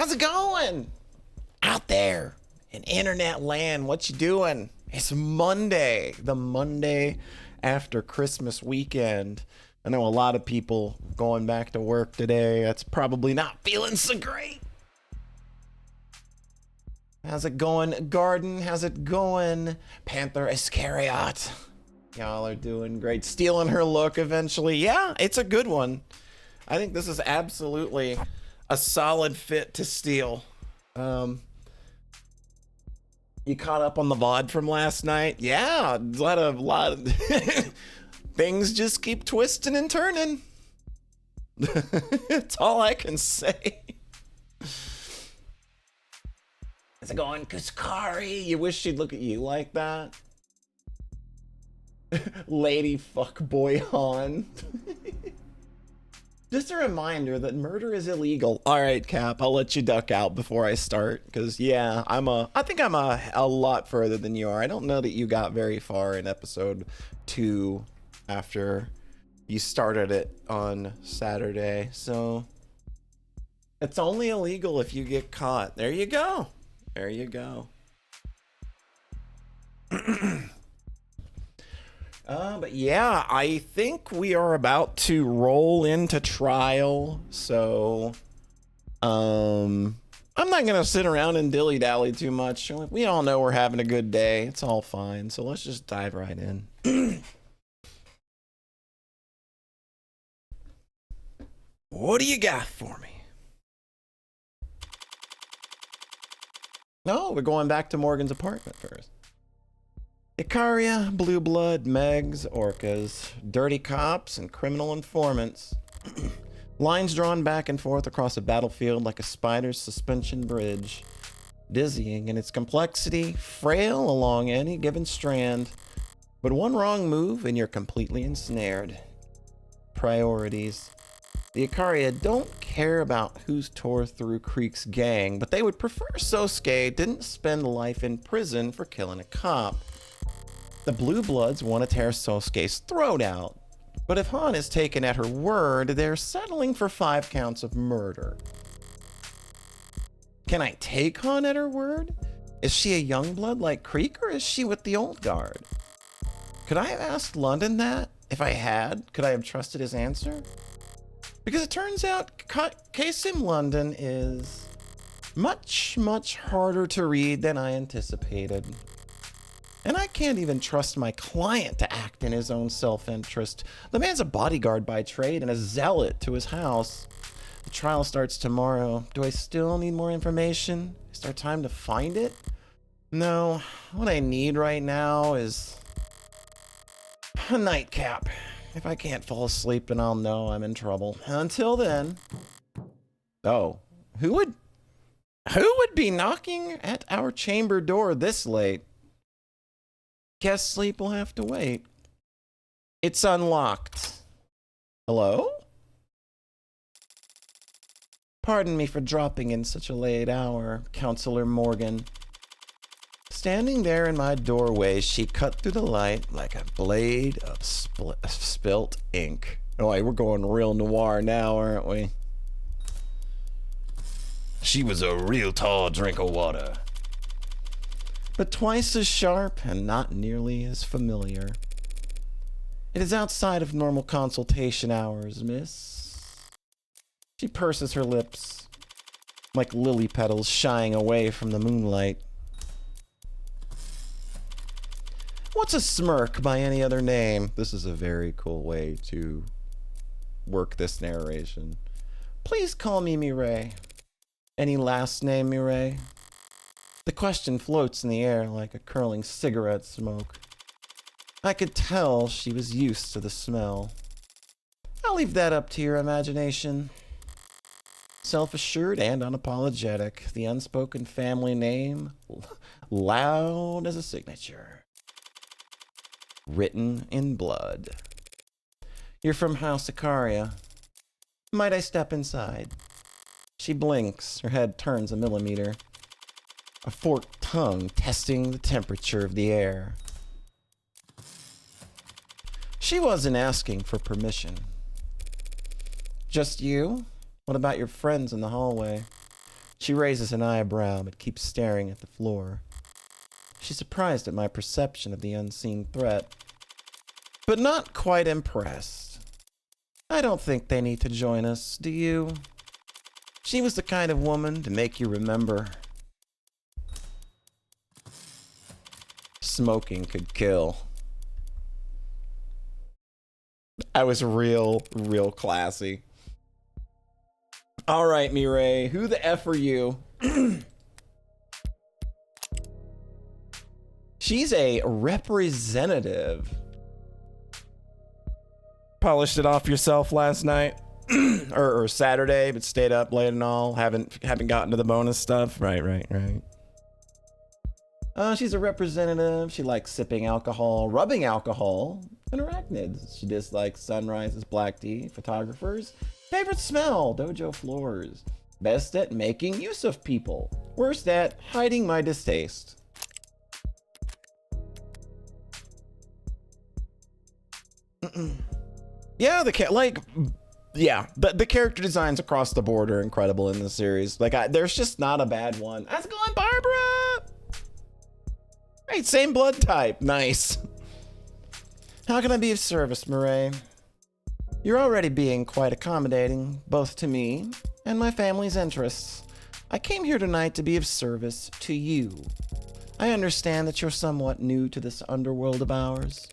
How's it going? Out there in internet land, what you doing? It's Monday, the Monday after Christmas weekend. I know a lot of people going back to work today. That's probably not feeling so great. How's it going, Garden? How's it going, Panther Iscariot? Y'all are doing great. Stealing her look eventually. Yeah, it's a good one. I think this is absolutely a solid fit to steal. You caught up on the VOD from last night? Yeah, a lot of things just keep twisting and turning. That's all I can say. How's it going, Kuskari? You wish she'd look at you like that? Lady Fuckboy Han. Just a reminder that murder is illegal. All right, Cap, I'll let you duck out before I start. Because, yeah, I think I'm a lot further than you are. I don't know that you got very far in episode 2 after you started it on Saturday. So, it's only illegal if you get caught. There you go. There you go. But yeah, I think we are about to roll into trial. So, I'm not gonna sit around and dilly-dally too much. We all know we're having a good day. It's all fine. So let's just dive right in. What do you got for me? No, we're going back to Morgan's apartment first. Icaria, Blue Blood, Megs, Orcas, dirty cops, and criminal informants. Lines drawn back and forth across a battlefield like a spider's suspension bridge. Dizzying in its complexity, frail along any given strand. But one wrong move and you're completely ensnared. Priorities. The Icaria don't care about who's tore through Creek's gang, but they would prefer Sosuke didn't spend life in prison for killing a cop. The Blue Bloods want to tear Sosuke's throat out, but if Han is taken at her word, they're settling for 5 counts of murder. Can I take Han at her word? Is she a young blood like Creek, or is she with the old guard? Could I have asked London that? If I had, could I have trusted his answer? Because it turns out Kasim London is much, much harder to read than I anticipated. And I can't even trust my client to act in his own self-interest. The man's a bodyguard by trade and a zealot to his house. The trial starts tomorrow. Do I still need more information? Is there time to find it? No, what I need right now is a nightcap. If I can't fall asleep, then I'll know I'm in trouble. Until then... Oh, who would be knocking at our chamber door this late? Guess sleep will have to wait. It's unlocked. Hello? Pardon me for dropping in such a late hour, Counselor Morgan. Standing there in my doorway, she cut through the light like a blade of spilt ink. Oh, we're going real noir now, aren't we? She was a real tall drink of water. But twice as sharp and not nearly as familiar. It is outside of normal consultation hours, miss. She purses her lips, like lily petals shying away from the moonlight. What's a smirk by any other name? This is a very cool way to work this narration. Please call me Mireille. Any last name, Mireille? The question floats in the air like a curling cigarette smoke. I could tell she was used to the smell. I'll leave that up to your imagination. Self-assured and unapologetic, the unspoken family name, loud as a signature. Written in blood. You're from House Icaria. Might I step inside? She blinks, her head turns a millimeter. A forked tongue testing the temperature of the air. She wasn't asking for permission. Just you? What about your friends in the hallway? She raises an eyebrow but keeps staring at the floor. She's surprised at my perception of the unseen threat, but not quite impressed. I don't think they need to join us, do you? She was the kind of woman to make you remember. Smoking could kill. I was real classy. All right, Mireille, who the F are you? She's a representative. Polished it off yourself last night or Saturday, but stayed up late and all. Haven't gotten to the bonus stuff. Right. She's a representative. She likes sipping alcohol, rubbing alcohol, and arachnids. She dislikes sunrises, black tea, photographers. Favorite smell, dojo floors. Best at making use of people. Worst at hiding my distaste. Yeah, the character designs across the board are incredible in this series. Like, there's just not a bad one. How's it going, Barbara? Right, same blood type. Nice. How can I be of service, Mireille? You're already being quite accommodating, both to me and my family's interests. I came here tonight to be of service to you. I understand that you're somewhat new to this underworld of ours.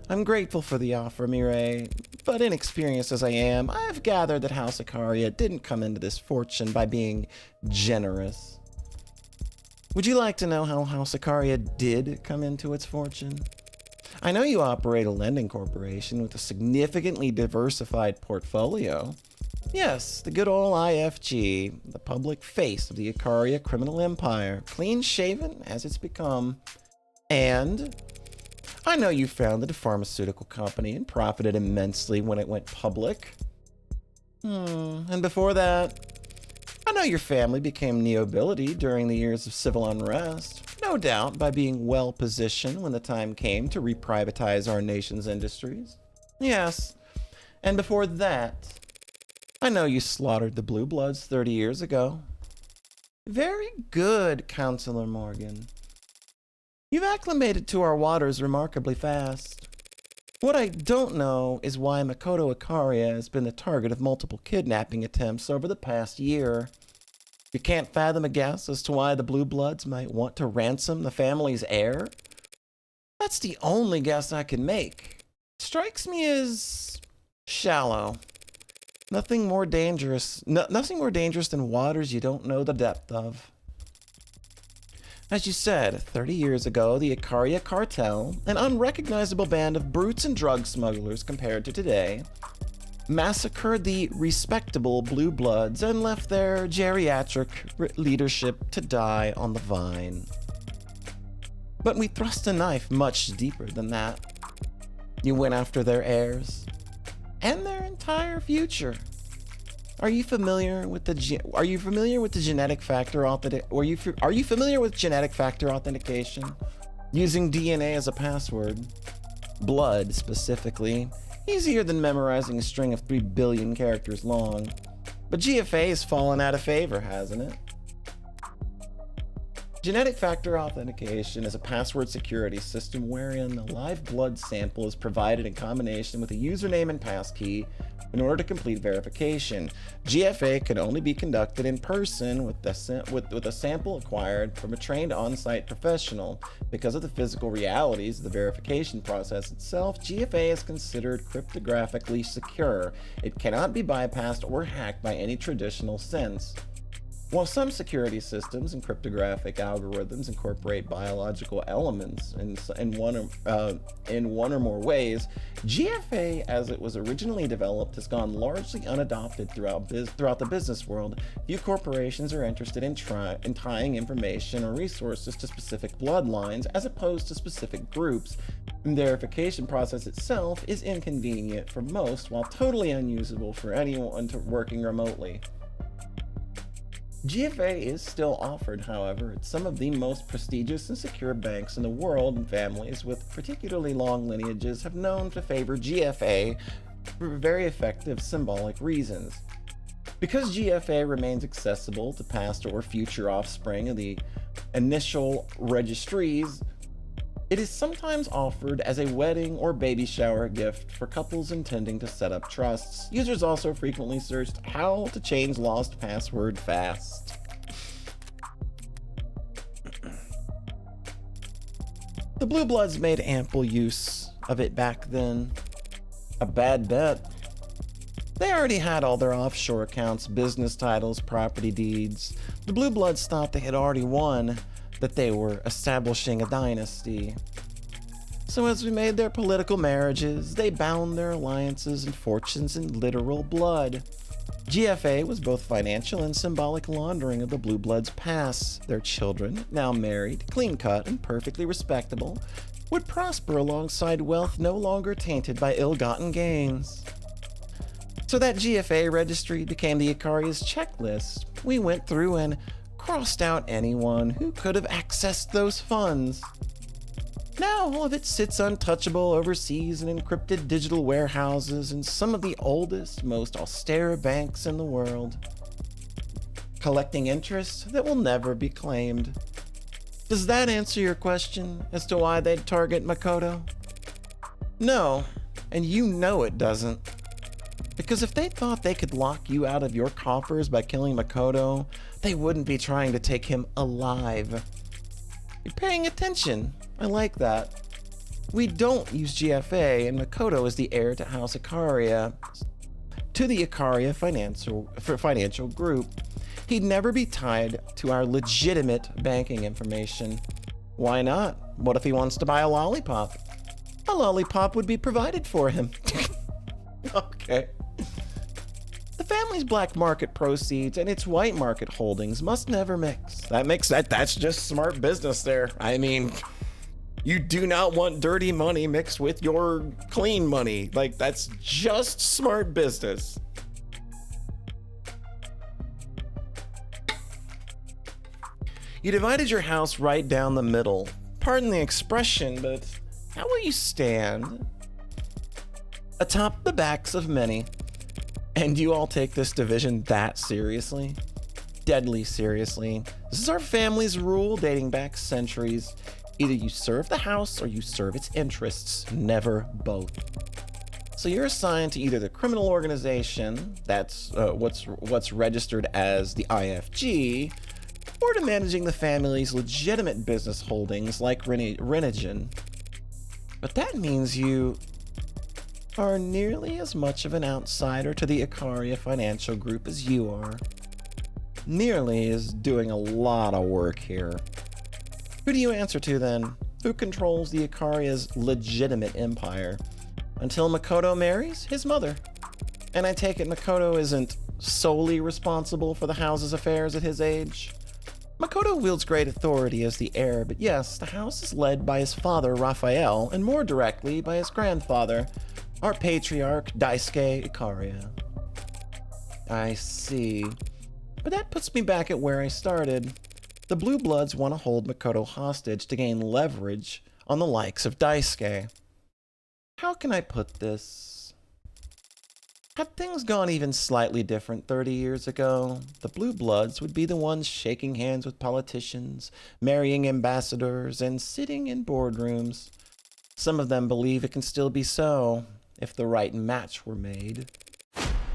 I'm grateful for the offer, Mireille, but inexperienced as I am, I've gathered that House Icaria didn't come into this fortune by being generous. Would you like to know how House Icaria did come into its fortune? I know you operate a lending corporation with a significantly diversified portfolio. Yes, the good old IFG, the public face of the Icaria criminal empire, clean-shaven as it's become. And I know you founded a pharmaceutical company and profited immensely when it went public. And before that, I know your family became neobility during the years of civil unrest, no doubt by being well positioned when the time came to reprivatize our nation's industries. Yes, and before that, I know you slaughtered the Blue Bloods 30 years ago. Very good, Counselor Morgan. You've acclimated to our waters remarkably fast. What I don't know is why Makoto Icaria has been the target of multiple kidnapping attempts over the past year. You can't fathom a guess as to why the Blue Bloods might want to ransom the family's heir? That's the only guess I can make. Strikes me as shallow. Nothing more dangerous than waters you don't know the depth of. As you said, 30 years ago, the Icaria cartel, an unrecognizable band of brutes and drug smugglers compared to today, massacred the respectable Blue Bloods and left their geriatric leadership to die on the vine. But we thrust a knife much deeper than that. You went after their heirs and their entire future. Are you familiar with the genetic factor authentication? Using DNA as a password. Blood, specifically. Easier than memorizing a string of 3 billion characters long. But GFA has fallen out of favor, hasn't it? Genetic factor authentication is a password security system wherein a live blood sample is provided in combination with a username and passkey in order to complete verification. GFA can only be conducted in person with a sample acquired from a trained on-site professional. Because of the physical realities of the verification process itself, GFA is considered cryptographically secure. It cannot be bypassed or hacked by any traditional sense. While some security systems and cryptographic algorithms incorporate biological elements in one or more ways, GFA, as it was originally developed, has gone largely unadopted throughout the business world. Few corporations are interested in tying information or resources to specific bloodlines as opposed to specific groups. The verification process itself is inconvenient for most, while totally unusable for anyone working remotely. GFA is still offered, however, at some of the most prestigious and secure banks in the world, and families with particularly long lineages have known to favor GFA for very effective symbolic reasons. Because GFA remains accessible to past or future offspring of the initial registries, it is sometimes offered as a wedding or baby shower gift for couples intending to set up trusts. Users also frequently searched how to change lost password fast. The Blue Bloods made ample use of it back then. A bad bet. They already had all their offshore accounts, business titles, property deeds. The Blue Bloods thought they had already won, that they were establishing a dynasty. So as we made their political marriages, they bound their alliances and fortunes in literal blood. GFA was both financial and symbolic laundering of the Blue Bloods' past. Their children, now married, clean-cut, and perfectly respectable, would prosper alongside wealth no longer tainted by ill-gotten gains. So that GFA registry became the Icaria's checklist. We went through and crossed out anyone who could have accessed those funds. Now all of it sits untouchable overseas in encrypted digital warehouses in some of the oldest, most austere banks in the world, collecting interest that will never be claimed. Does that answer your question as to why they'd target Makoto? No, and you know it doesn't. Because if they thought they could lock you out of your coffers by killing Makoto, they wouldn't be trying to take him alive. You're paying attention. I like that. We don't use GFA, and Makoto is the heir to House Icaria, to the Icaria financial group. He'd never be tied to our legitimate banking information. Why not? What if he wants to buy a lollipop? A lollipop would be provided for him. Okay. The family's black market proceeds and its white market holdings must never mix. That's just smart business there. I mean, you do not want dirty money mixed with your clean money. Like, that's just smart business. You divided your house right down the middle. Pardon the expression, but how will you stand atop the backs of many? And you all take this division that seriously? Deadly seriously. This is our family's rule dating back centuries. Either you serve the house or you serve its interests, never both. So you're assigned to either the criminal organization, that's what's registered as the IFG, or to managing the family's legitimate business holdings like Renogen. But that means you are nearly as much of an outsider to the Icaria financial group as you are. Nearly is doing a lot of work here. Who do you answer to then? Who controls the Icaria's legitimate empire? Until Makoto marries his mother. And I take it Makoto isn't solely responsible for the house's affairs at his age. Makoto wields great authority as the heir, but yes, the house is led by his father, Raphael, and more directly by his grandfather, our patriarch, Daisuke Icaria. I see. But that puts me back at where I started. The Blue Bloods want to hold Makoto hostage to gain leverage on the likes of Daisuke. How can I put this? Had things gone even slightly different 30 years ago, the Blue Bloods would be the ones shaking hands with politicians, marrying ambassadors, and sitting in boardrooms. Some of them believe it can still be so, if the right match were made.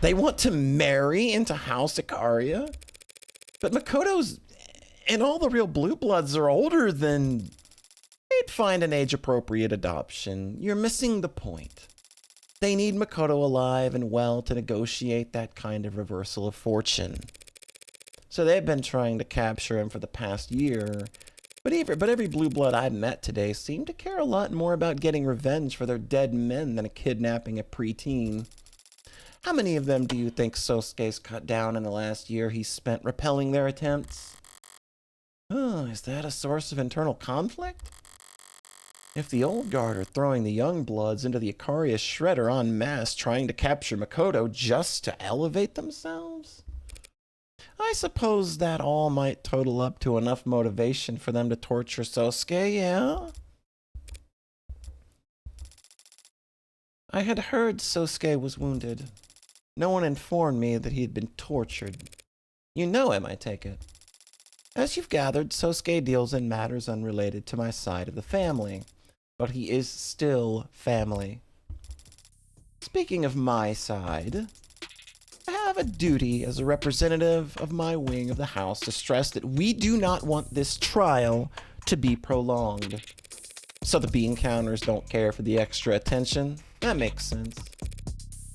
They want to marry into House Icaria? But Makoto's and all the real Blue Bloods are older than... They'd find an age-appropriate adoption. You're missing the point. They need Makoto alive and well to negotiate that kind of reversal of fortune. So they've been trying to capture him for the past year. But every Blue Blood I've met today seemed to care a lot more about getting revenge for their dead men than kidnapping a preteen. How many of them do you think Sosuke's cut down in the last year he's spent repelling their attempts? Oh, is that a source of internal conflict? If the old guard are throwing the young bloods into the Icaria shredder en masse trying to capture Makoto just to elevate themselves? I suppose that all might total up to enough motivation for them to torture Sosuke, yeah? I had heard Sosuke was wounded. No one informed me that he had been tortured. You know him, I take it. As you've gathered, Sosuke deals in matters unrelated to my side of the family, but he is still family. Speaking of my side, I have a duty as a representative of my wing of the house to stress that we do not want this trial to be prolonged. So the bean counters don't care for the extra attention? That makes sense.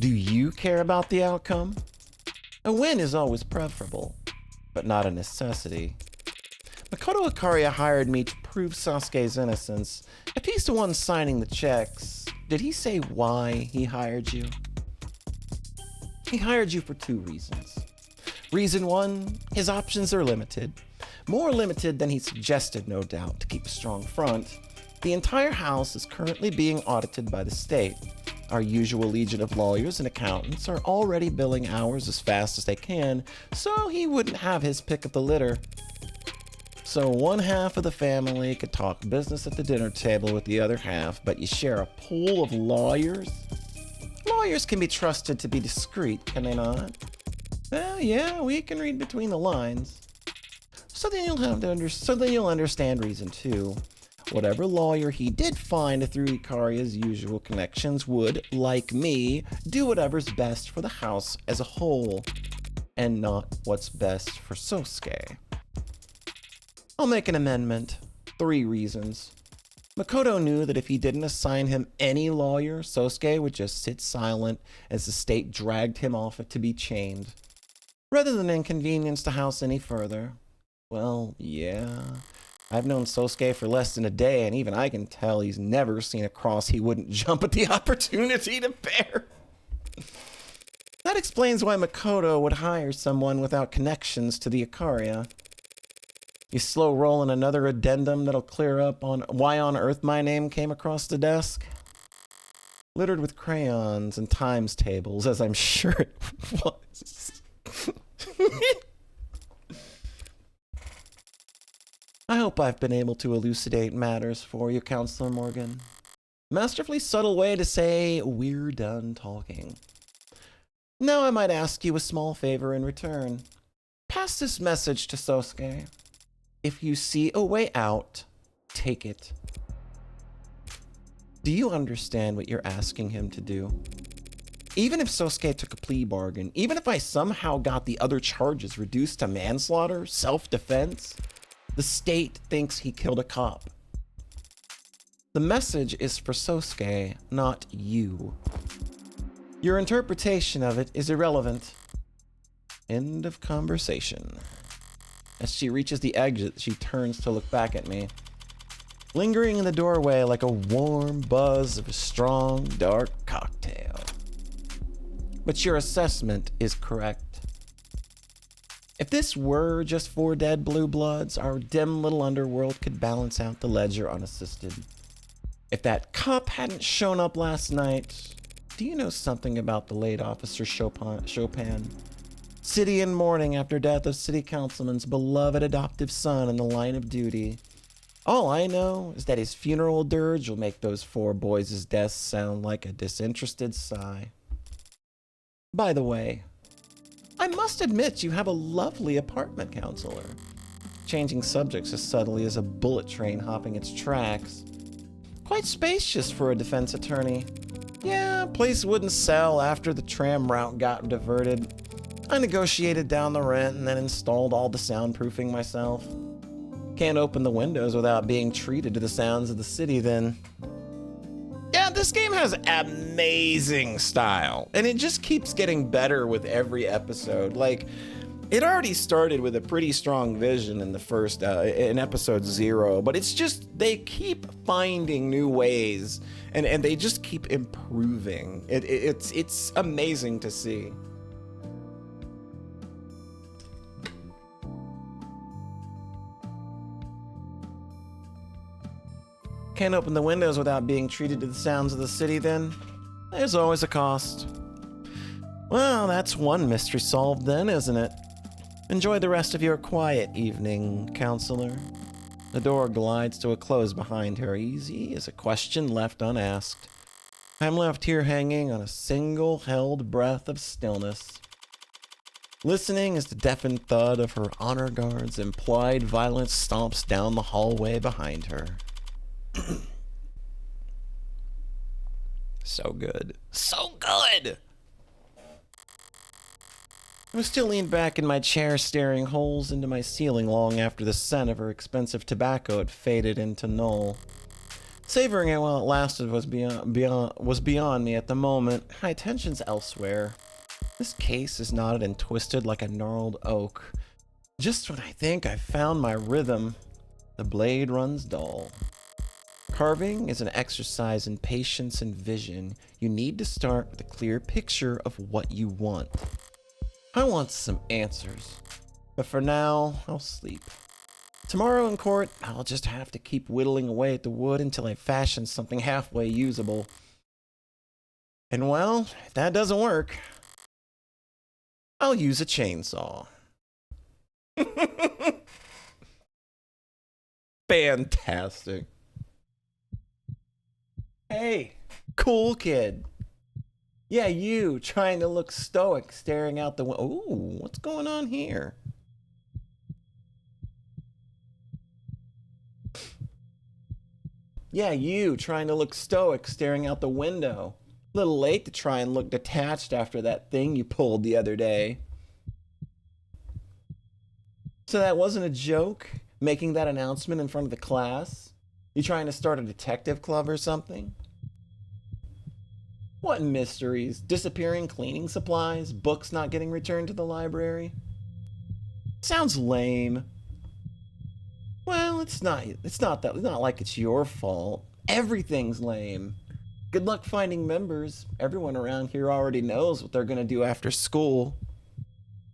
Do you care about the outcome? A win is always preferable, but not a necessity. Makoto Ikaria hired me to prove Sasuke's innocence. If he's the one signing the checks, did he say why he hired you? He hired you for 2 reasons. Reason 1, his options are limited. More limited than he suggested, no doubt, to keep a strong front. The entire house is currently being audited by the state. Our usual legion of lawyers and accountants are already billing hours as fast as they can, so he wouldn't have his pick of the litter. So one half of the family could talk business at the dinner table with the other half, but you share a pool of lawyers? Lawyers can be trusted to be discreet, can they not? Well, yeah, we can read between the lines. So then you'll understand reason 2. Whatever lawyer he did find through Ikaria's usual connections would, like me, do whatever's best for the house as a whole, and not what's best for Sosuke. I'll make an amendment. 3 reasons. Makoto knew that if he didn't assign him any lawyer, Sosuke would just sit silent as the state dragged him off to be chained. Rather than inconvenience the house any further. Well, yeah. I've known Sosuke for less than a day, and even I can tell he's never seen a cross he wouldn't jump at the opportunity to bear. That explains why Makoto would hire someone without connections to the Ikaria. You slow rolling another addendum that'll clear up on why on earth my name came across the desk? Littered with crayons and times tables, as I'm sure it was. I hope I've been able to elucidate matters for you, Counselor Morgan. Masterfully subtle way to say we're done talking. Now I might ask you a small favor in return. Pass this message to Sosuke. If you see a way out, take it. Do you understand what you're asking him to do? Even if Sosuke took a plea bargain, even if I somehow got the other charges reduced to manslaughter, self-defense, the state thinks he killed a cop. The message is for Sosuke, not you. Your interpretation of it is irrelevant. End of conversation. As she reaches the exit, she turns to look back at me, lingering in the doorway like a warm buzz of a strong, dark cocktail. But your assessment is correct. If this were just 4 dead blue bloods, our dim little underworld could balance out the ledger unassisted. If that cop hadn't shown up last night, do you know something about the late Officer Chopin? City in mourning after death of city councilman's beloved adoptive son in the line of duty. All I know is that his funeral dirge will make those 4 boys' deaths sound like a disinterested sigh. By the way, I must admit you have a lovely apartment, Counselor. Changing subjects as subtly as a bullet train hopping its tracks. Quite spacious for a defense attorney. Yeah, place wouldn't sell after the tram route got diverted. I negotiated down the rent and then installed all the soundproofing myself. Can't open the windows without being treated to the sounds of the city then. Yeah, this game has amazing style, and it just keeps getting better with every episode. Like, it already started with a pretty strong vision in the first, in episode 0, but it's just, they keep finding new ways, and they just keep improving. It's amazing to see. Can't open the windows without being treated to the sounds of the city then? There's always a cost. Well, that's one mystery solved then, isn't it? Enjoy the rest of your quiet evening, Counselor. The door glides to a close behind her, easy as a question left unasked. I'm left here hanging on a single held breath of stillness, listening as the deafened thud of her honor guard's implied violence stomps down the hallway behind her. So good. So good! I was still leaned back in my chair, staring holes into my ceiling long after the scent of her expensive tobacco had faded into null. Savoring it while it lasted was beyond me at the moment. My attention's elsewhere. This case is knotted and twisted like a gnarled oak. Just when I think I've found my rhythm, the blade runs dull. Carving is an exercise in patience and vision. You need to start with a clear picture of what you want. I want some answers, but for now, I'll sleep. Tomorrow in court, I'll just have to keep whittling away at the wood until I fashion something halfway usable. And well, if that doesn't work, I'll use a chainsaw. Fantastic. Hey, cool kid. Yeah, you, trying to look stoic, staring out the window. Ooh, what's going on here? Yeah, you, trying to look stoic, staring out the window. A little late to try and look detached after that thing you pulled the other day. So that wasn't a joke? Making that announcement in front of the class? You trying to start a detective club or something? What mysteries? Disappearing cleaning supplies? Books not getting returned to the library? Sounds lame. Well, it's not like it's your fault. Everything's lame. Good luck finding members. Everyone around here already knows what they're gonna do after school.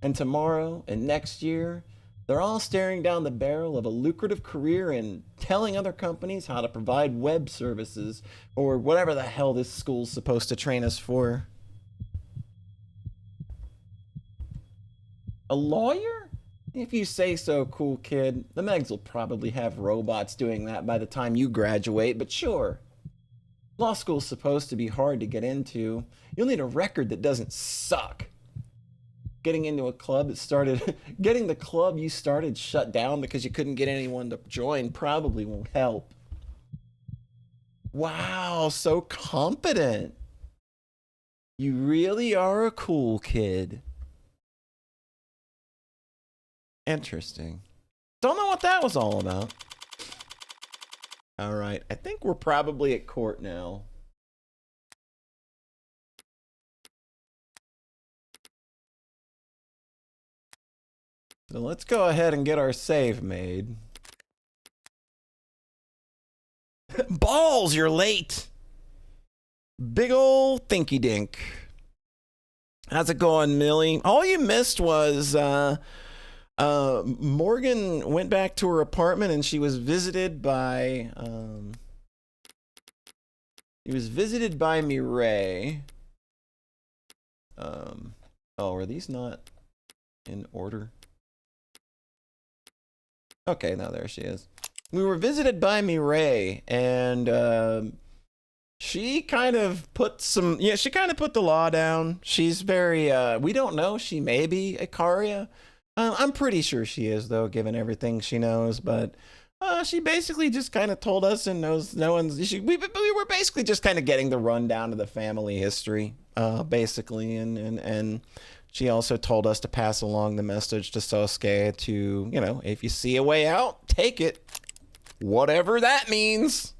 And tomorrow and next year, they're all staring down the barrel of a lucrative career in telling other companies how to provide web services or whatever the hell this school's supposed to train us for. A lawyer? If you say so, cool kid. The Megs will probably have robots doing that by the time you graduate, but sure. Law school's supposed to be hard to get into. You'll need a record that doesn't suck. Getting into a club that started, getting the club you started shut down because you couldn't get anyone to join probably won't help. Wow, so competent. You really are a cool kid. Interesting. Don't know what that was all about. All right, I think we're probably at court now. So let's go ahead and get our save made. Balls, you're late. Big ol' thinky dink. How's it going, Millie? All you missed was Morgan went back to her apartment and she was visited by Mireille. Oh, are these not in order? Okay, now there she is. We were visited by Mireille, and she kind of put she kind of put the law down. She's very, we don't know, she may be a Karia. I'm pretty sure she is, though, given everything she knows, but she basically just kind of told us and knows no one's, we were basically just kind of getting the rundown of the family history, basically, and she also told us to pass along the message to Sosuke to, you know, if you see a way out, take it. Whatever that means.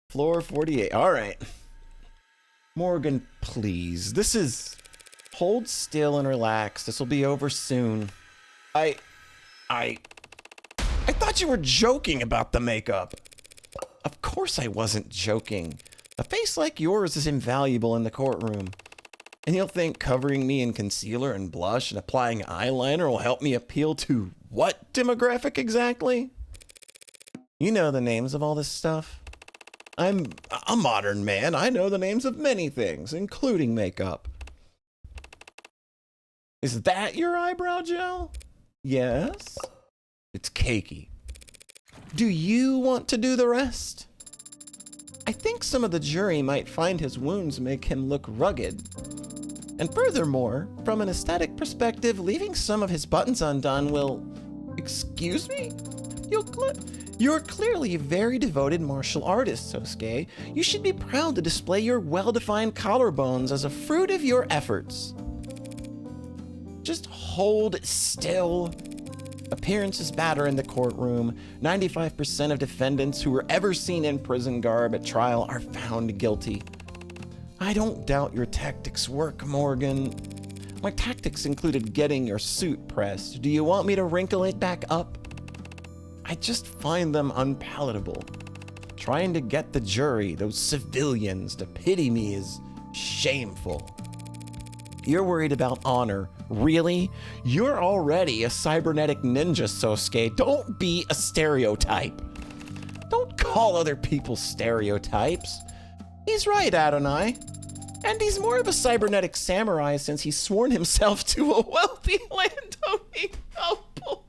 Floor 48. All right. Morgan, please. This is... Hold still and relax. This will be over soon. I thought you were joking about the makeup. Of course I wasn't joking. A face like yours is invaluable in the courtroom. And you'll think covering me in concealer and blush and applying eyeliner will help me appeal to what demographic exactly? You know the names of all this stuff. I'm a modern man. I know the names of many things, including makeup. Is that your eyebrow gel? Yes. It's cakey. Do you want to do the rest? I think some of the jury might find his wounds make him look rugged. And furthermore, from an aesthetic perspective, leaving some of his buttons undone will... Excuse me? You're clearly a very devoted martial artist, Sosuke. You should be proud to display your well-defined collarbones as a fruit of your efforts. Just hold still. Appearances matter in the courtroom. 95% of defendants who were ever seen in prison garb at trial are found guilty. I don't doubt your tactics work, Morgan. My tactics included getting your suit pressed. Do you want me to wrinkle it back up? I just find them unpalatable. Trying to get the jury, those civilians, to pity me is shameful. You're worried about honor. Really? You're already a cybernetic ninja, Sosuke. Don't be a stereotype. Don't call other people stereotypes. He's right, Adonai. And he's more of a cybernetic samurai since he's sworn himself to a wealthy landowning couple.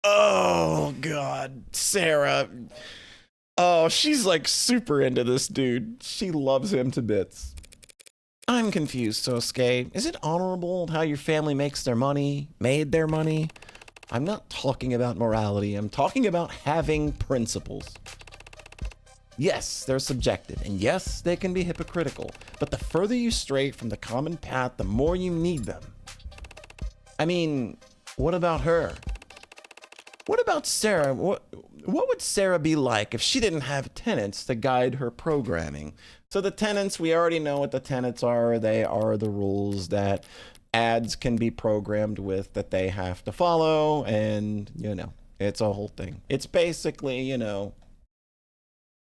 Oh, God. Sarah. Oh, she's like super into this dude. She loves him to bits. I'm confused, Sosuke. Is it honorable how your family makes their money, made their money? I'm not talking about morality. I'm talking about having principles. Yes, they're subjective, and yes, they can be hypocritical, but the further you stray from the common path, the more you need them. I mean, what about her? What about Sarah? What would Sarah be like if she didn't have tenets to guide her programming? So the tenets, we already know what the tenets are. They are the rules that ads can be programmed with that they have to follow, and, you know, it's a whole thing. It's basically, you know,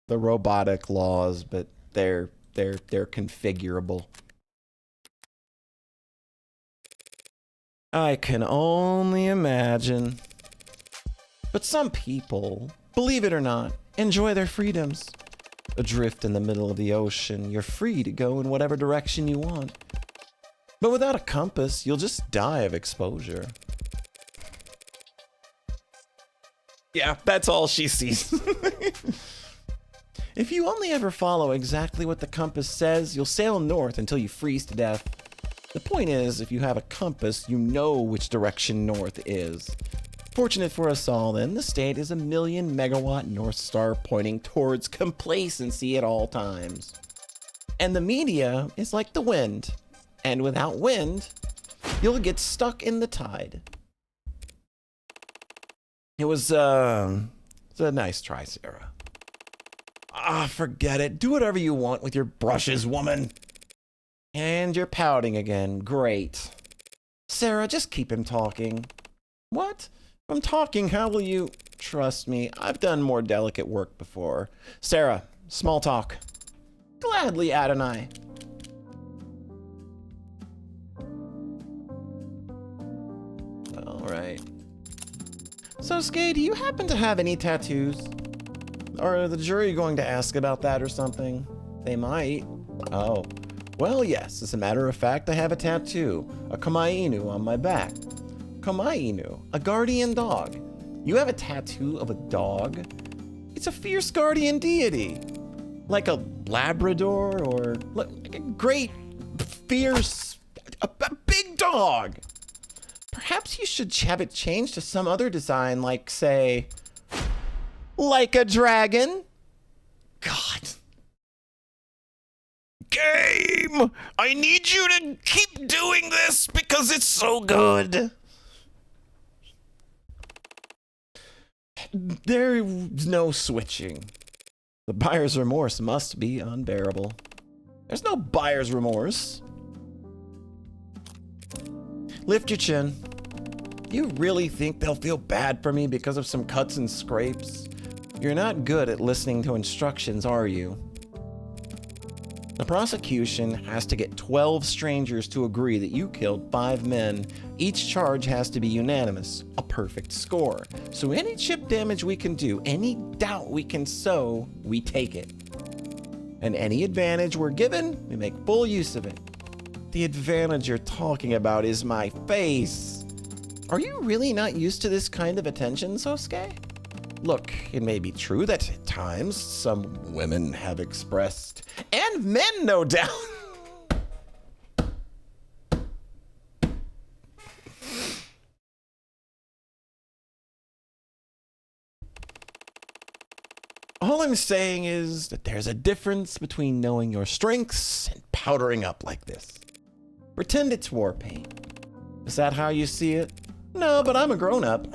the robotic laws, but they're configurable. I can only imagine. But some people, believe it or not, enjoy their freedoms. Adrift in the middle of the ocean, you're free to go in whatever direction you want. But without a compass, you'll just die of exposure. Yeah, that's all she sees. If you only ever follow exactly what the compass says, you'll sail north until you freeze to death. The point is, if you have a compass, you know which direction north is. Fortunate for us all, then, the state is a 1,000,000-megawatt North Star pointing towards complacency at all times. And the media is like the wind. And without wind, you'll get stuck in the tide. It was a nice try, Sarah. Ah, forget it. Do whatever you want with your brushes, woman. And you're pouting again. Great. Sarah, just keep him talking. What? If I'm talking, how will you... Trust me, I've done more delicate work before. Sarah, small talk. Gladly, Adonai. Alright. Sosuke, do you happen to have any tattoos? Are the jury going to ask about that or something? They might. Oh. Well, yes, as a matter of fact, I have a tattoo. A Kamainu on my back. Kamainu, a guardian dog. You have a tattoo of a dog? It's a fierce guardian deity. Like a Labrador or like a great, fierce, a big dog. Perhaps you should have it changed to some other design, like, say, like a dragon? God. Game! I need you to keep doing this because it's so good. There's no switching. The buyer's remorse must be unbearable. There's no buyer's remorse. Lift your chin. You really think they'll feel bad for me because of some cuts and scrapes? You're not good at listening to instructions, are you? The prosecution has to get 12 strangers to agree that you killed 5 men. Each charge has to be unanimous, a perfect score. So any chip damage we can do, any doubt we can sow, we take it. And any advantage we're given, we make full use of it. The advantage you're talking about is my face. Are you really not used to this kind of attention, Sosuke? Look, it may be true that at times some women have expressed, and men no doubt. All I'm saying is that there's a difference between knowing your strengths and powdering up like this. Pretend it's war paint. Is that how you see it? No, but I'm a grown-up.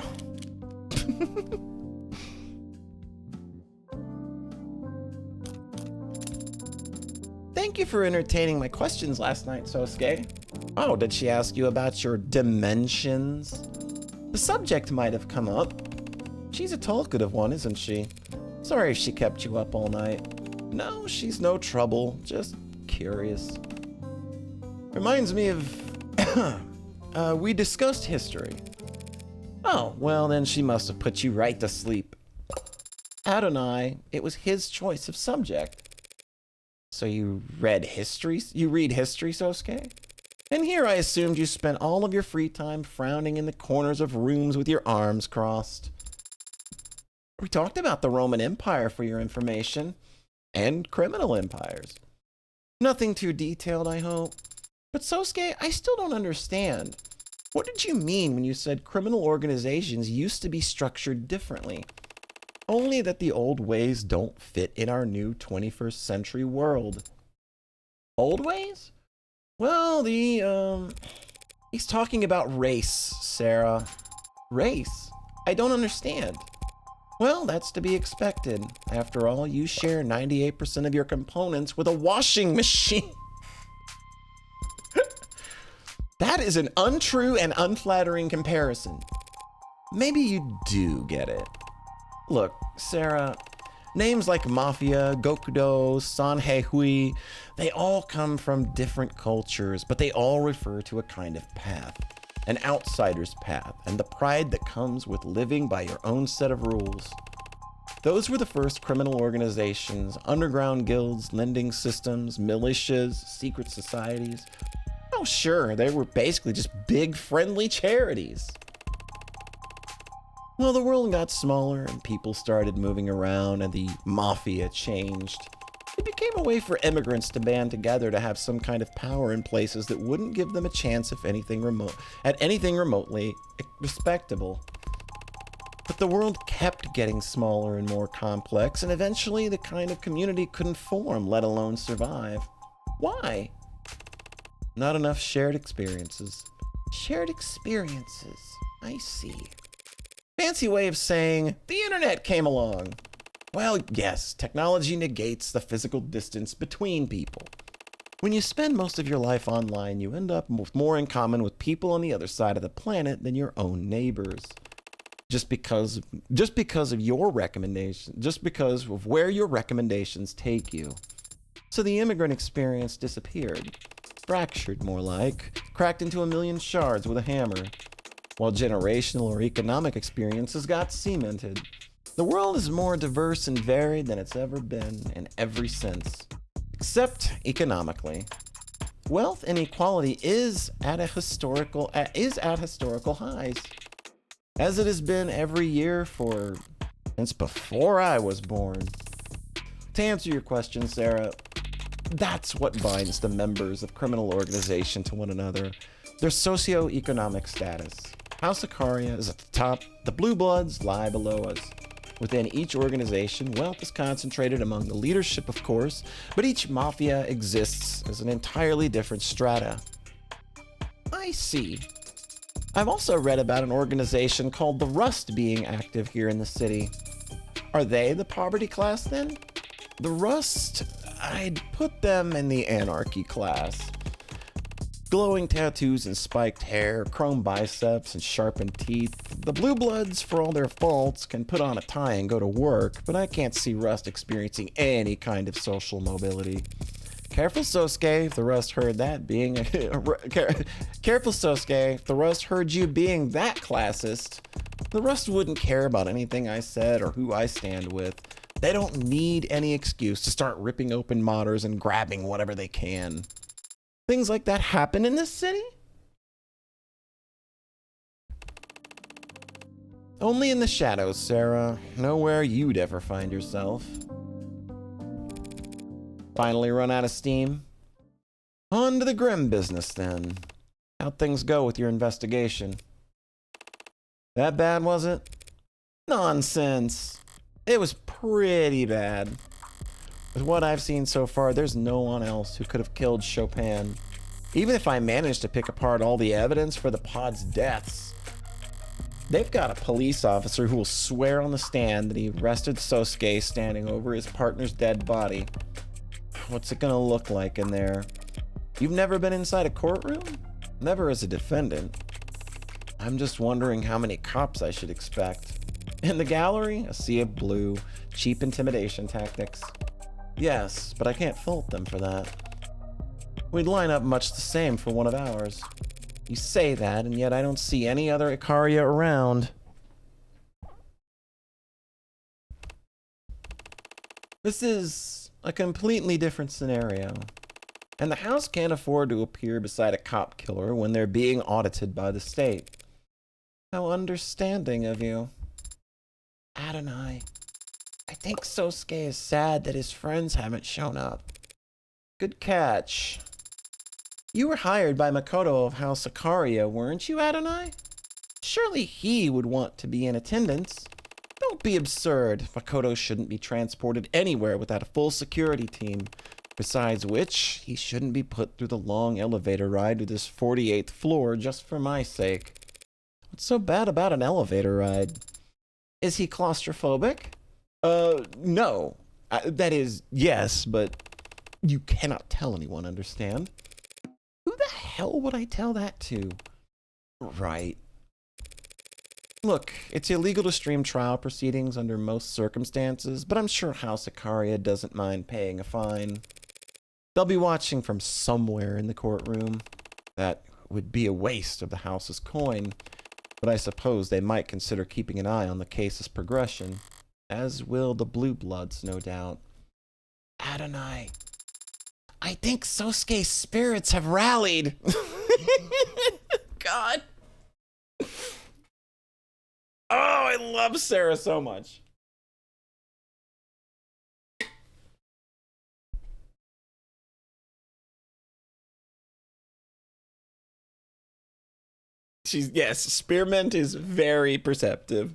Thank you for entertaining my questions last night, Sosuke. Oh, did she ask you about your dimensions? The subject might have come up. She's a talkative one, isn't she? Sorry if she kept you up all night. No, she's no trouble, just curious. Reminds me of... we discussed history. Oh, well then she must have put you right to sleep. Adonai, it was his choice of subject. So you read history? You read history, Sosuke? And here I assumed you spent all of your free time frowning in the corners of rooms with your arms crossed. We talked about the Roman Empire for your information, and criminal empires. Nothing too detailed, I hope. But Sosuke, I still don't understand. What did you mean when you said criminal organizations used to be structured differently? Only that the old ways don't fit in our new 21st century world. Old ways? Well, he's talking about race, Sarah. Race? I don't understand. Well, that's to be expected. After all, you share 98% of your components with a washing machine. That is an untrue and unflattering comparison. Maybe you do get it. Look, Sarah, names like Mafia, Gokudo, Sanheihui, they all come from different cultures, but they all refer to a kind of path, an outsider's path, and the pride that comes with living by your own set of rules. Those were the first criminal organizations, underground guilds, lending systems, militias, secret societies. Oh, sure, they were basically just big, friendly charities. Well, the world got smaller and people started moving around and the mafia changed. It became a way for immigrants to band together to have some kind of power in places that wouldn't give them a chance at anything remotely respectable. But the world kept getting smaller and more complex, and eventually the kind of community couldn't form, let alone survive. Why? Not enough shared experiences. Shared experiences. I see. Fancy way of saying, the internet came along. Well, yes, technology negates the physical distance between people. When you spend most of your life online, you end up with more in common with people on the other side of the planet than your own neighbors. Just because of your recommendation, just because of where your recommendations take you. So the immigrant experience disappeared. Fractured, more like, cracked into a million shards with a hammer, while generational or economic experiences got cemented. The world is more diverse and varied than it's ever been in every sense, except economically. Wealth inequality is at historical highs, as it has been every year since before I was born. To answer your question, Sarah, that's what binds the members of criminal organization to one another, their socio-economic status. House Ikaria is at the top, the Blue Bloods lie below us. Within each organization, wealth is concentrated among the leadership, of course, but each mafia exists as an entirely different strata. I see. I've also read about an organization called the Rust being active here in the city. Are they the poverty class then? The Rust, I'd put them in the anarchy class. Glowing tattoos and spiked hair, chrome biceps and sharpened teeth. The Blue Bloods, for all their faults, can put on a tie and go to work, but I can't see Rust experiencing any kind of social mobility. Careful, Sosuke, if the Rust heard that being Careful, Sosuke, if the Rust heard you being that classist. The Rust wouldn't care about anything I said or who I stand with. They don't need any excuse to start ripping open modders and grabbing whatever they can. Things like that happen in this city? Only in the shadows, Sarah. Nowhere you'd ever find yourself. Finally run out of steam? On to the grim business, then. How'd things go with your investigation? That bad, was it? Nonsense. It was pretty bad. With what I've seen so far, there's no one else who could have killed Chopin. Even if I managed to pick apart all the evidence for the pod's deaths. They've got a police officer who will swear on the stand that he arrested Sosuke standing over his partner's dead body. What's it gonna look like in there? You've never been inside a courtroom? Never as a defendant. I'm just wondering how many cops I should expect. In the gallery, a sea of blue, cheap intimidation tactics. Yes, but I can't fault them for that. We'd line up much the same for one of ours. You say that, and yet I don't see any other Ikaria around. This is a completely different scenario. And the house can't afford to appear beside a cop killer when they're being audited by the state. How understanding of you. Adonai. I think Sosuke is sad that his friends haven't shown up. Good catch. You were hired by Makoto of House Ikaria, weren't you, Adonai? Surely he would want to be in attendance. Don't be absurd. Makoto shouldn't be transported anywhere without a full security team. Besides which, he shouldn't be put through the long elevator ride to this 48th floor just for my sake. What's so bad about an elevator ride? Is he claustrophobic? No. That is, yes, but you cannot tell anyone, understand? Who the hell would I tell that to? Right. Look, it's illegal to stream trial proceedings under most circumstances, but I'm sure House Ikaria doesn't mind paying a fine. They'll be watching from somewhere in the courtroom. That would be a waste of the house's coin, but I suppose they might consider keeping an eye on the case's progression, as will the Blue Bloods, no doubt. Adonai, I think Sosuke's spirits have rallied. God. Oh, I love Sarah so much. Yes, Spearmint is very perceptive.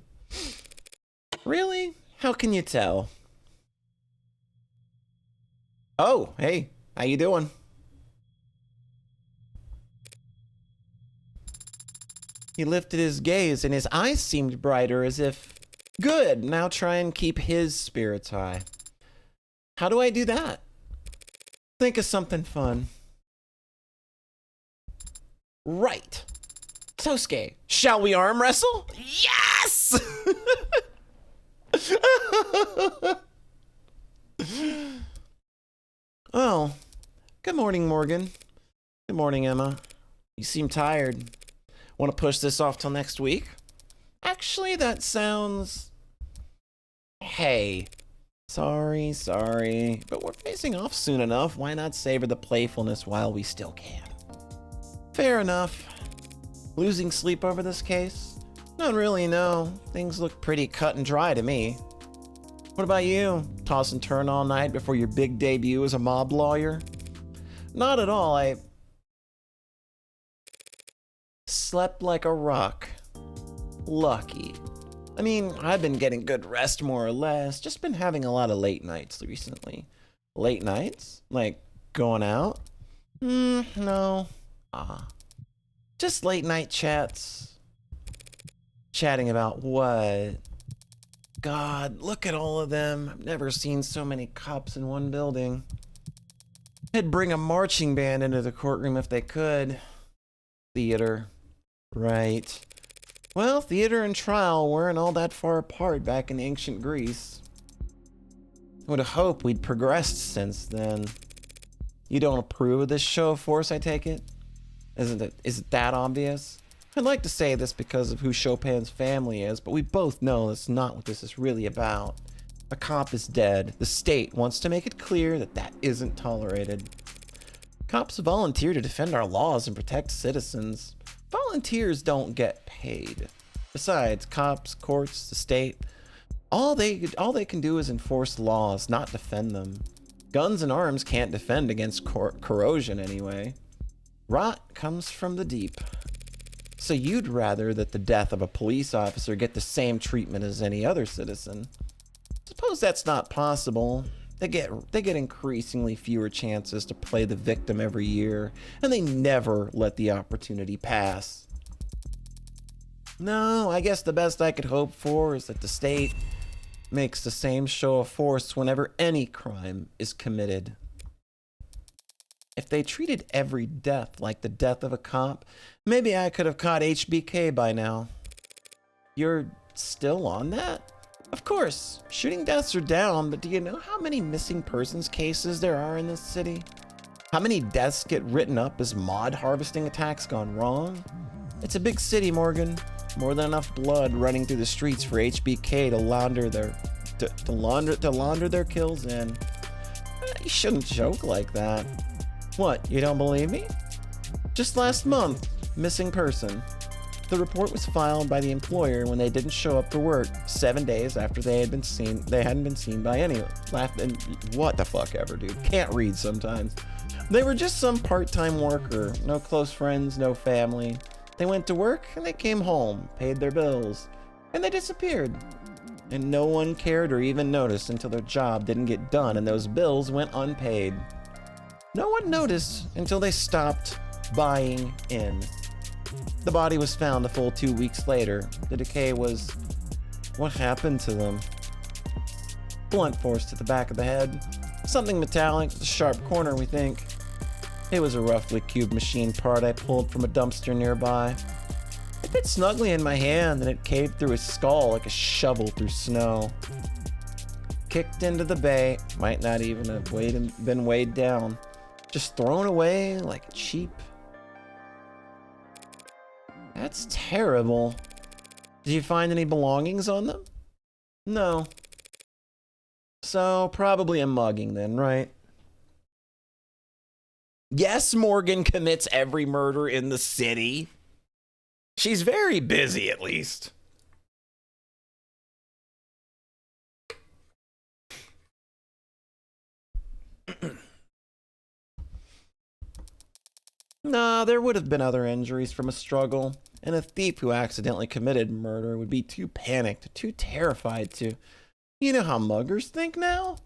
Really? How can you tell? Oh, hey, how you doing? He lifted his gaze and his eyes seemed brighter as if, good, now try and keep his spirits high. How do I do that? Think of something fun. Right. Sosuke, shall we arm wrestle? Yes! Oh, good morning, Morgan. Good morning, Emma. You seem tired. Want to push this off till next week? Actually, that sounds... Hey. Sorry, but we're facing off soon enough. Why not savor the playfulness while we still can? Fair enough. Losing sleep over this case? Not really, no. Things look pretty cut and dry to me. What about you? Toss and turn all night before your big debut as a mob lawyer? Not at all. I slept like a rock. Lucky. I mean, I've been getting good rest more or less. Just been having a lot of late nights recently. Late nights? Like going out? No. Just late night chats. Chatting about what? God, look at all of them. I've never seen so many cops in one building. They'd bring a marching band into the courtroom if they could. Theater. Right. Well, theater and trial weren't all that far apart back in ancient Greece. Would have hoped we'd progressed since then. You don't approve of this show of force, I take it? Is it that obvious? I'd like to say this because of who Chopin's family is, but we both know that's not what this is really about. A cop is dead. The state wants to make it clear that that isn't tolerated. Cops volunteer to defend our laws and protect citizens. Volunteers don't get paid. Besides, cops, courts, the state, all they can do is enforce laws, not defend them. Guns and arms can't defend against corrosion anyway. Rot comes from the deep. So you'd rather that the death of a police officer get the same treatment as any other citizen. Suppose that's not possible. They get increasingly fewer chances to play the victim every year, and they never let the opportunity pass. No, I guess the best I could hope for is that the state makes the same show of force whenever any crime is committed. If they treated every death like the death of a cop, maybe I could have caught HBK by now. You're still on that? Of course, shooting deaths are down, but do you know how many missing persons cases there are in this city? How many deaths get written up as mod harvesting attacks gone wrong? It's a big city, Morgan. More than enough blood running through the streets for HBK to launder their kills in. You shouldn't joke like that. What, you don't believe me? Just last month, missing person. The report was filed by the employer when they didn't show up for work 7 days after they hadn't been seen by anyone. What the fuck ever, dude. Can't read sometimes. They were just some part-time worker. No close friends, no family. They went to work and they came home, paid their bills, and they disappeared. And no one cared or even noticed until their job didn't get done and those bills went unpaid. No one noticed until they stopped buying in. The body was found a full 2 weeks later. The decay was... what happened to them? Blunt force to the back of the head. Something metallic with a sharp corner, we think. It was a roughly cubed machine part I pulled from a dumpster nearby. It fit snugly in my hand and it caved through his skull like a shovel through snow. Kicked into the bay, might not even have been weighed down. Just thrown away like a cheap... That's terrible. Did you find any belongings on them? No. So, probably a mugging then, right? Yes, Morgan commits every murder in the city. She's very busy, at least. Nah, there would have been other injuries from a struggle, and a thief who accidentally committed murder would be too panicked, too terrified to... You know how muggers think now?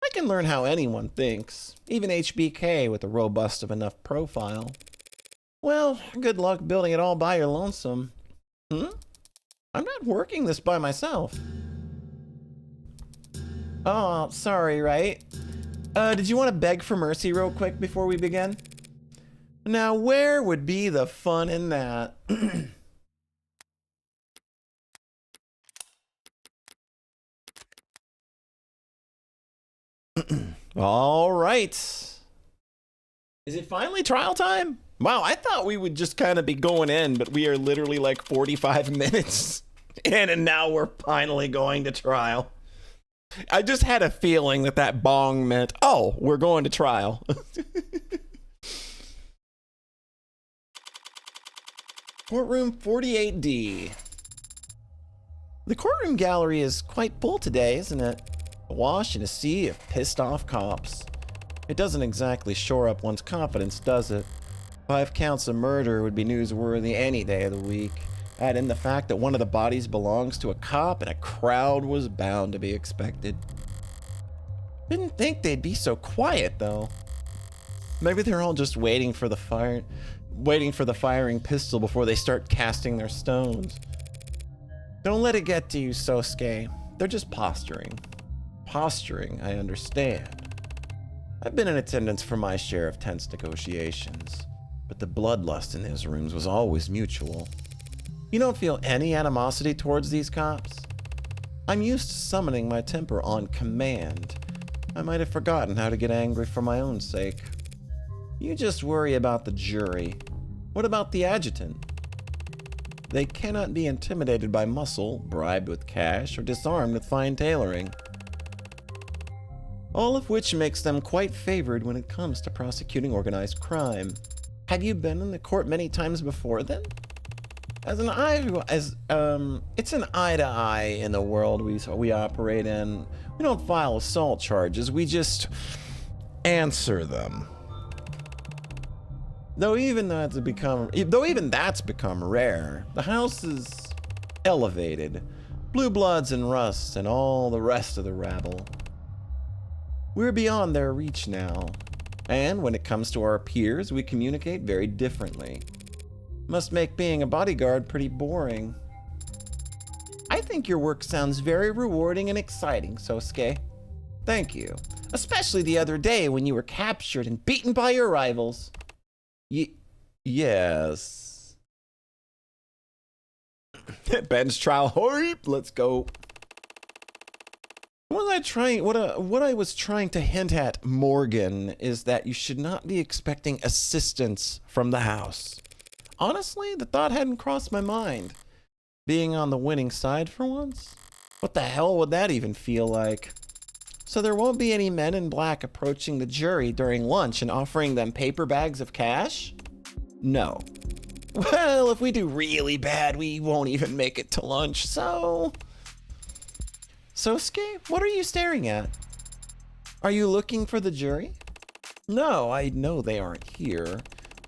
I can learn how anyone thinks, even HBK with a robust enough profile. Well, good luck building it all by your lonesome. I'm not working this by myself. Oh, sorry, right? Did you want to beg for mercy real quick before we begin? Now, where would be the fun in that? All right. Is it finally trial time? Wow, I thought we would just kind of be going in, but we are literally like 45 minutes in, and now we're finally going to trial. I just had a feeling that that bong meant, oh, we're going to trial. Courtroom 48D. The courtroom gallery is quite full today, isn't it? Awash in a sea of pissed off cops. It doesn't exactly shore up one's confidence, does it? 5 counts of murder would be newsworthy any day of the week. Add in the fact that one of the bodies belongs to a cop and a crowd was bound to be expected. Didn't think they'd be so quiet, though. Maybe they're all just waiting for the firing pistol before they start casting their stones. Don't let it get to you, Sosuke. They're just posturing. Posturing, I understand. I've been in attendance for my share of tense negotiations, but the bloodlust in those rooms was always mutual. You don't feel any animosity towards these cops? I'm used to summoning my temper on command. I might have forgotten how to get angry for my own sake. You just worry about the jury. What about the adjutant? They cannot be intimidated by muscle, bribed with cash, or disarmed with fine tailoring. All of which makes them quite favored when it comes to prosecuting organized crime. Have you been in the court many times before then? It's an eye to eye in the world we operate in. We don't file assault charges, we just answer them. Though even that's become rare, the house is elevated. Blue bloods and rust and all the rest of the rabble. We're beyond their reach now. And when it comes to our peers, we communicate very differently. Must make being a bodyguard pretty boring. I think your work sounds very rewarding and exciting, Sosuke. Thank you. Especially the other day when you were captured and beaten by your rivals. Yes. Ben's trial. Hoip, let's go. What I was trying to hint at, Morgan, is that you should not be expecting assistance from the house. Honestly, the thought hadn't crossed my mind. Being on the winning side for once? What the hell would that even feel like? So there won't be any men in black approaching the jury during lunch and offering them paper bags of cash? No. Well, if we do really bad, we won't even make it to lunch, so... Sosuke, what are you staring at? Are you looking for the jury? No, I know they aren't here.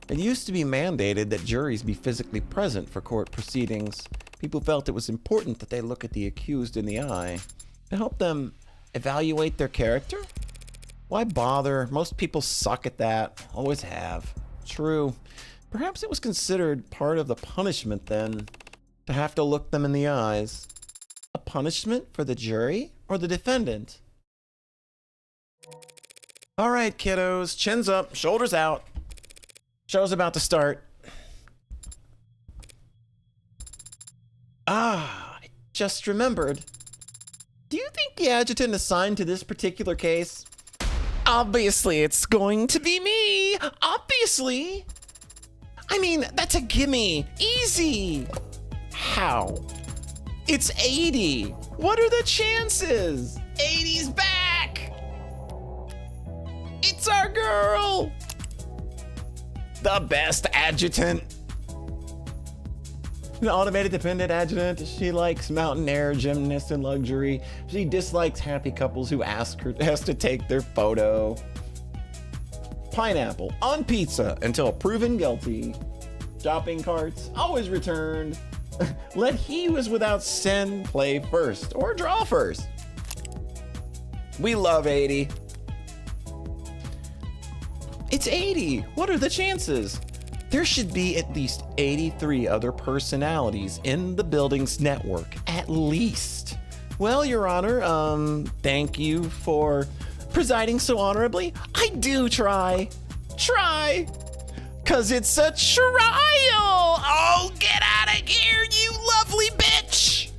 It used to be mandated that juries be physically present for court proceedings. People felt it was important that they look at the accused in the eye to help them evaluate their character? Why bother? Most people suck at that. Always have. True. Perhaps it was considered part of the punishment then, to have to look them in the eyes. A punishment for the jury or the defendant? All right, kiddos, chins up, shoulders out. Show's about to start. Ah, I just remembered. Do you think the adjutant assigned to this particular case? Obviously, it's going to be me. Obviously. I mean, that's a gimme. Easy. How? It's 80. What are the chances? 80's back. It's our girl. The best adjutant. An automated dependent adjutant. She likes mountain air, gymnasts, and luxury. She dislikes happy couples who ask her to take their photo. Pineapple on pizza until proven guilty. Shopping carts always returned. Let he who is without sin play first or draw first. We love 80. It's 80. What are the chances? There should be at least 83 other personalities in the building's network, at least. Well, Your Honor, thank you for presiding so honorably. I do try. Try. 'Cause it's a trial. Oh, get out of here, you lovely bitch.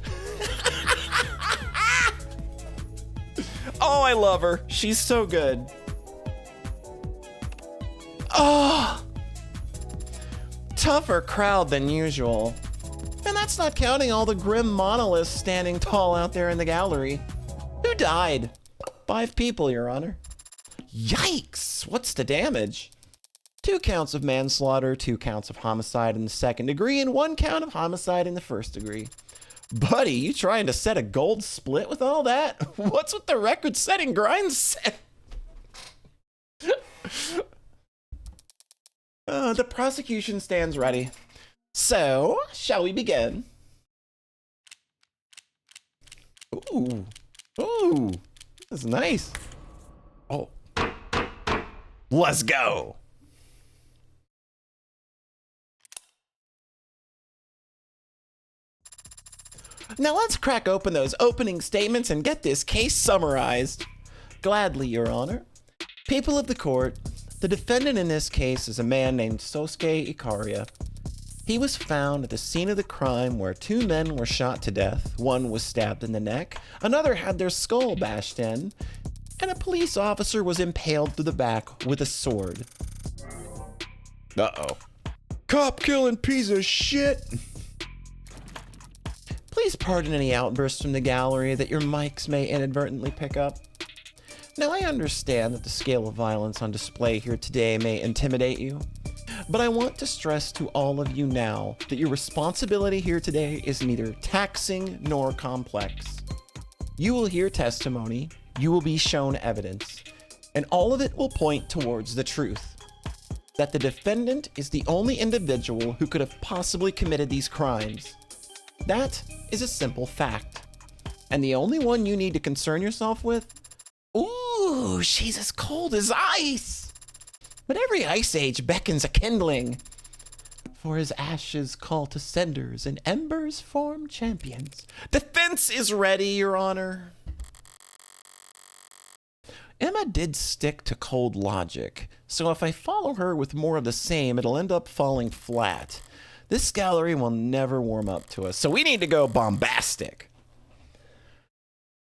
Oh, I love her. She's so good. Oh. Tougher crowd than usual. And that's not counting all the grim monoliths standing tall out there in the gallery. Who died? 5 people, Your Honor. Yikes! What's the damage? 2 counts of manslaughter, 2 counts of homicide in the 2nd degree, and 1 count of homicide in the 1st degree. Buddy, you trying to set a gold split with all that? What's with the record-setting grind set? The prosecution stands ready. So, shall we begin? Ooh. Ooh. This is nice. Oh. Let's go. Now let's crack open those opening statements and get this case summarized. Gladly, Your Honor. People of the court, the defendant in this case is a man named Sosuke Ikaria. He was found at the scene of the crime where 2 men were shot to death. One was stabbed in the neck, another had their skull bashed in, and a police officer was impaled through the back with a sword. Uh-oh. Cop killing piece of shit. Please pardon any outbursts from the gallery that your mics may inadvertently pick up. Now, I understand that the scale of violence on display here today may intimidate you, But I want to stress to all of you now that your responsibility here today is neither taxing nor complex. You will hear testimony, you will be shown evidence, and all of it will point towards the truth. That the defendant is the only individual who could have possibly committed these crimes. That is a simple fact. And the only one you need to concern yourself with? Ooh, she's as cold as ice! But every ice age beckons a kindling. For his ashes call to cinders and embers form champions. Defense is ready, Your Honor. Emma did stick to cold logic, so if I follow her with more of the same, it'll end up falling flat. This gallery will never warm up to us, so we need to go bombastic.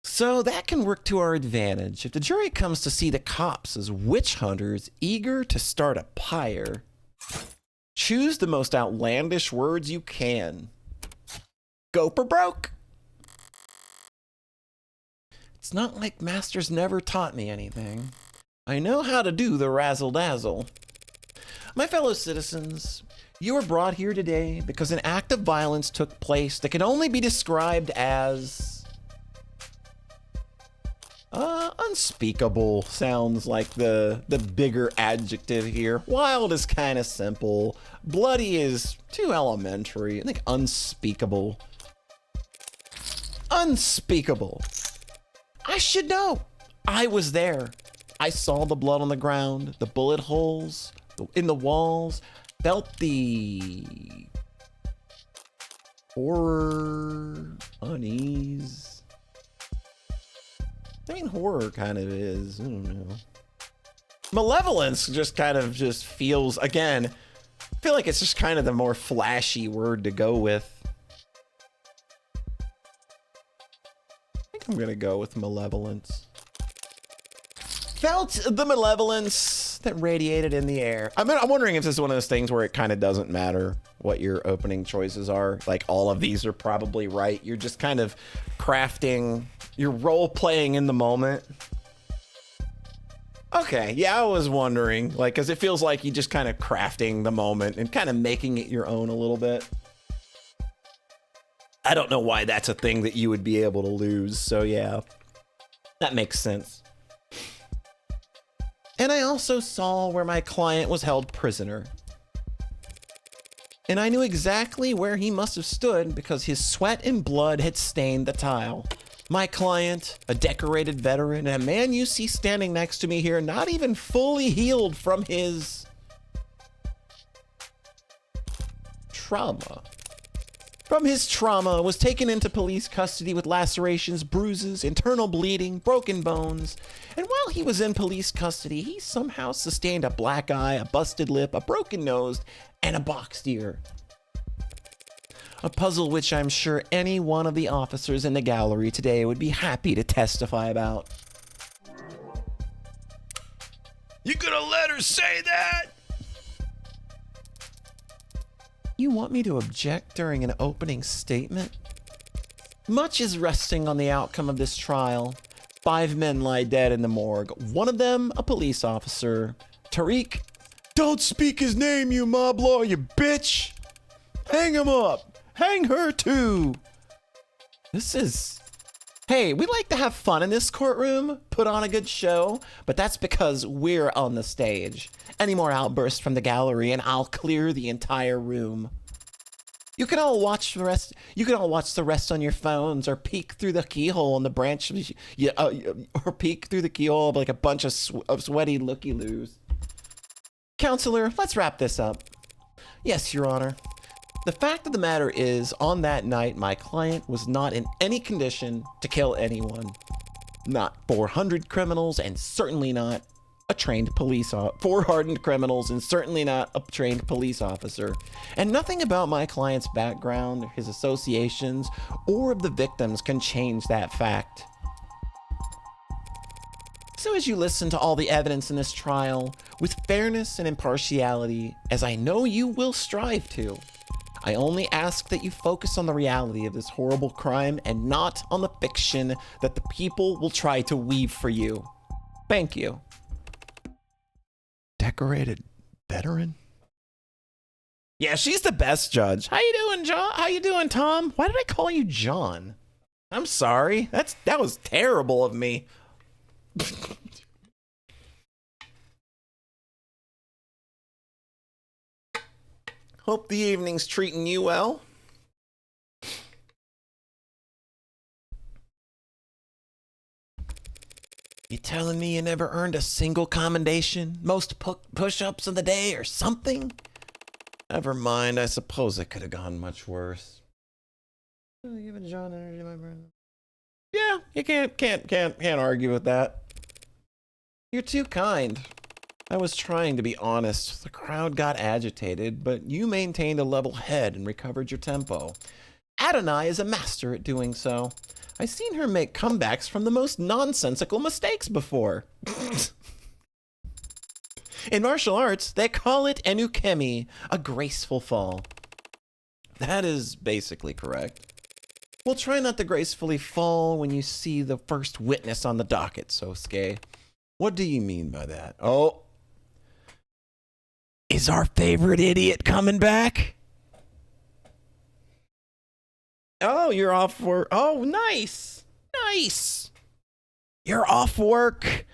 So that can work to our advantage. If the jury comes to see the cops as witch hunters eager to start a pyre, choose the most outlandish words you can. Go for broke. It's not like Masters never taught me anything. I know how to do the razzle-dazzle. My fellow citizens, you are brought here today because an act of violence took place that can only be described as... unspeakable sounds like the bigger adjective here. Wild is kind of simple. Bloody is too elementary. I think unspeakable. Unspeakable. I should know. I was there. I saw the blood on the ground, the bullet holes in the walls, felt the horror, unease. I mean, horror kind of is, I don't know. Malevolence just kind of just feels, again, I feel like it's just kind of the more flashy word to go with. I think I'm gonna go with malevolence. Felt the malevolence that radiated in the air. I'm wondering if this is one of those things where it kind of doesn't matter what your opening choices are. Like, all of these are probably right. You're just kind of crafting, you're role-playing in the moment. Okay, yeah, I was wondering, like, because it feels like you just kind of crafting the moment and kind of making it your own a little bit. I don't know why that's a thing that you would be able to lose, so yeah, that makes sense. And I also saw where my client was held prisoner. And I knew exactly where he must have stood because his sweat and blood had stained the tile. My client, a decorated veteran, and a man you see standing next to me here, not even fully healed from his trauma. From his trauma, was taken into police custody with lacerations, bruises, internal bleeding, broken bones. And while he was in police custody, he somehow sustained a black eye, a busted lip, a broken nose, and a boxed ear. A puzzle which I'm sure any one of the officers in the gallery today would be happy to testify about. You gonna let her say that? You want me to object during an opening statement? Much is resting on the outcome of this trial. 5 men lie dead in the morgue. One of them, a police officer. Tariq. Don't speak his name, you mob lawyer, bitch! Hang him up! Hang her too! This is... Hey, we like to have fun in this courtroom, put on a good show, but that's because we're on the stage. Any more outbursts from the gallery and I'll clear the entire room. You can all watch the rest. You can all watch the rest on your phones or peek through the keyhole on the branch, or peek through the keyhole of like a bunch of sweaty looky-loos. Counselor, let's wrap this up. Yes, Your Honor. The fact of the matter is, on that night, my client was not in any condition to kill anyone. Not 400 criminals, and certainly not a trained police officer. 4 hardened criminals, and certainly not a trained police officer. And nothing about my client's background, his associations, or of the victims can change that fact. So as you listen to all the evidence in this trial, with fairness and impartiality, as I know you will strive to, I only ask that you focus on the reality of this horrible crime and not on the fiction that the people will try to weave for you. Thank you. Decorated veteran? Yeah, she's the best judge. How you doing, John? How you doing, Tom? Why did I call you John? I'm sorry. That was terrible of me. Hope the evening's treating you well. You telling me you never earned a single commendation? Most push-ups of the day or something? Never mind, I suppose it could have gone much worse. Giving John energy, my brother. Yeah, you can't argue with that. You're too kind. I was trying to be honest. The crowd got agitated, but you maintained a level head and recovered your tempo. Adonai is a master at doing so. I've seen her make comebacks from the most nonsensical mistakes before. In martial arts, they call it enukemi, a graceful fall. That is basically correct. We'll try not to gracefully fall when you see the first witness on the docket, Sosuke. What do you mean by that? Oh. Is our favorite idiot coming back? Oh, you're off work. Oh, nice. Nice. You're off work.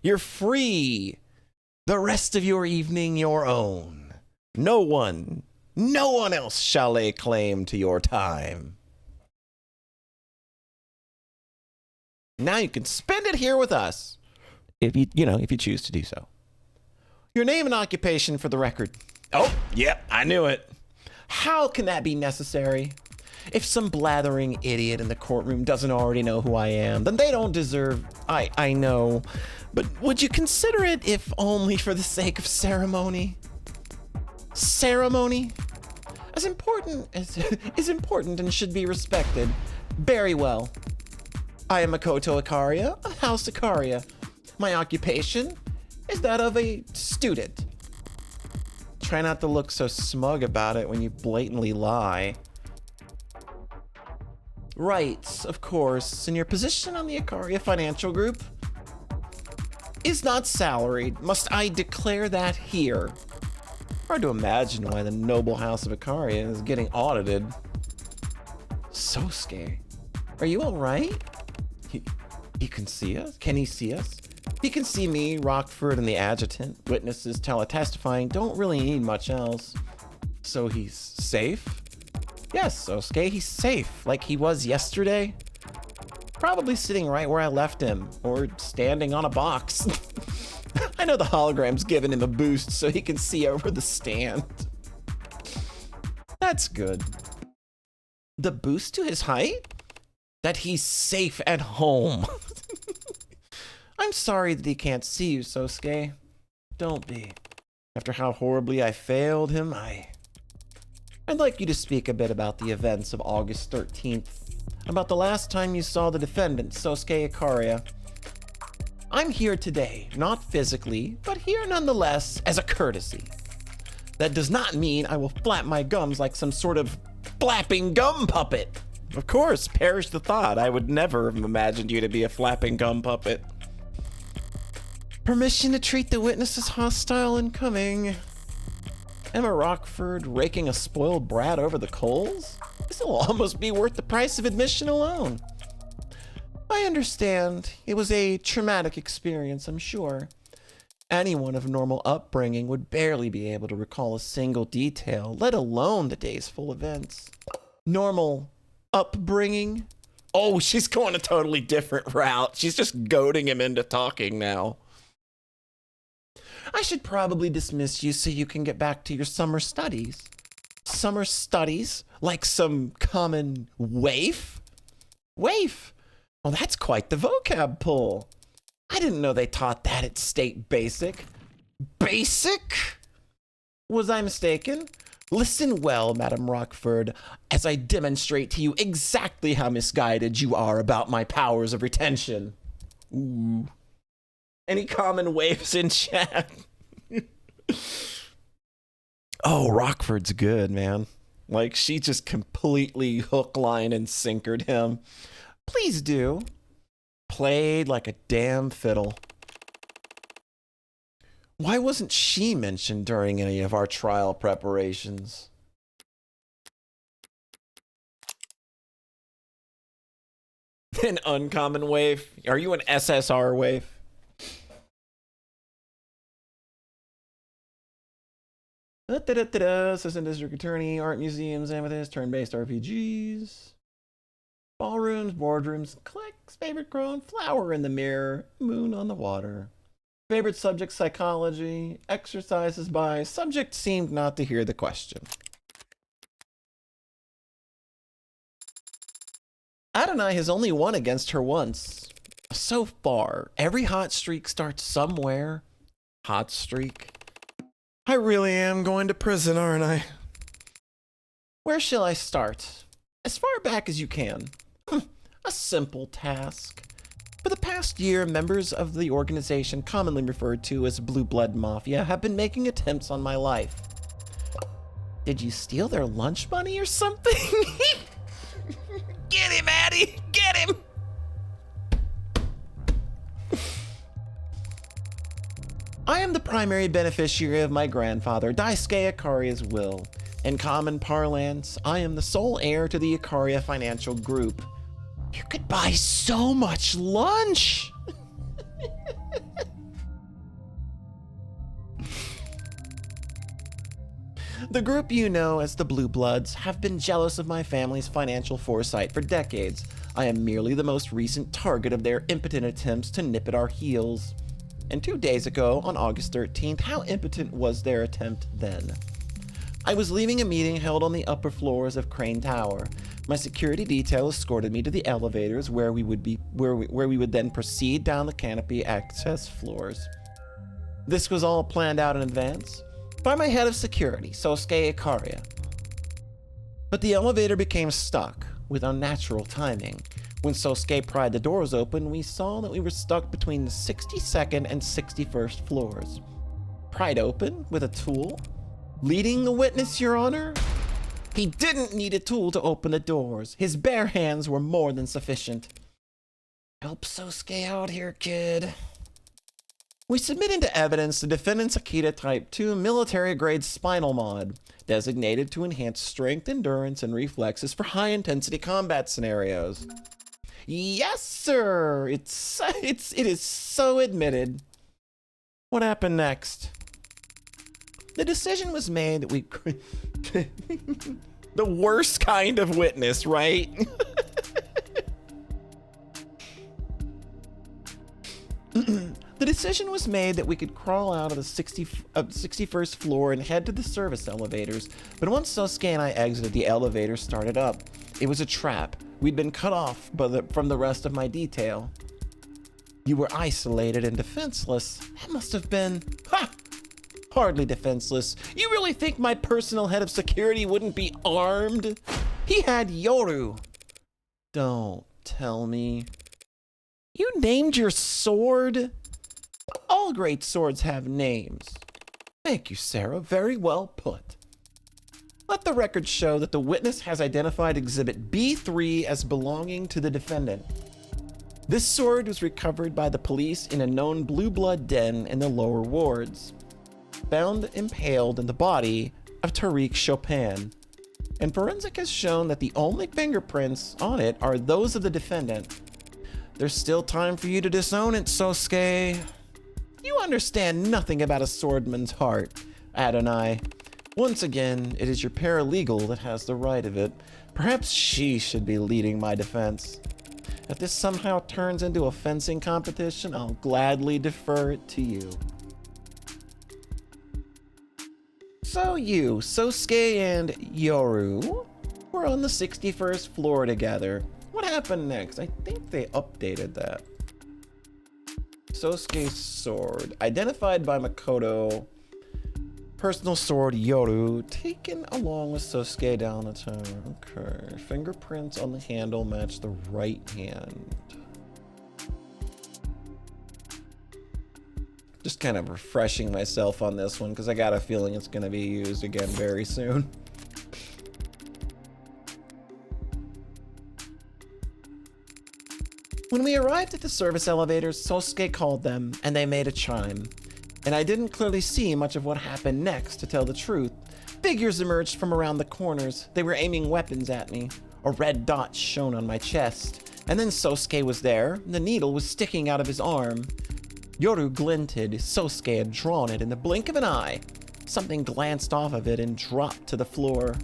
You're free. The rest of your evening your own. No one else shall lay claim to your time. Now you can spend it here with us. If you choose to do so. Your name and occupation for the record. Oh, yep, I knew it. How can that be necessary? If some blathering idiot in the courtroom doesn't already know who I am, then they don't deserve... I know. But would you consider it if only for the sake of ceremony? Ceremony? As important as is important and should be respected. Very well. I am Makoto Ikaria of House Ikaria. My occupation is that of a student. Try not to look so smug about it when you blatantly lie. Right, of course, and your position on the Ikaria Financial Group is not salaried. Must I declare that here? Hard to imagine why the noble house of Ikaria is getting audited. Sosuke, are you all right? He can see us? Can he see us? He can see me, Rockford, and the adjutant. Witnesses testifying don't really need much else. So he's safe? Yes, Sosuke, he's safe, like he was yesterday. Probably sitting right where I left him, or standing on a box. I know the hologram's giving him a boost so he can see over the stand. That's good. The boost to his height? That he's safe at home. I'm sorry that he can't see you, Sosuke. Don't be. After how horribly I failed him, I'd like you to speak a bit about the events of August 13th. About the last time you saw the defendant, Sosuke Ikaria. I'm here today, not physically, but here nonetheless as a courtesy. That does not mean I will flap my gums like some sort of flapping gum puppet. Of course, perish the thought. I would never have imagined you to be a flapping gum puppet. Permission to treat the witnesses hostile incoming. Emma Rockford raking a spoiled brat over the coals? This will almost be worth the price of admission alone. I understand. It was a traumatic experience, I'm sure. Anyone of normal upbringing would barely be able to recall a single detail, let alone the day's full events. Normal upbringing? Oh, she's going a totally different route. She's just goading him into talking now. I should probably dismiss you so you can get back to your summer studies. Summer studies? Like some common waif? Waif? Well, that's quite the vocab pull. I didn't know they taught that at State Basic. Basic? Was I mistaken? Listen well, Madam Rockford, as I demonstrate to you exactly how misguided you are about my powers of retention. Ooh. Any common waves in chat? Oh, Rockford's good, man. Like, she just completely hook, line, and sinkered him. Please do. Played like a damn fiddle. Why wasn't she mentioned during any of our trial preparations? An uncommon waif? Are you an SSR waif? Assistant District Attorney, Art Museums, Amethyst, turn-based RPGs. Ballrooms, boardrooms, clicks, favorite crone, flower in the mirror, moon on the water. Favorite subject, psychology, exercises by, subject seemed not to hear the question. Adonai has only won against her once. So far, every hot streak starts somewhere. Hot streak. I really am going to prison, aren't I? Where shall I start? As far back as you can. A simple task. For the past year, members of the organization commonly referred to as Blue Blood Mafia have been making attempts on my life. Did you steal their lunch money or something? Get him, Addie! Get him! I am the primary beneficiary of my grandfather, Daisuke Ikaria's will. In common parlance, I am the sole heir to the Ikaria Financial Group. You could buy so much lunch! The group you know as the Blue Bloods have been jealous of my family's financial foresight for decades. I am merely the most recent target of their impotent attempts to nip at our heels. And 2 days ago, on August 13th, how impotent was their attempt then? I was leaving a meeting held on the upper floors of Crane Tower. My security detail escorted me to the elevators where we would then proceed down the canopy access floors. This was all planned out in advance by my head of security, Sosuke Ikaria. But the elevator became stuck with unnatural timing. When Sosuke pried the doors open, we saw that we were stuck between the 62nd and 61st floors. Pried open with a tool? Leading the witness, Your Honor? He didn't need a tool to open the doors. His bare hands were more than sufficient. Help Sosuke out here, kid. We submit into evidence the defendant's Akita Type 2 military-grade spinal mod, designated to enhance strength, endurance, and reflexes for high-intensity combat scenarios. Yes, sir! It is so admitted. What happened next? The decision was made that we... The worst kind of witness, right? The decision was made that we could crawl out of the 61st floor and head to the service elevators, but once Sosuke and I exited, the elevator started up. It was a trap. We'd been cut off from the rest of my detail. You were isolated and defenseless. That must have been... Ha! Hardly defenseless. You really think my personal head of security wouldn't be armed? He had Yoru. Don't tell me. You named your sword? All great swords have names. Thank you, Sarah. Very well put. Let the record show that the witness has identified Exhibit B3 as belonging to the defendant. This sword was recovered by the police in a known blue blood den in the lower wards, found impaled in the body of Tariq Chopin. And forensic has shown that the only fingerprints on it are those of the defendant. There's still time for you to disown it, Sosuke. You understand nothing about a swordman's heart, Adonai. Once again, it is your paralegal that has the right of it. Perhaps she should be leading my defense. If this somehow turns into a fencing competition, I'll gladly defer it to you. So you, Sosuke, and Yoru were on the 61st floor together. What happened next? I think they updated that. Sosuke's sword, identified by Makoto. Personal sword Yoru, taken along with Sosuke down the tower. Okay. Fingerprints on the handle match the right hand. Just kind of refreshing myself on this one because I got a feeling it's going to be used again very soon. When we arrived at the service elevators, Sosuke called them and they made a chime. and I didn't clearly see much of what happened next, to tell the truth. Figures emerged from around the corners. They were aiming weapons at me. A red dot shone on my chest. And then Sosuke was there, and the needle was sticking out of his arm. Yoru glinted. Sosuke had drawn it in the blink of an eye. Something glanced off of it and dropped to the floor.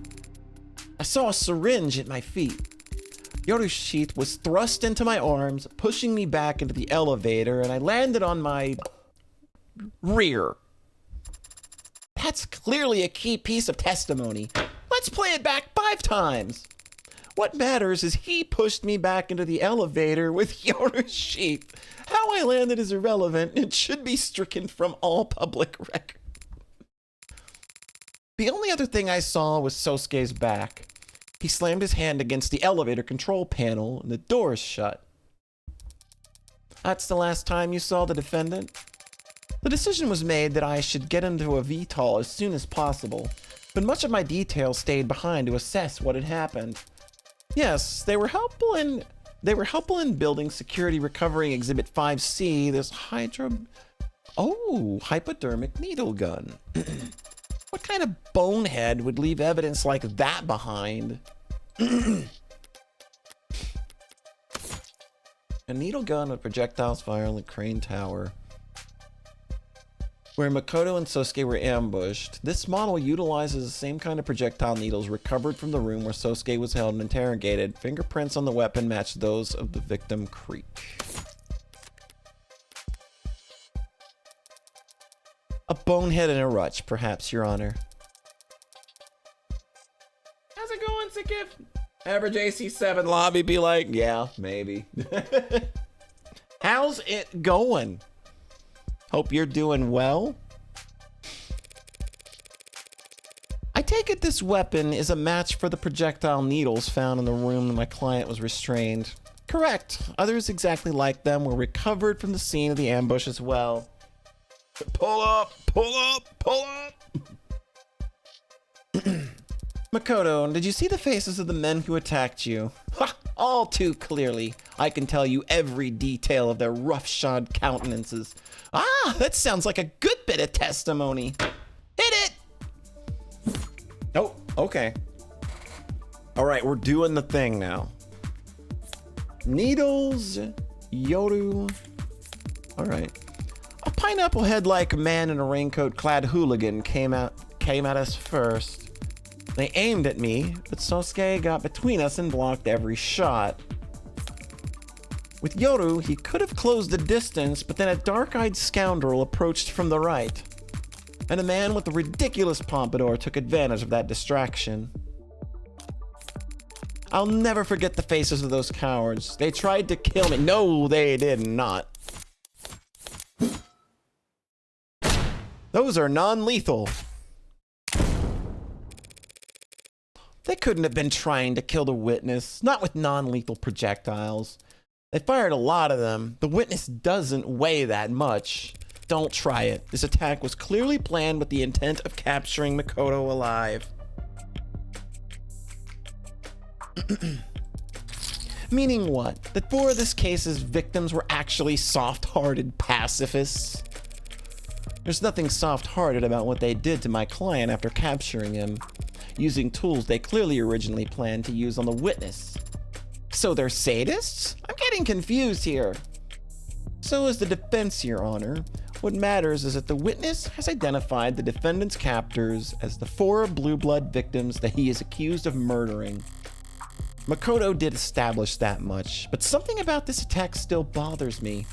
I saw a syringe at my feet. Yoru's sheath was thrust into my arms, pushing me back into the elevator, and I landed on my rear. That's clearly a key piece of testimony. Let's play it back 5 times. What matters is he pushed me back into the elevator with Yoru's sheath. How I landed is irrelevant. It should be stricken from all public record. The only other thing I saw was Sosuke's back. He slammed his hand against the elevator control panel and the doors shut. That's the last time you saw the defendant? The decision was made that I should get into a VTOL as soon as possible, but much of my detail stayed behind to assess what had happened. Yes, they were helpful in building security recovering Exhibit 5C, this hypodermic needle gun. What kind of bonehead would leave evidence like that behind? A needle gun with projectiles fire on the crane tower. Where Makoto and Sosuke were ambushed, this model utilizes the same kind of projectile needles recovered from the room where Sosuke was held and interrogated. Fingerprints on the weapon match those of the victim, Creek. A bonehead and a rutch, perhaps, Your Honor. How's it going, Sikif? Average AC7 lobby be like, yeah, maybe. How's it going? Hope you're doing well. I take it this weapon is a match for the projectile needles found in the room that my client was restrained. Correct. Others exactly like them were recovered from the scene of the ambush as well. Pull up, pull up, pull up. Makoto, did you see the faces of the men who attacked you? Ha! All too clearly. I can tell you every detail of their roughshod countenances. Ah, that sounds like a good bit of testimony. Hit it! Oh, okay. All right, we're doing the thing now. Needles, Yoru. All right. A pineapple head-like man in a raincoat-clad hooligan came at us first. They aimed at me, but Sosuke got between us and blocked every shot. With Yoru, he could have closed the distance, but then a dark-eyed scoundrel approached from the right. And a man with a ridiculous pompadour took advantage of that distraction. I'll never forget the faces of those cowards. They tried to kill me. No, they did not. Those are non-lethal. They couldn't have been trying to kill the witness, not with non-lethal projectiles. They fired a lot of them. The witness doesn't weigh that much. Don't try it. This attack was clearly planned with the intent of capturing Makoto alive. Meaning what? That 4 of this case's victims were actually soft-hearted pacifists? There's nothing soft-hearted about what they did to my client after capturing him, using tools they clearly originally planned to use on the witness. So they're sadists? I'm getting confused here. So is the defense, Your Honor. What matters is that the witness has identified the defendant's captors as the 4 blue blood victims that he is accused of murdering. Makoto did establish that much, but something about this attack still bothers me.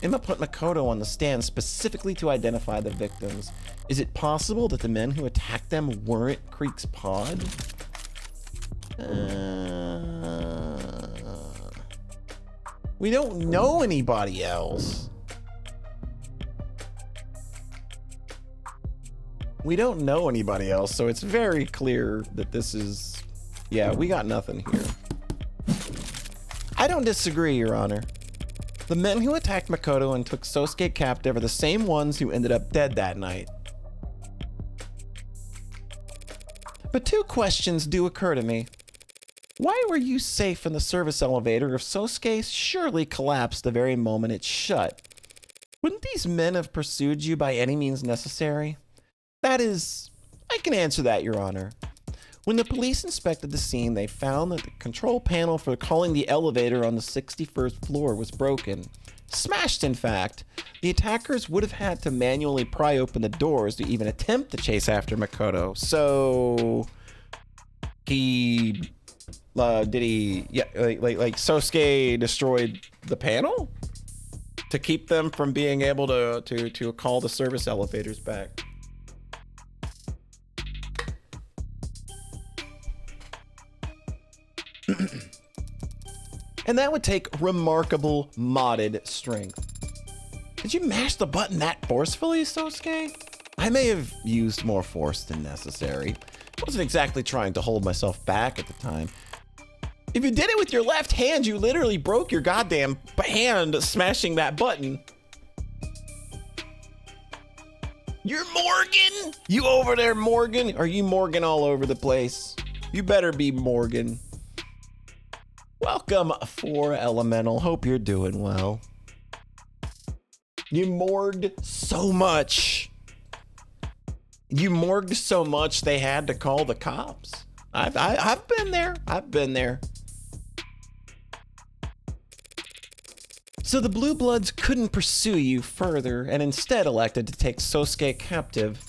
Emma put Makoto on the stand specifically to identify the victims. Is it possible that the men who attacked them weren't Creek's pod? We don't know anybody else. We don't know anybody else, so it's very clear that this is... Yeah, we got nothing here. I don't disagree, Your Honor. The men who attacked Makoto and took Sosuke captive are the same ones who ended up dead that night. But 2 questions do occur to me. Why were you safe in the service elevator if Sosuke surely collapsed the very moment it shut? Wouldn't these men have pursued you by any means necessary? That is, I can answer that, Your Honor. When the police inspected the scene, they found that the control panel for calling the elevator on the 61st floor was broken. Smashed, in fact. The attackers would have had to manually pry open the doors to even attempt to chase after Makoto. So... Sosuke destroyed the panel? To keep them from being able to call the service elevators back. And that would take remarkable modded strength. Did you mash the button that forcefully, Sosuke? I may have used more force than necessary. I wasn't exactly trying to hold myself back at the time. If you did it with your left hand, you literally broke your goddamn hand smashing that button. You're Morgan? You over there, Morgan? Are you Morgan all over the place? You better be Morgan. Welcome, 4 Elemental. Hope you're doing well. You morged so much. You morged so much they had to call the cops. I've been there. I've been there. So the Blue Bloods couldn't pursue you further and instead elected to take Sosuke captive.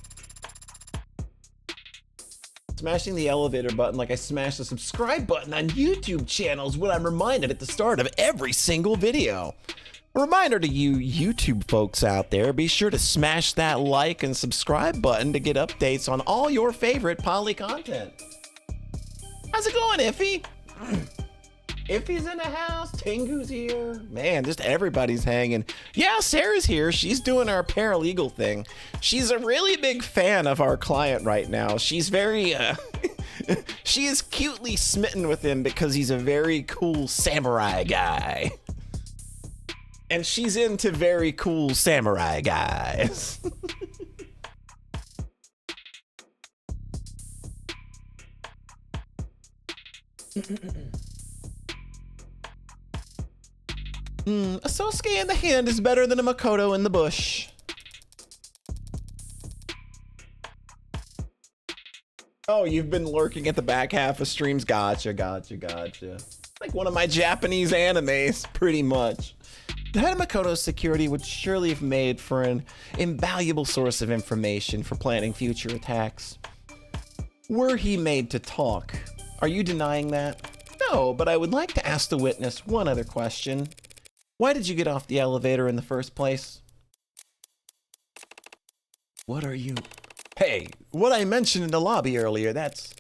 Smashing the elevator button like I smashed the subscribe button on YouTube channels when I'm reminded at the start of every single video. A reminder to you YouTube folks out there, be sure to smash that like and subscribe button to get updates on all your favorite poly content. How's it going, Iffy? Iffy's in the house, Tengu's here. Man, just everybody's hanging. Yeah, Sarah's here. She's doing our paralegal thing. She's a really big fan of our client right now. She's very, she is cutely smitten with him because he's a very cool samurai guy. And she's into very cool samurai guys. A Sosuke in the hand is better than a Makoto in the bush. Oh, you've been lurking at the back half of streams. Gotcha. Like one of my Japanese animes, pretty much. The head of Makoto's security would surely have made for an invaluable source of information for planning future attacks. Were he made to talk? Are you denying that? No, but I would like to ask the witness one other question. Why did you get off the elevator in the first place? What are you... Hey, what I mentioned in the lobby earlier, that's...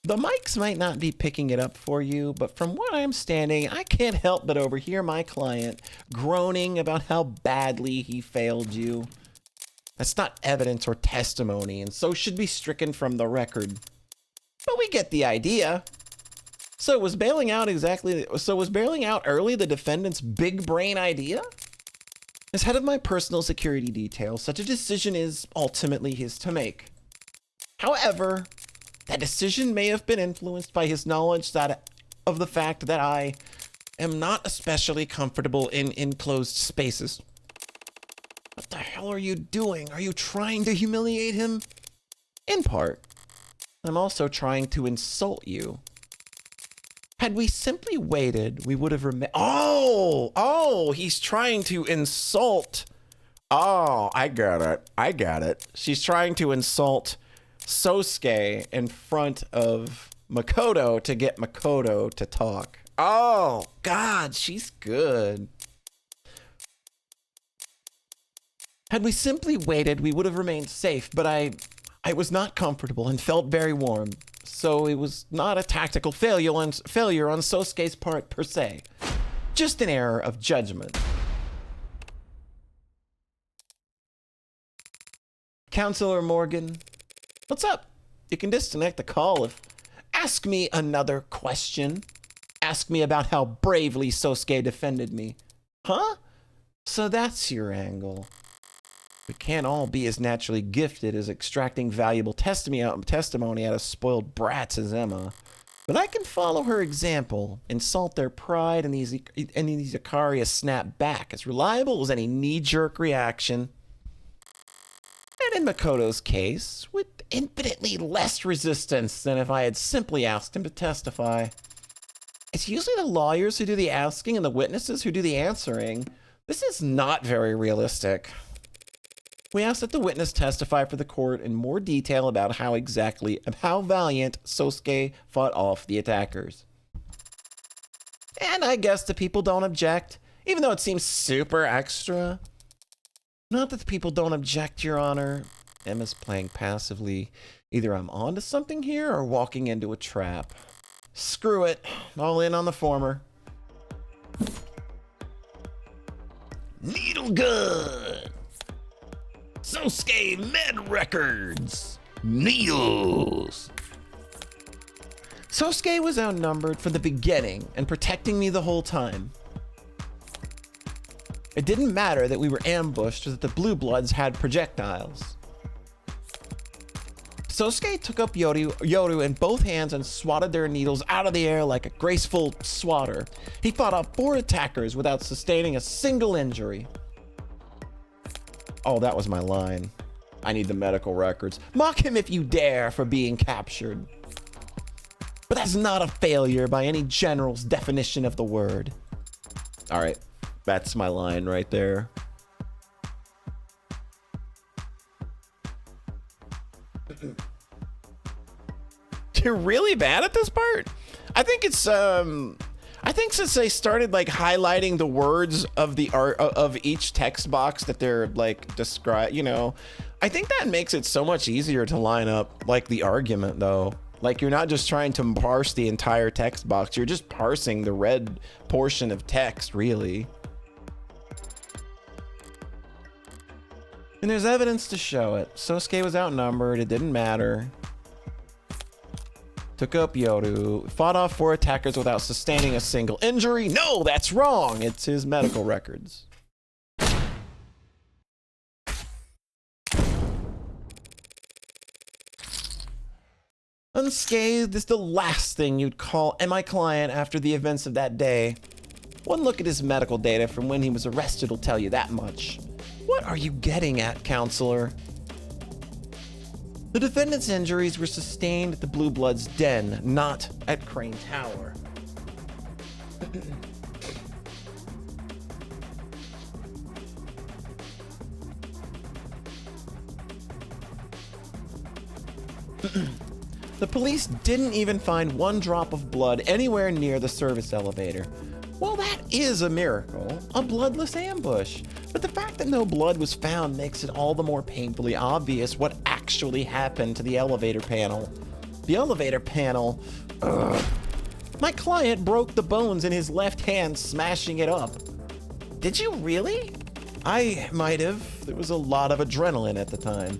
The mics might not be picking it up for you, but from what I'm standing, I can't help but overhear my client groaning about how badly he failed you. That's not evidence or testimony, and so should be stricken from the record. But we get the idea. So was bailing out early the defendant's big brain idea? As head of my personal security detail, such a decision is ultimately his to make. However, that decision may have been influenced by his knowledge of the fact that I am not especially comfortable in enclosed spaces. What the hell are you doing? Are you trying to humiliate him? In part. I'm also trying to insult you. Had we simply waited, we would have remained. Oh, he's trying to insult. Oh, I got it. She's trying to insult Sosuke in front of Makoto to get Makoto to talk. Oh, God, she's good. Had we simply waited, we would have remained safe, but I was not comfortable and felt very warm. So it was not a tactical failure on Sosuke's part per se. Just an error of judgment. Counselor Morgan, what's up? You can disconnect the call if... Ask me another question. Ask me about how bravely Sosuke defended me. Huh? So that's your angle. We can't all be as naturally gifted as extracting valuable testimony out of spoiled brats as Emma. But I can follow her example, insult their pride, and these Ikaria snap back as reliable as any knee-jerk reaction. And in Makoto's case, with infinitely less resistance than if I had simply asked him to testify. It's usually the lawyers who do the asking and the witnesses who do the answering. This is not very realistic. We asked that the witness testify for the court in more detail about how valiant Sosuke fought off the attackers. And I guess the people don't object, even though it seems super extra. Not that the people don't object, Your Honor. Emma's playing passively. Either I'm onto something here or walking into a trap. Screw it. All in on the former. Needle gun. Sosuke med records. Needles. Sosuke was outnumbered from the beginning and protecting me the whole time. It didn't matter that we were ambushed or that the Blue Bloods had projectiles. Sosuke took up Yoru in both hands and swatted their needles out of the air like a graceful swatter. He fought off 4 attackers without sustaining a single injury. Oh, that was my line. I need the medical records. Mock him if you dare for being captured. But that's not a failure by any general's definition of the word. All right, that's my line right there. You're really bad at this part? I think it's I think since they started like highlighting the words of the art of each text box that they're like describe, you know, I think that makes it so much easier to line up like the argument though. Like you're not just trying to parse the entire text box, you're just parsing the red portion of text really. And there's evidence to show it. Sosuke was outnumbered, it didn't matter. Took up Yoru, fought off 4 attackers without sustaining a single injury. No, that's wrong. It's his medical records. Unscathed is the last thing you'd call my client after the events of that day. One look at his medical data from when he was arrested will tell you that much. What are you getting at, counselor? The defendant's injuries were sustained at the Blue Bloods' den, not at Crane Tower. The police didn't even find 1 drop of blood anywhere near the service elevator. Well, that is a miracle, a bloodless ambush. But the fact that no blood was found makes it all the more painfully obvious what actually happened to the elevator panel. The elevator panel, my client broke the bones in his left hand, smashing it up. Did you really? I might have. There was a lot of adrenaline at the time.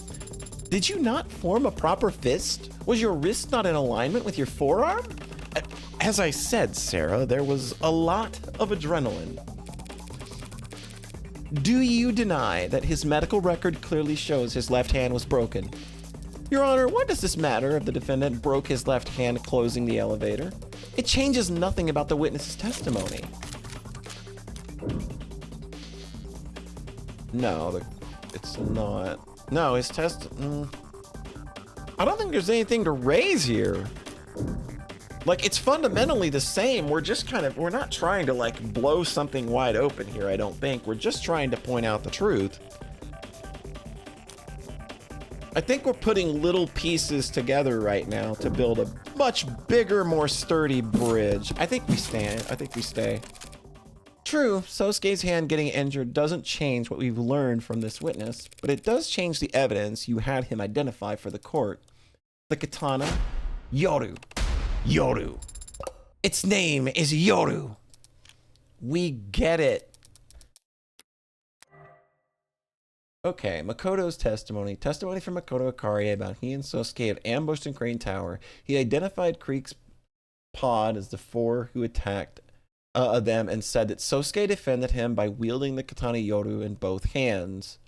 Did you not form a proper fist? Was your wrist not in alignment with your forearm? As I said, Sarah, there was a lot of adrenaline. Do you deny that his medical record clearly shows his left hand was broken? Your Honor, what does this matter if the defendant broke his left hand closing the elevator? It changes nothing about the witness's testimony. No, it's not. No, his I don't think there's anything to raise here. Like, it's fundamentally the same. We're just we're not trying to like blow something wide open here, I don't think. We're just trying to point out the truth. I think we're putting little pieces together right now to build a much bigger, more sturdy bridge. I think we stay. True, Sosuke's hand getting injured doesn't change what we've learned from this witness, but it does change the evidence you had him identify for the court. The katana, Yoru. Yoru. Its name is Yoru. We get it. Okay, Makoto's testimony. Testimony from Makoto Akari about he and Sosuke have ambushed in Crane Tower. He identified Creek's pod as the 4 who attacked them and said that Sosuke defended him by wielding the katana Yoru in both hands.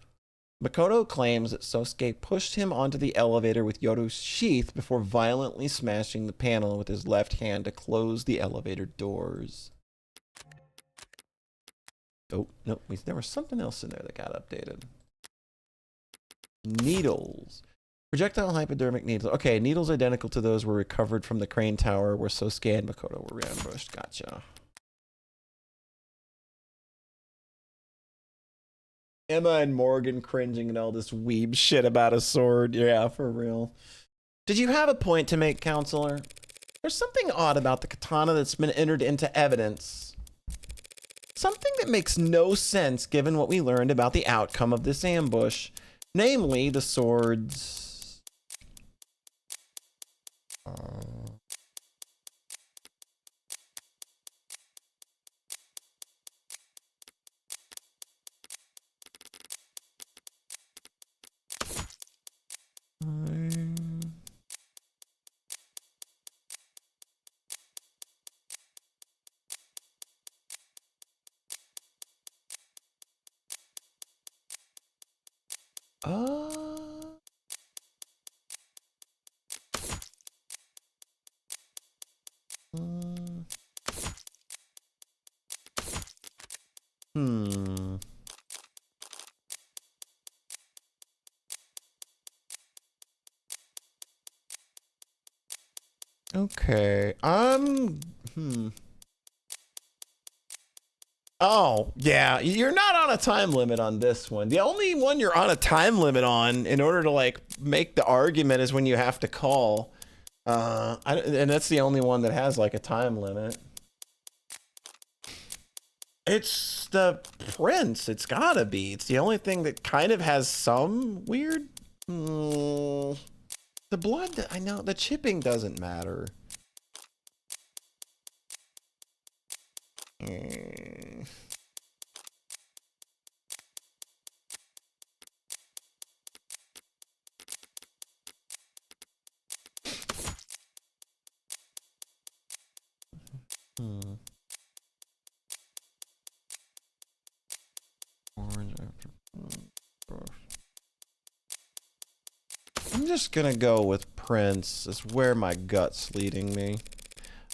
Makoto claims that Sosuke pushed him onto the elevator with Yoru's sheath before violently smashing the panel with his left hand to close the elevator doors. Oh, no, there was something else in there that got updated. Needles. Projectile hypodermic needles. Okay, needles identical to those were recovered from the crane tower where Sosuke and Makoto were ambushed. Gotcha. Emma and Morgan cringing at all this weeb shit about a sword. Yeah, for real. Did you have a point to make, counselor? There's something odd about the katana that's been entered into evidence. Something that makes no sense given what we learned about the outcome of this ambush. Namely, the sword's... Okay. Oh, yeah. You're not on a time limit on this one. The only one you're on a time limit on in order to like make the argument is when you have to call. And that's the only one that has like a time limit. It's the prince. It's gotta be. It's the only thing that kind of has some weird... The blood, I know, the chipping doesn't matter. Orange after... I'm just gonna go with Prince. Is where my gut's leading me.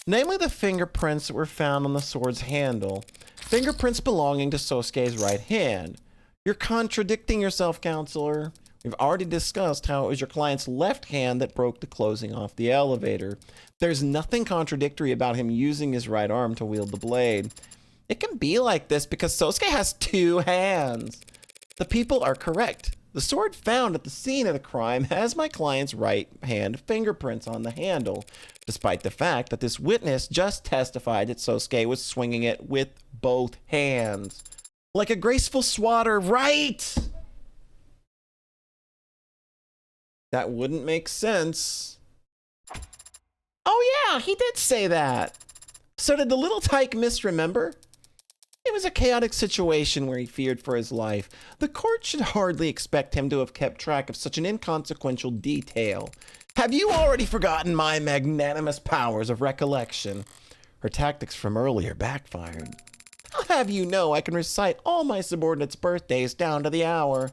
Namely the fingerprints that were found on the sword's handle. Fingerprints belonging to Sosuke's right hand. You're contradicting yourself, counselor. We've already discussed how it was your client's left hand that broke the closing off the elevator. There's nothing contradictory about him using his right arm to wield the blade. It can be like this because Sosuke has two hands. The people are correct. The sword found at the scene of the crime has my client's right hand fingerprints on the handle, despite the fact that this witness just testified that Sosuke was swinging it with both hands. Like a graceful swatter, right? That wouldn't make sense. Oh yeah, he did say that. So did the little tyke misremember? It was a chaotic situation where he feared for his life. The court should hardly expect him to have kept track of such an inconsequential detail. Have you already forgotten my magnanimous powers of recollection? Her tactics from earlier backfired. I'll have you know I can recite all my subordinates' birthdays down to the hour.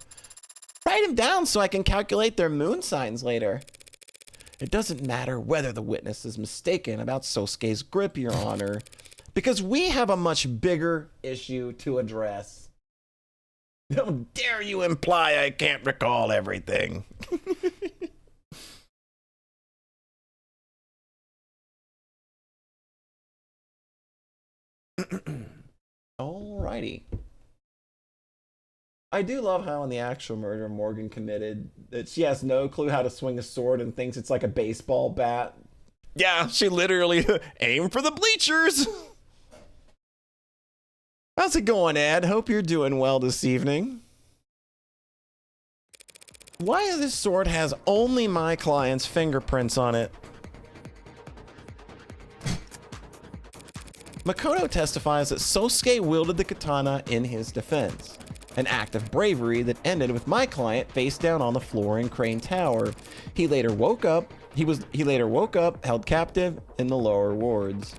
Write them down so I can calculate their moon signs later. It doesn't matter whether the witness is mistaken about Sosuke's grip, Your Honor, because we have a much bigger issue to address. How dare you imply I can't recall everything? Alrighty. I do love how in the actual murder Morgan committed that she has no clue how to swing a sword and thinks it's like a baseball bat. Yeah, she literally aimed for the bleachers. How's it going, Ed? Hope you're doing well this evening. Why this sword has only my client's fingerprints on it? Makoto testifies that Sosuke wielded the katana in his defense, an act of bravery that ended with my client face down on the floor in Crane Tower. He later woke up, held captive in the lower wards.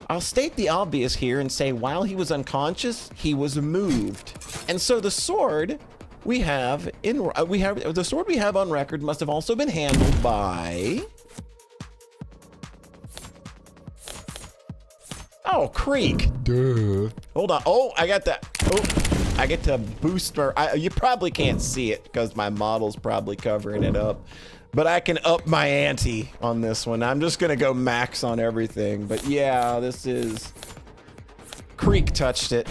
I'll state the obvious here and say while he was unconscious, he was moved. And so the sword we have on record must have also been handled by... Oh, Creek. Duh. Hold on. Oh, I got that. Oh, I get to boost you probably can't see it because my model's probably covering it up. But I can up my ante on this one. I'm just gonna go max on everything. But yeah, this is... Creek touched it.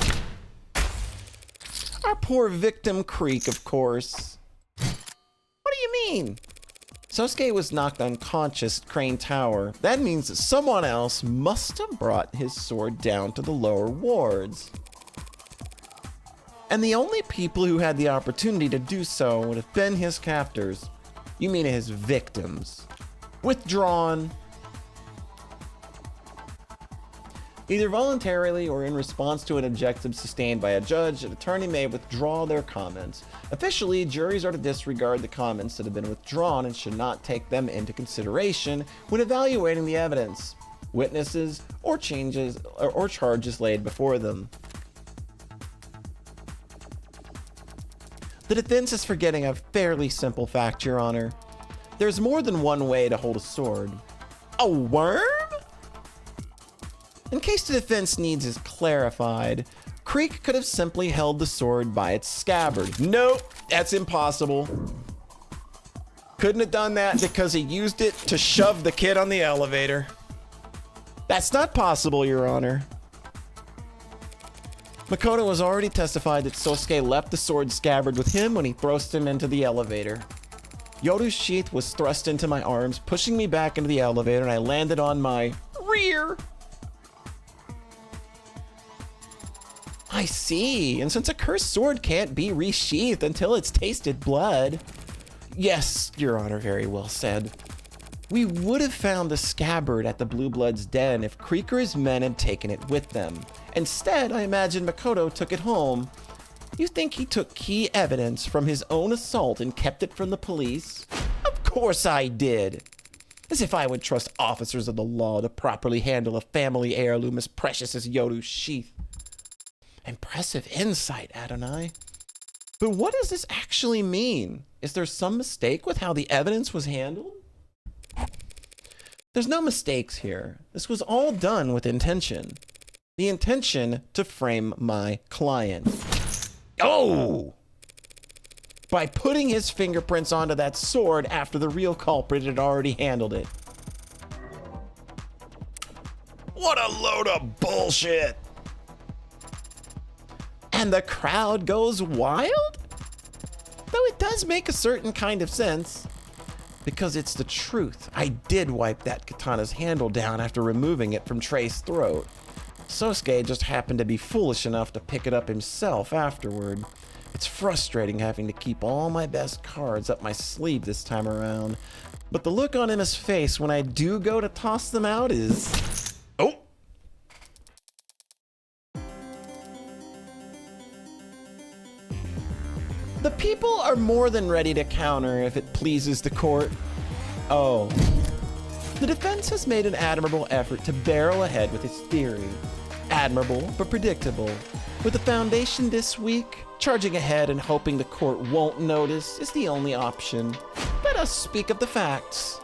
Our poor victim Creek, of course. What do you mean? Sosuke was knocked unconscious at Crane Tower. That means that someone else must have brought his sword down to the lower wards. And the only people who had the opportunity to do so would have been his captors. You mean his victims. Withdrawn. Either voluntarily or in response to an objective sustained by a judge, an attorney may withdraw their comments. Officially, juries are to disregard the comments that have been withdrawn and should not take them into consideration when evaluating the evidence, witnesses, or charges laid before them. The defense is forgetting a fairly simple fact, Your Honor. There's more than one way to hold a sword. A worm? In case the defense needs is clarified, Creek could have simply held the sword by its scabbard. Nope, that's impossible. Couldn't have done that because he used it to shove the kid on the elevator. That's not possible, Your Honor. Makoto has already testified that Sosuke left the sword scabbard with him when he thrust him into the elevator. Yoru's sheath was thrust into my arms, pushing me back into the elevator, and I landed on my rear. I see, and since a cursed sword can't be resheathed until it's tasted blood. Yes, Your Honor, very well said. We would have found the scabbard at the Blue Blood's den if Creek or his men had taken it with them. Instead, I imagine Makoto took it home. You think he took key evidence from his own assault and kept it from the police? Of course I did. As if I would trust officers of the law to properly handle a family heirloom as precious as Yoru's sheath. Impressive insight, Adonai. But what does this actually mean? Is there some mistake with how the evidence was handled? There's no mistakes here. This was all done with intention. The intention to frame my client. Oh! By putting his fingerprints onto that sword after the real culprit had already handled it. What a load of bullshit! And the crowd goes wild? Though it does make a certain kind of sense. Because it's the truth. I did wipe that katana's handle down after removing it from Trey's throat. Sosuke just happened to be foolish enough to pick it up himself afterward. It's frustrating having to keep all my best cards up my sleeve this time around. But the look on his face when I do go to toss them out is... Oh! The people are more than ready to counter if it pleases the court. Oh. The defense has made an admirable effort to barrel ahead with its theory. Admirable, but predictable. With the foundation this week, charging ahead and hoping the court won't notice is the only option. Let us speak of the facts.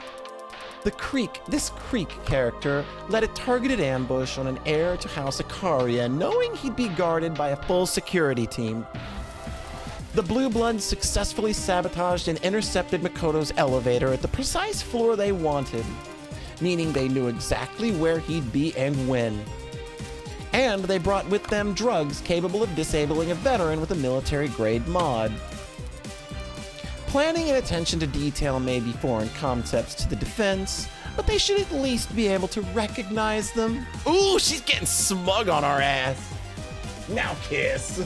This Creek character led a targeted ambush on an heir to House Ikaria, knowing he'd be guarded by a full security team. The Blue Bloods successfully sabotaged and intercepted Makoto's elevator at the precise floor they wanted, meaning they knew exactly where he'd be and when. And they brought with them drugs capable of disabling a veteran with a military-grade mod. Planning and attention to detail may be foreign concepts to the defense, but they should at least be able to recognize them. Ooh, she's getting smug on our ass. Now kiss.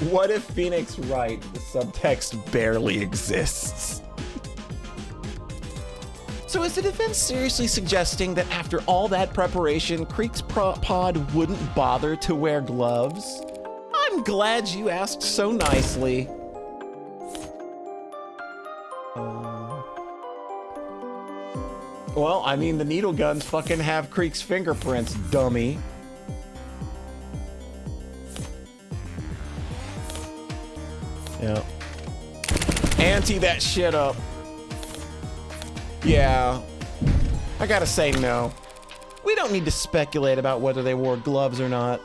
What if Phoenix Wright, the subtext barely exists? So is the defense seriously suggesting that after all that preparation, Creek's pod wouldn't bother to wear gloves? I'm glad you asked so nicely. Well, I mean, the needle guns fucking have Creek's fingerprints, dummy. Yeah. Ante that shit up. Yeah. I gotta say no. We don't need to speculate about whether they wore gloves or not.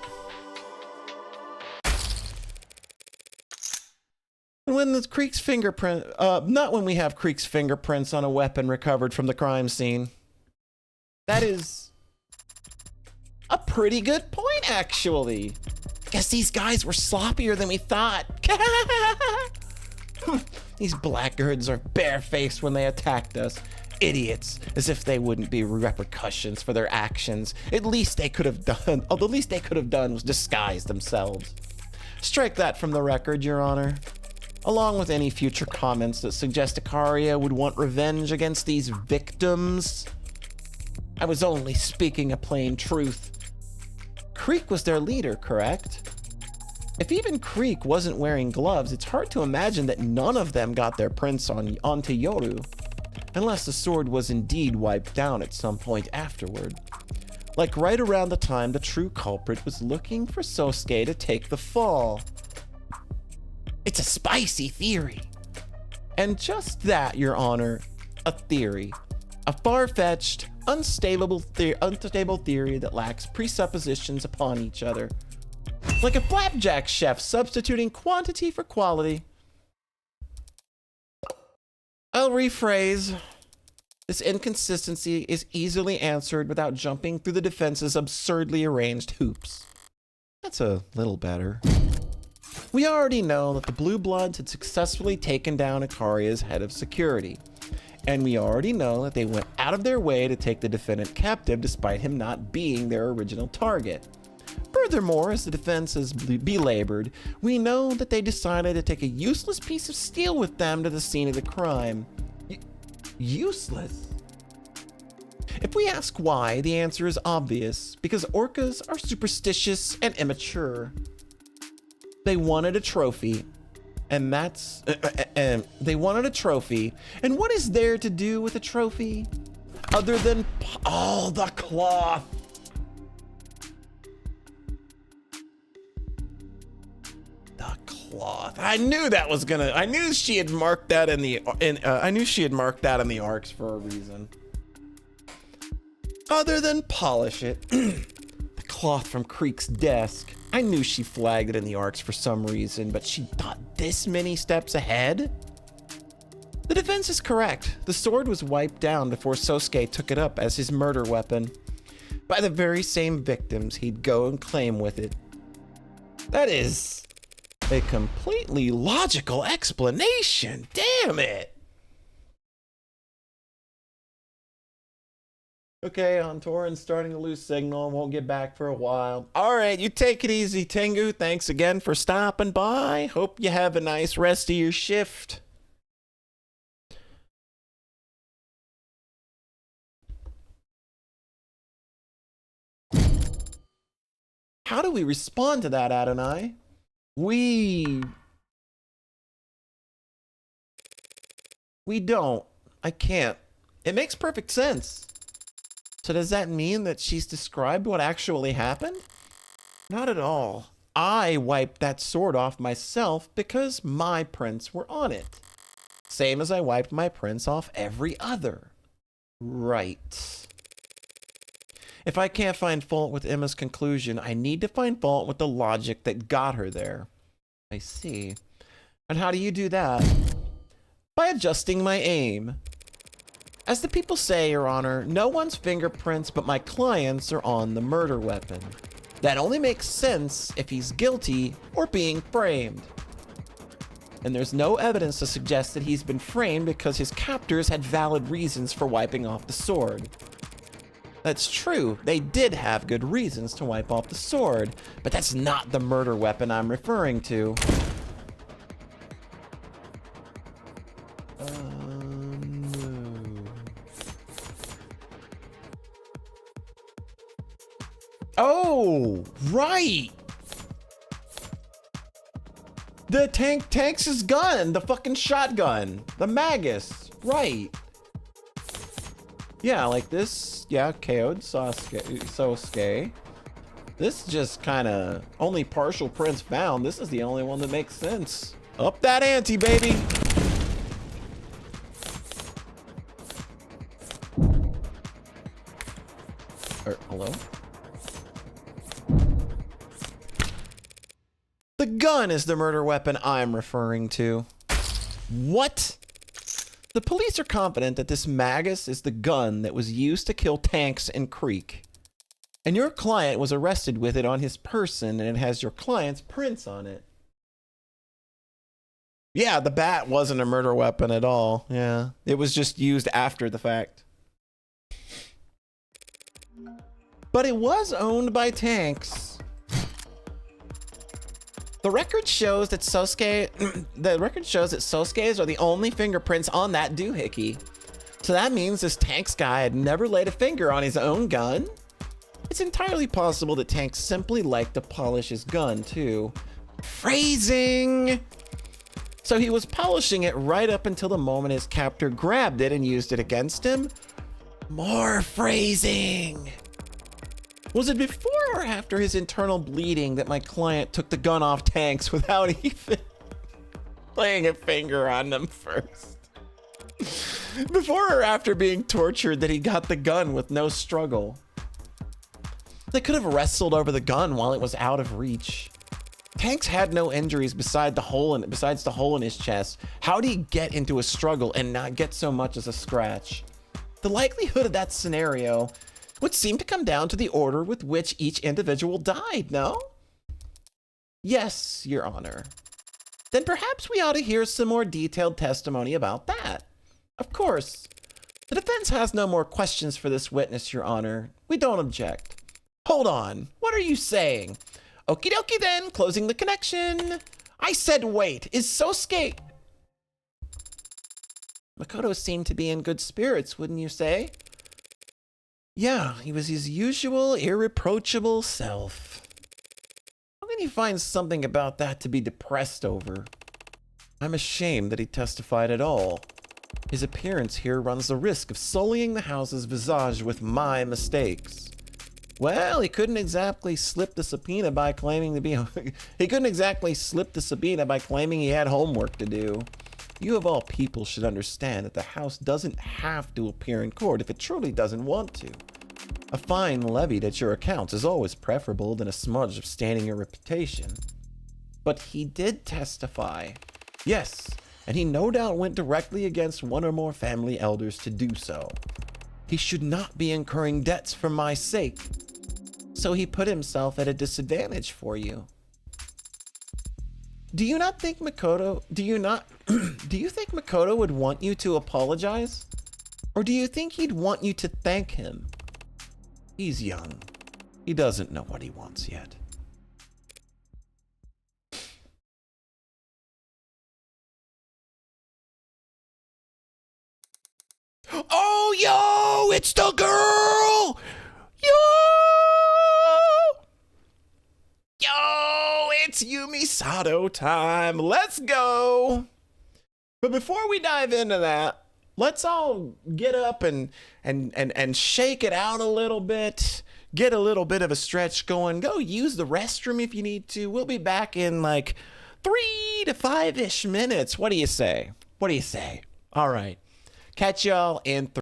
When the Creek's fingerprint, not when we have Creek's fingerprints on a weapon recovered from the crime scene. That is a pretty good point, actually. Guess these guys were sloppier than we thought. These blackguards are barefaced when they attacked us. Idiots, as if they wouldn't be repercussions for their actions. The least they could have done was disguise themselves. Strike that from the record, Your Honor. Along with any future comments that suggest Ikaria would want revenge against these victims. I was only speaking a plain truth. Creek was their leader, correct? If even Creek wasn't wearing gloves, it's hard to imagine that none of them got their prints onto Yoru. Unless the sword was indeed wiped down at some point afterward. Like right around the time the true culprit was looking for Sosuke to take the fall. It's a spicy theory. And just that, Your Honor, a theory. A far-fetched, unstable theory that lacks presuppositions upon each other. Like a flapjack chef substituting quantity for quality. I'll rephrase. This inconsistency is easily answered without jumping through the defense's absurdly arranged hoops. That's a little better. We already know that the Blue Bloods had successfully taken down Ikaria's head of security. And we already know that they went out of their way to take the defendant captive despite him not being their original target. Furthermore, as the defense has belabored, we know that they decided to take a useless piece of steel with them to the scene of the crime. Useless? If we ask why, the answer is obvious, because orcas are superstitious and immature. They wanted a trophy, and they wanted a trophy, and what is there to do with a trophy? Other than, oh, the cloth. Cloth. I knew that was gonna. I knew she had marked that in the. I knew she had marked that in the arcs for a reason. Other than polish it, the cloth from Creek's desk. I knew she flagged it in the arcs for some reason, but she thought this many steps ahead. The defense is correct. The sword was wiped down before Sosuke took it up as his murder weapon, by the very same victims he'd go and claim with it. That is a completely logical explanation. Damn it. Okay, Antorin's starting to lose signal. Won't get back for a while. All right, you take it easy, Tengu. Thanks again for stopping by. Hope you have a nice rest of your shift. How do we respond to that, Adonai? We don't. I can't. It makes perfect sense. So does that mean that she's described what actually happened? Not at all. I wiped that sword off myself because my prints were on it. Same as I wiped my prints off every other. Right. If I can't find fault with Emma's conclusion, I need to find fault with the logic that got her there. I see. And how do you do that? By adjusting my aim. As the people say, Your Honor, no one's fingerprints but my client's are on the murder weapon. That only makes sense if he's guilty or being framed. And there's no evidence to suggest that he's been framed because his captors had valid reasons for wiping off the sword. That's true, they did have good reasons to wipe off the sword, but that's not the murder weapon I'm referring to. No. Oh, right! The Tanks' gun, the fucking shotgun, the Magus, right. Yeah, like this, yeah, KO'd Sosuke. This just kind of only partial prints found. This is the only one that makes sense. Up that ante, baby. Hello? The gun is the murder weapon I'm referring to. What? The police are confident that this Magus is the gun that was used to kill Tanks and Creek. And your client was arrested with it on his person, and it has your client's prints on it. Yeah, the bat wasn't a murder weapon at all. Yeah, it was just used after the fact. But it was owned by Tanks. The record shows that Sosuke's are the only fingerprints on that doohickey. So that means this Tanks guy had never laid a finger on his own gun. It's entirely possible that Tanks simply liked to polish his gun too. Phrasing! So he was polishing it right up until the moment his captor grabbed it and used it against him. More phrasing! Was it before or after his internal bleeding that my client took the gun off Tanks without even laying a finger on them first? Before or after being tortured that he got the gun with no struggle? They could have wrestled over the gun while it was out of reach. Tanks had no injuries besides the hole in his chest. How did he get into a struggle and not get so much as a scratch? The likelihood of that scenario would seem to come down to the order with which each individual died, no? Yes, Your Honor. Then perhaps we ought to hear some more detailed testimony about that. Of course. The defense has no more questions for this witness, Your Honor. We don't object. Hold on. What are you saying? Okie dokie then, closing the connection. I said wait. Is Sosuke... Makoto seemed to be in good spirits, wouldn't you say? Yeah, he was his usual irreproachable self. How can you find something about that to be depressed over? I'm ashamed that he testified at all. His appearance here runs the risk of sullying the house's visage with my mistakes. Well, he couldn't exactly slip the subpoena by claiming he had homework to do. You of all people should understand that the house doesn't have to appear in court if it truly doesn't want to. A fine levied at your accounts is always preferable than a smudge of staining your reputation. But he did testify. Yes, and he no doubt went directly against one or more family elders to do so. He should not be incurring debts for my sake. So he put himself at a disadvantage for you. Do you think Makoto would want you to apologize? Or do you think he'd want you to thank him? He's young. He doesn't know what he wants yet. Oh, yo, it's the girl! Yo, it's Yumi Sato time. Let's go. But before we dive into that, let's all get up and shake it out a little bit. Get a little bit of a stretch going. Go use the restroom if you need to. We'll be back in like 3 to 5-ish minutes. What do you say? What do you say? All right. Catch y'all in 3.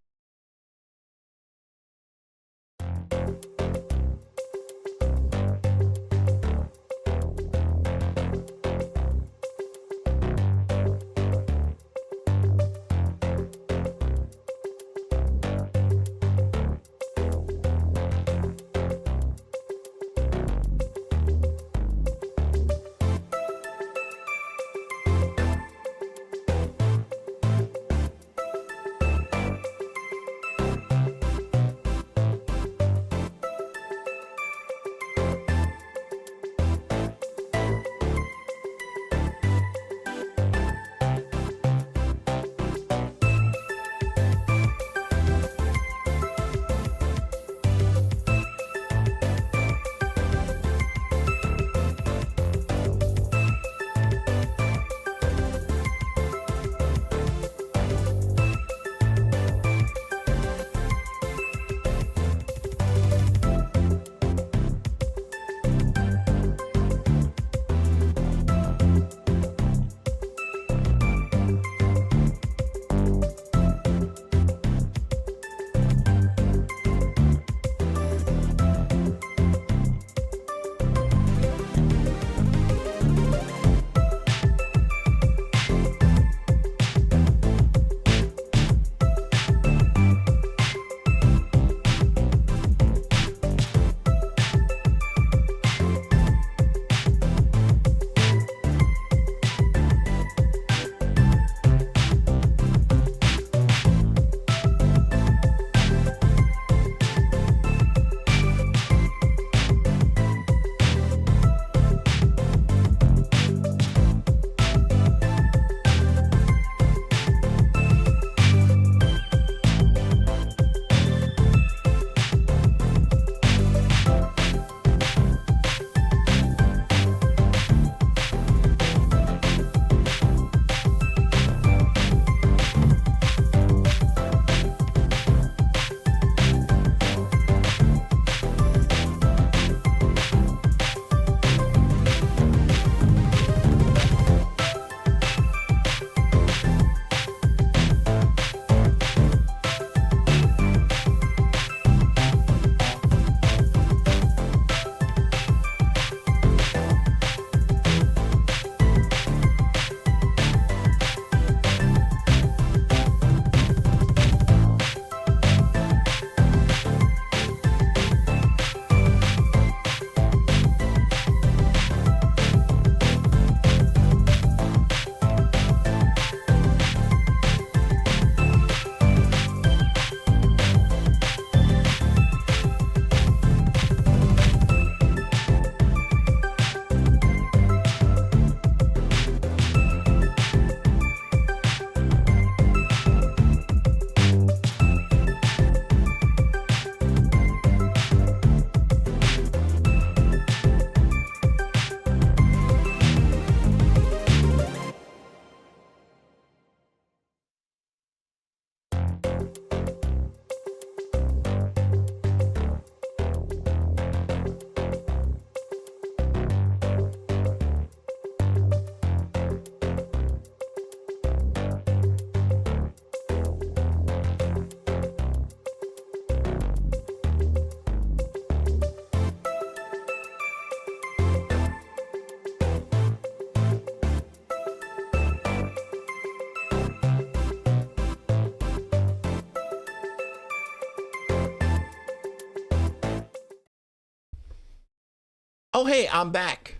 Oh, hey, I'm back.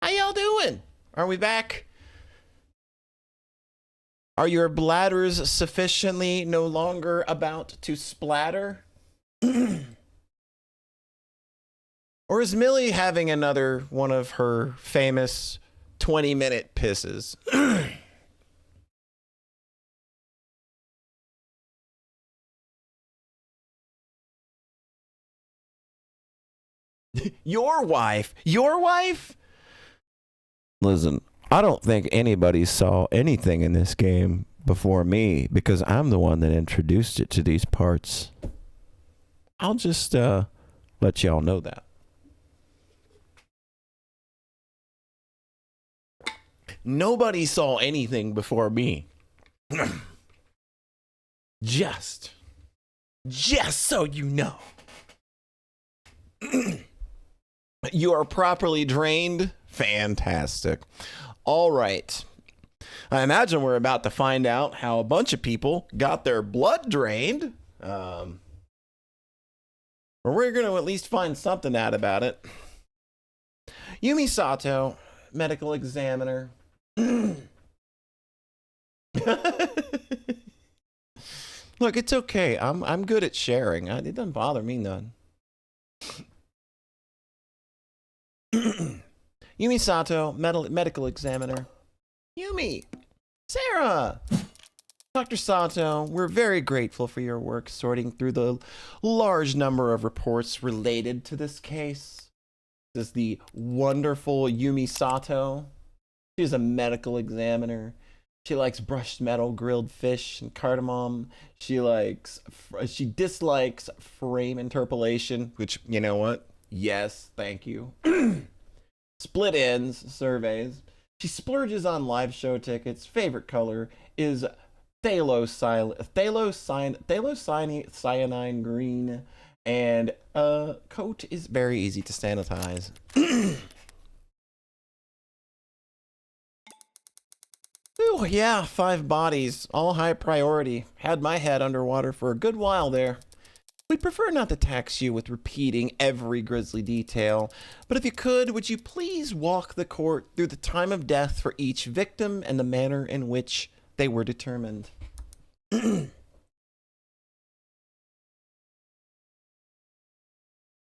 How y'all doing? Are we back? Are your bladders sufficiently no longer about to splatter? Or is Millie having another one of her famous 20-minute pisses? Your wife? Your wife? Listen, I don't think anybody saw anything in this game before me because I'm the one that introduced it to these parts. I'll just let y'all know that. Nobody saw anything before me. just so you know. You are properly drained. Fantastic. All right. I imagine we're about to find out how a bunch of people got their blood drained. Or we're going to at least find something out about it. Yumi Sato, medical examiner. Look, it's okay. I'm good at sharing. It doesn't bother me none. Yumi Sato, medical examiner. Yumi! Sarah! Dr. Sato, we're very grateful for your work sorting through the large number of reports related to this case. This is the wonderful Yumi Sato. She's a medical examiner. She likes brushed metal, grilled fish, and cardamom. She dislikes frame interpolation, which, you know what? Yes, thank you. Split ends, surveys. She splurges on live show tickets. Favorite color is cyanine green. And coat is very easy to sanitize. Ooh, yeah, 5 bodies, all high priority. Had my head underwater for a good while there. We'd prefer not to tax you with repeating every grisly detail, but if you could, would you please walk the court through the time of death for each victim and the manner in which they were determined?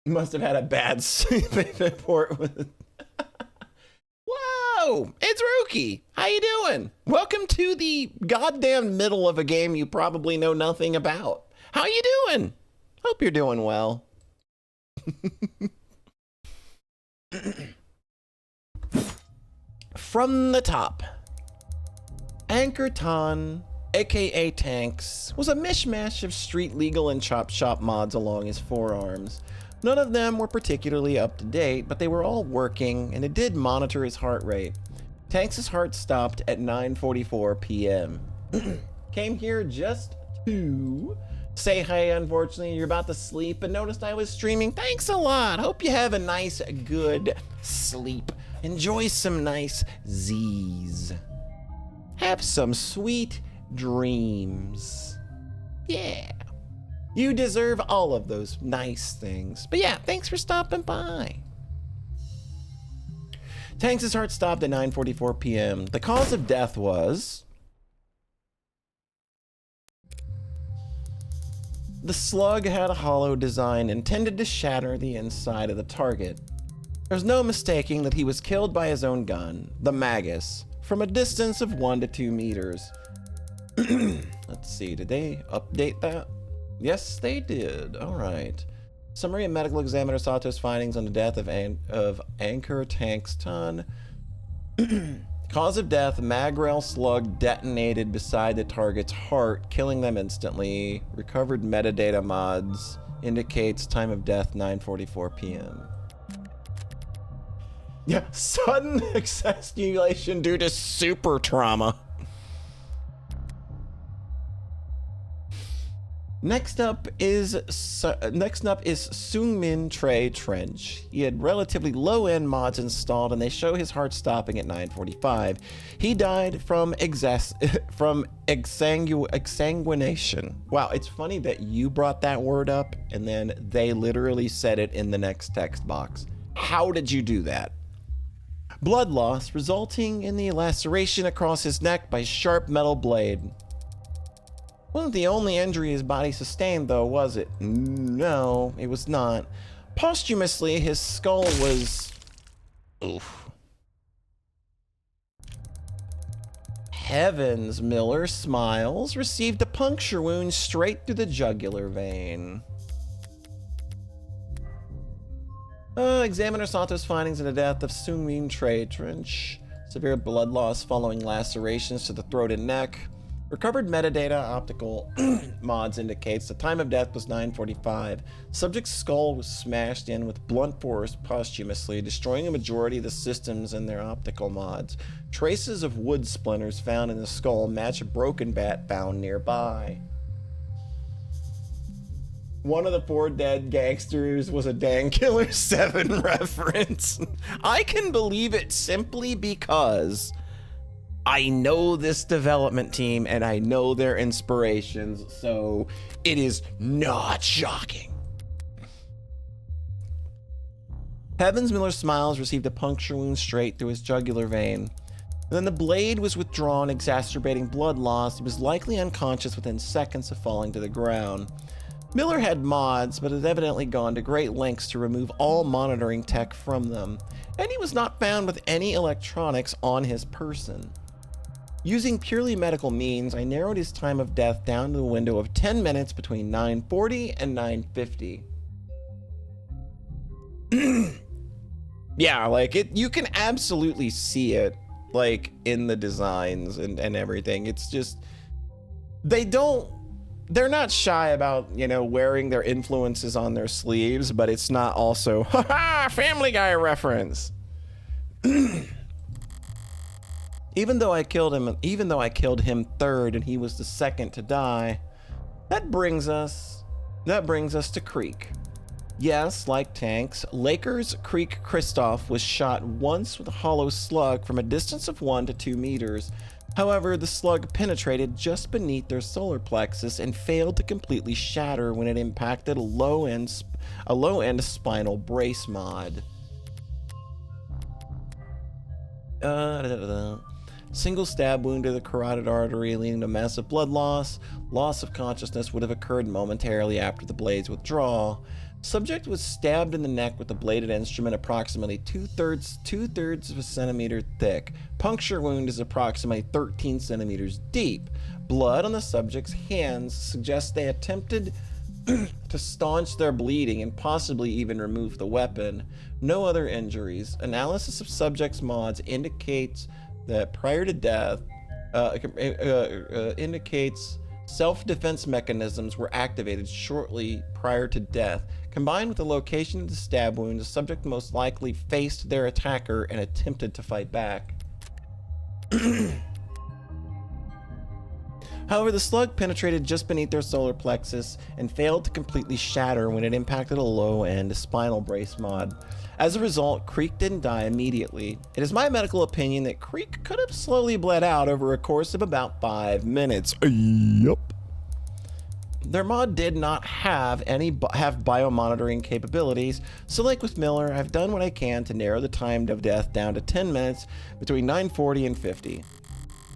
Must have had a bad sleep report with... Whoa, it's Rookie. How you doing? Welcome to the goddamn middle of a game you probably know nothing about. How you doing? Hope you're doing well. From the top. Anchorton, aka Tanks, was a mishmash of street legal and chop shop mods along his forearms. None of them were particularly up to date, but they were all working, and it did monitor his heart rate. Tanks' heart stopped at 9:44 p.m. Came here just to say hey. Unfortunately, you're about to sleep and noticed I was streaming. Thanks a lot. Hope you have a nice, good sleep. Enjoy some nice Z's. Have some sweet dreams. Yeah. You deserve all of those nice things. But yeah, thanks for stopping by. Tanks' heart stopped at 9:44 p.m. The cause of death was... the slug had a hollow design intended to shatter the inside of the target. There's no mistaking that he was killed by his own gun, the Magus, from a distance of 1 to 2 meters. Let's see, did they update that? Yes, they did. All right. Summary of medical examiner Sato's findings on the death of Anchor Tanks Ton. Cause of death, Magrel slug detonated beside the target's heart, killing them instantly. Recovered metadata mods indicates time of death 9:44 p.m. Yeah, sudden accessulation due to super trauma. Next up is Sungmin Trey Trench. He had relatively low-end mods installed, and they show his heart stopping at 9:45. He died from exsanguination. Wow, it's funny that you brought that word up, and then they literally said it in the next text box. How did you do that? Blood loss resulting in the laceration across his neck by a sharp metal blade. Wasn't the only injury his body sustained, though, was it? No, it was not. Posthumously, his skull was... Oof. Heavens, Miller smiles, received a puncture wound straight through the jugular vein. Examiner Santos findings in the death of Sungmin Trench. Severe blood loss following lacerations to the throat and neck. Recovered metadata optical mods indicates the time of death was 9:45. Subject's skull was smashed in with blunt force posthumously, destroying a majority of the systems in their optical mods. Traces of wood splinters found in the skull match a broken bat found nearby. One of the 4 dead gangsters was a Dan Killer 7 reference. I can believe it simply because I know this development team and I know their inspirations, so it is not shocking. Heavens, Miller smiles, received a puncture wound straight through his jugular vein. Then the blade was withdrawn, exacerbating blood loss. He was likely unconscious within seconds of falling to the ground. Miller had mods, but had evidently gone to great lengths to remove all monitoring tech from them, and he was not found with any electronics on his person. Using purely medical means, I narrowed his time of death down to a window of 10 minutes between 9:40 and 9:50. Yeah, like you can absolutely see it, like in the designs and everything. It's just, they're not shy about, you know, wearing their influences on their sleeves, but it's not also, haha, Family Guy reference. Even though I killed him third and he was the second to die, that brings us to Creek. Yes, like tanks, Lakers Creek Christoph was shot once with a hollow slug from a distance of 1 to 2 meters. However, the slug penetrated just beneath their solar plexus and failed to completely shatter when it impacted a low-end spinal brace mod. Single stab wound to the carotid artery, leading to massive blood loss. Loss of consciousness would have occurred momentarily after the blade's withdrawal. Subject was stabbed in the neck with a bladed instrument approximately two-thirds of a centimeter thick. Puncture wound is approximately 13 centimeters deep. Blood on the subject's hands suggests they attempted to staunch their bleeding and possibly even remove the weapon. No other injuries. Analysis of subject's mods indicates that prior to death, indicates self-defense mechanisms were activated shortly prior to death. Combined with the location of the stab wound, the subject most likely faced their attacker and attempted to fight back. However, the slug penetrated just beneath their solar plexus and failed to completely shatter when it impacted a low-end spinal brace mod. As a result, Creek didn't die immediately. It is my medical opinion that Creek could have slowly bled out over a course of about 5 minutes. Yup. Their mod did not have biomonitoring capabilities, so like with Miller, I've done what I can to narrow the time of death down to 10 minutes between 9:40 and 50.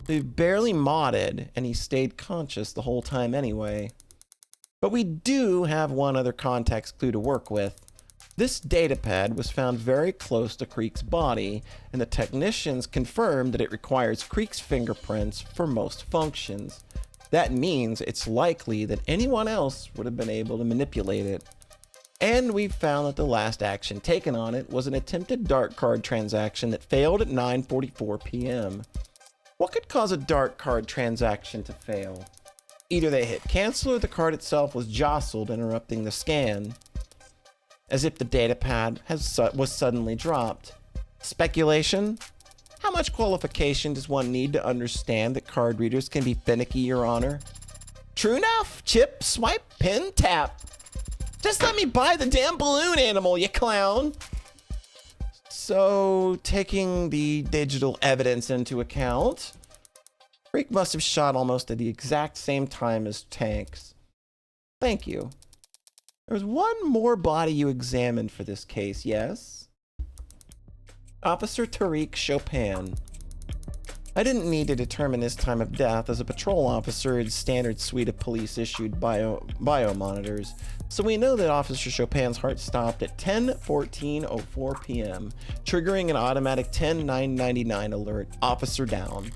We've barely modded, and he stayed conscious the whole time anyway. But we do have one other context clue to work with. This datapad was found very close to Creek's body, and the technicians confirmed that it requires Creek's fingerprints for most functions. That means it's likely that anyone else would have been able to manipulate it. And we've found that the last action taken on it was an attempted dark card transaction that failed at 9:44 p.m. What could cause a dark card transaction to fail? Either they hit cancel or the card itself was jostled, interrupting the scan, as if the datapad was suddenly dropped. Speculation? How much qualification does one need to understand that card readers can be finicky, Your Honor? True enough. Chip, swipe, pin, tap. Just let me buy the damn balloon animal, you clown. So, taking the digital evidence into account, Creek must have shot almost at the exact same time as Tanks. Thank you. There was one more body you examined for this case, yes? Officer Tariq Chopin. I didn't need to determine his time of death, as a patrol officer had standard suite of police-issued biomonitors, so we know that Officer Chopin's heart stopped at 10:14:04 p.m., triggering an automatic 10-999 alert, officer down,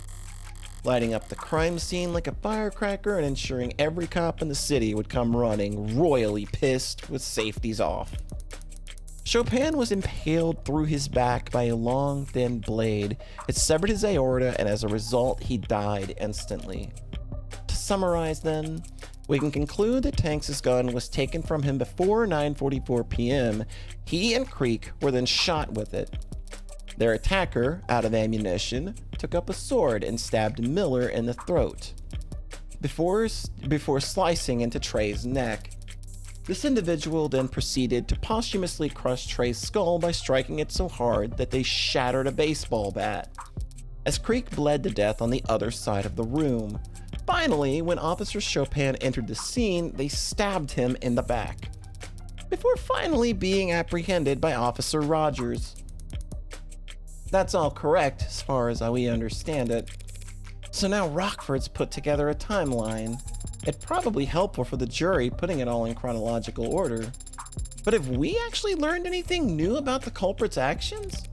lighting up the crime scene like a firecracker and ensuring every cop in the city would come running, royally pissed with safeties off. Chopin was impaled through his back by a long, thin blade. It severed his aorta, and as a result, he died instantly. To summarize then, we can conclude that Tanks' gun was taken from him before 9:44 p.m. He and Creek were then shot with it. Their attacker, out of ammunition, took up a sword and stabbed Miller in the throat before slicing into Trey's neck. This individual then proceeded to posthumously crush Trey's skull by striking it so hard that they shattered a baseball bat, as Creek bled to death on the other side of the room. Finally, when Officer Chopin entered the scene, they stabbed him in the back, before finally being apprehended by Officer Rogers. That's all correct as far as we understand it. So now Rockford's put together a timeline. It's probably helpful for the jury putting it all in chronological order. But have we actually learned anything new about the culprit's actions?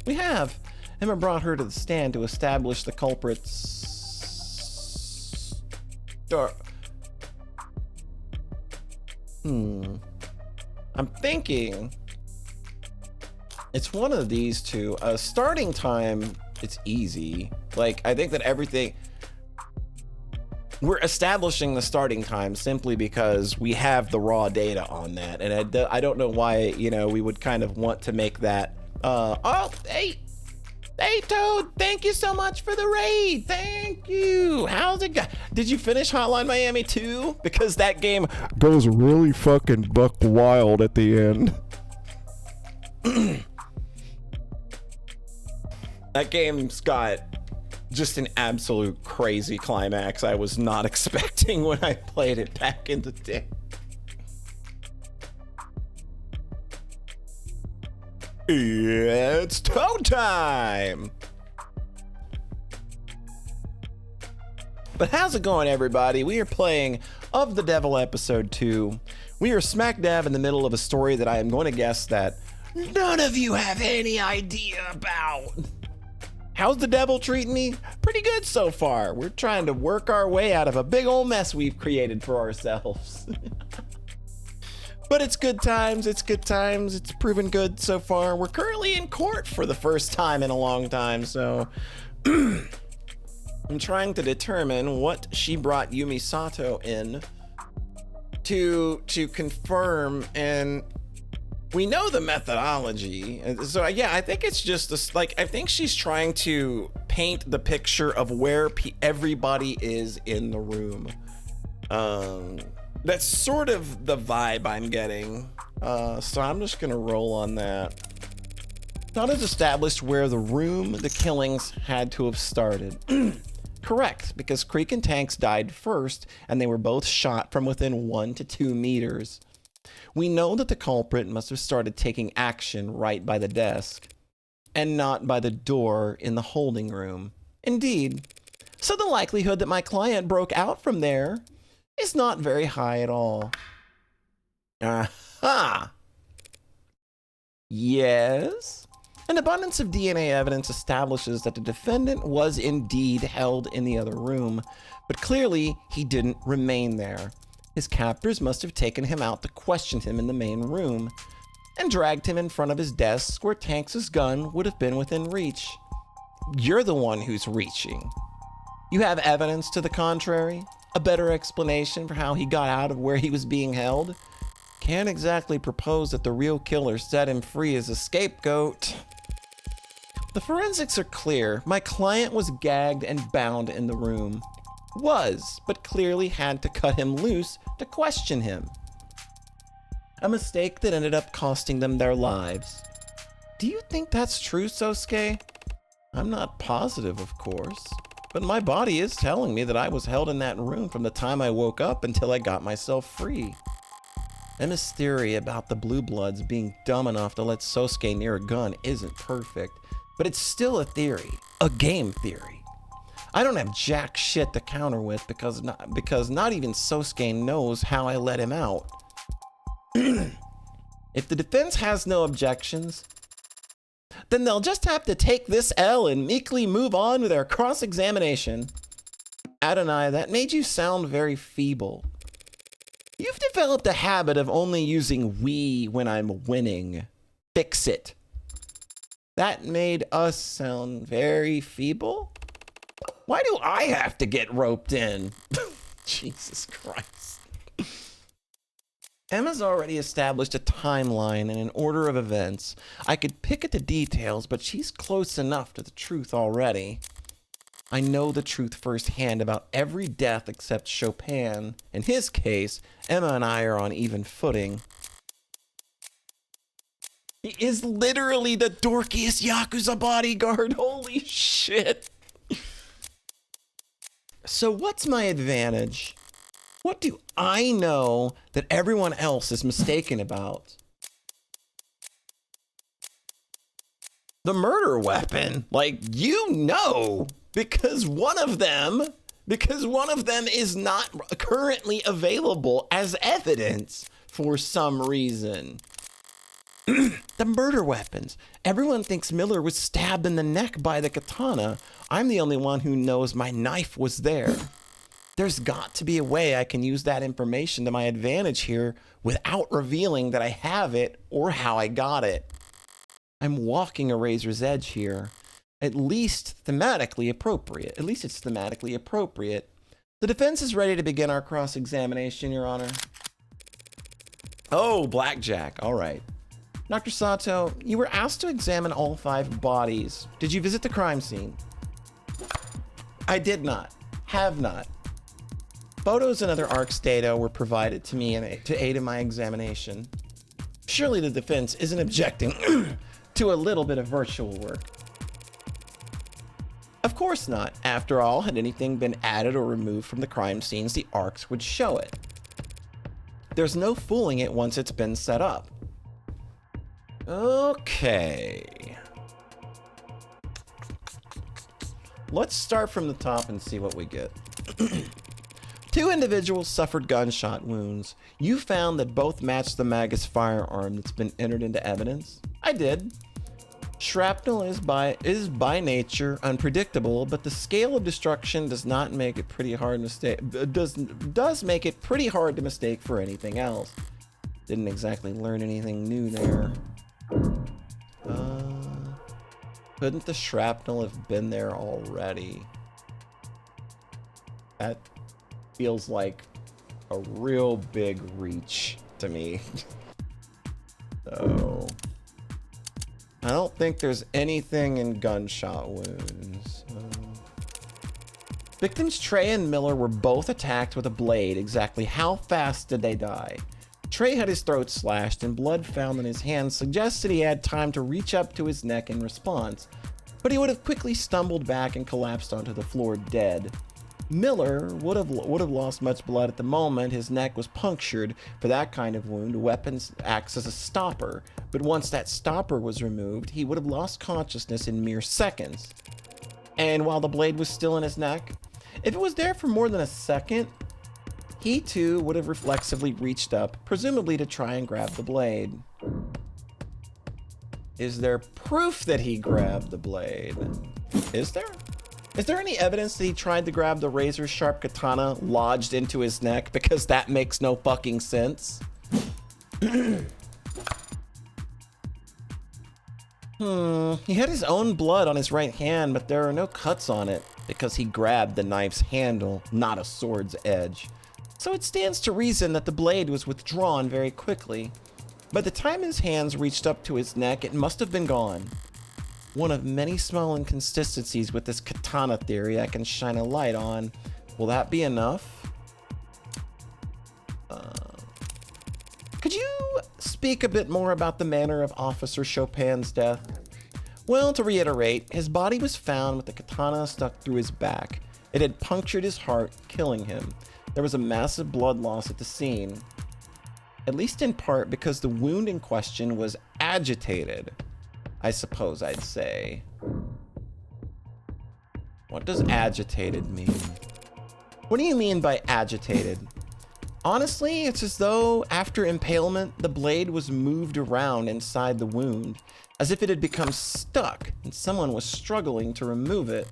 We have. Emma brought her to the stand to establish the culprit's... I'm thinking it's one of these two. Starting time, it's easy. Like, I think that everything... We're establishing the starting time simply because we have the raw data on that. And I don't know why, we would kind of want to make that... Hey, Toad, thank you so much for the raid. Thank you. How's it go? Did you finish Hotline Miami 2? Because that game goes really fucking buck wild at the end. That game's got just an absolute crazy climax I was not expecting when I played it back in the day. It's Toad time! But how's it going, everybody? We are playing Of the Devil Episode 2. We are smack dab in the middle of a story that I am going to guess that none of you have any idea about. How's the devil treating me? Pretty good so far. We're trying to work our way out of a big old mess we've created for ourselves. But it's good times, it's proven good so far. We're currently in court for the first time in a long time, so I'm trying to determine what she brought Yumi Sato in to confirm, and we know the methodology. So yeah, I think it's just this, I think she's trying to paint the picture of where everybody is in the room. That's sort of the vibe I'm getting. So I'm just gonna roll on that. Not as established where the killings had to have started. Correct, because Creek and Tanks died first, and they were both shot from within 1 to 2 meters. We know that the culprit must have started taking action right by the desk, and not by the door in the holding room. Indeed. So the likelihood that my client broke out from there is not very high at all. Aha! Yes? An abundance of DNA evidence establishes that the defendant was indeed held in the other room, but clearly he didn't remain there. His captors must have taken him out to question him in the main room, and dragged him in front of his desk where Tanks' gun would have been within reach. You're the one who's reaching. You have evidence to the contrary? A better explanation for how he got out of where he was being held? Can't exactly propose that the real killer set him free as a scapegoat. The forensics are clear. My client was gagged and bound in the room. But clearly had to cut him loose to question him. A mistake that ended up costing them their lives. Do you think that's true, Sosuke? I'm not positive, of course, but my body is telling me that I was held in that room from the time I woke up until I got myself free. Emma's theory about the Blue Bloods being dumb enough to let Sosuke near a gun isn't perfect, but it's still a theory, a game theory. I don't have jack shit to counter with because not even Sosuke knows how I let him out. If the defense has no objections, then they'll just have to take this L and meekly move on with their cross-examination. Adonai, that made you sound very feeble. You've developed a habit of only using we when I'm winning. Fix it. That made us sound very feeble? Why do I have to get roped in? Jesus Christ. Emma's already established a timeline and an order of events. I could pick at the details, but she's close enough to the truth already. I know the truth firsthand about every death except Chopin. In his case, Emma and I are on even footing. He is literally the dorkiest Yakuza bodyguard. Holy shit. So what's my advantage? What do I know that everyone else is mistaken about? The murder weapon. Like, you know, because one of them is not currently available as evidence for some reason. The murder weapons. Everyone thinks Miller was stabbed in the neck by the katana. I'm the only one who knows my knife was there. There's got to be a way I can use that information to my advantage here without revealing that I have it or how I got it. I'm walking a razor's edge here. At least thematically appropriate. At least it's thematically appropriate. The defense is ready to begin our cross-examination, Your Honor. Oh, blackjack. All right. Dr. Sato, you were asked to examine all 5 bodies. Did you visit the crime scene? I did not. Have not. Photos and other ARC's data were provided to me to aid in my examination. Surely the defense isn't objecting to a little bit of virtual work. Of course not. After all, had anything been added or removed from the crime scenes, the ARCs would show it. There's no fooling it once it's been set up. Okay. Let's start from the top and see what we get. 2 individuals suffered gunshot wounds. You found that both matched the Magus firearm that's been entered into evidence? I did. Shrapnel is by nature unpredictable, but the scale of destruction does not make it pretty hard does make it pretty hard to mistake for anything else. Didn't exactly learn anything new there. Couldn't the shrapnel have been there already? That feels like a real big reach to me. So I don't think there's anything in gunshot wounds. Victims Trey and Miller were both attacked with a blade. Exactly how fast did they die? Trey had his throat slashed and blood found in his hands suggested he had time to reach up to his neck in response, but he would have quickly stumbled back and collapsed onto the floor dead. Miller would have lost much blood at the moment. His neck was punctured. For that kind of wound, a weapon acts as a stopper, but once that stopper was removed, he would have lost consciousness in mere seconds. And while the blade was still in his neck, if it was there for more than a second, he too would have reflexively reached up, presumably to try and grab the blade. Is there proof that he grabbed the blade? Is there? Is there any evidence that he tried to grab the razor-sharp katana lodged into his neck? Because that makes no fucking sense. He had his own blood on his right hand, but there are no cuts on it because he grabbed the knife's handle, not a sword's edge. So it stands to reason that the blade was withdrawn very quickly. By the time his hands reached up to his neck, it must have been gone. One of many small inconsistencies with this katana theory I can shine a light on. Will that be enough? Could you speak a bit more about the manner of Officer Chopin's death? Well, to reiterate, his body was found with the katana stuck through his back. It had punctured his heart, killing him. There was a massive blood loss at the scene. at least in part because the wound in question was agitated, I suppose I'd say. What does agitated mean? What do you mean by agitated? Honestly, it's as though after impalement, the blade was moved around inside the wound, as if it had become stuck and someone was struggling to remove it.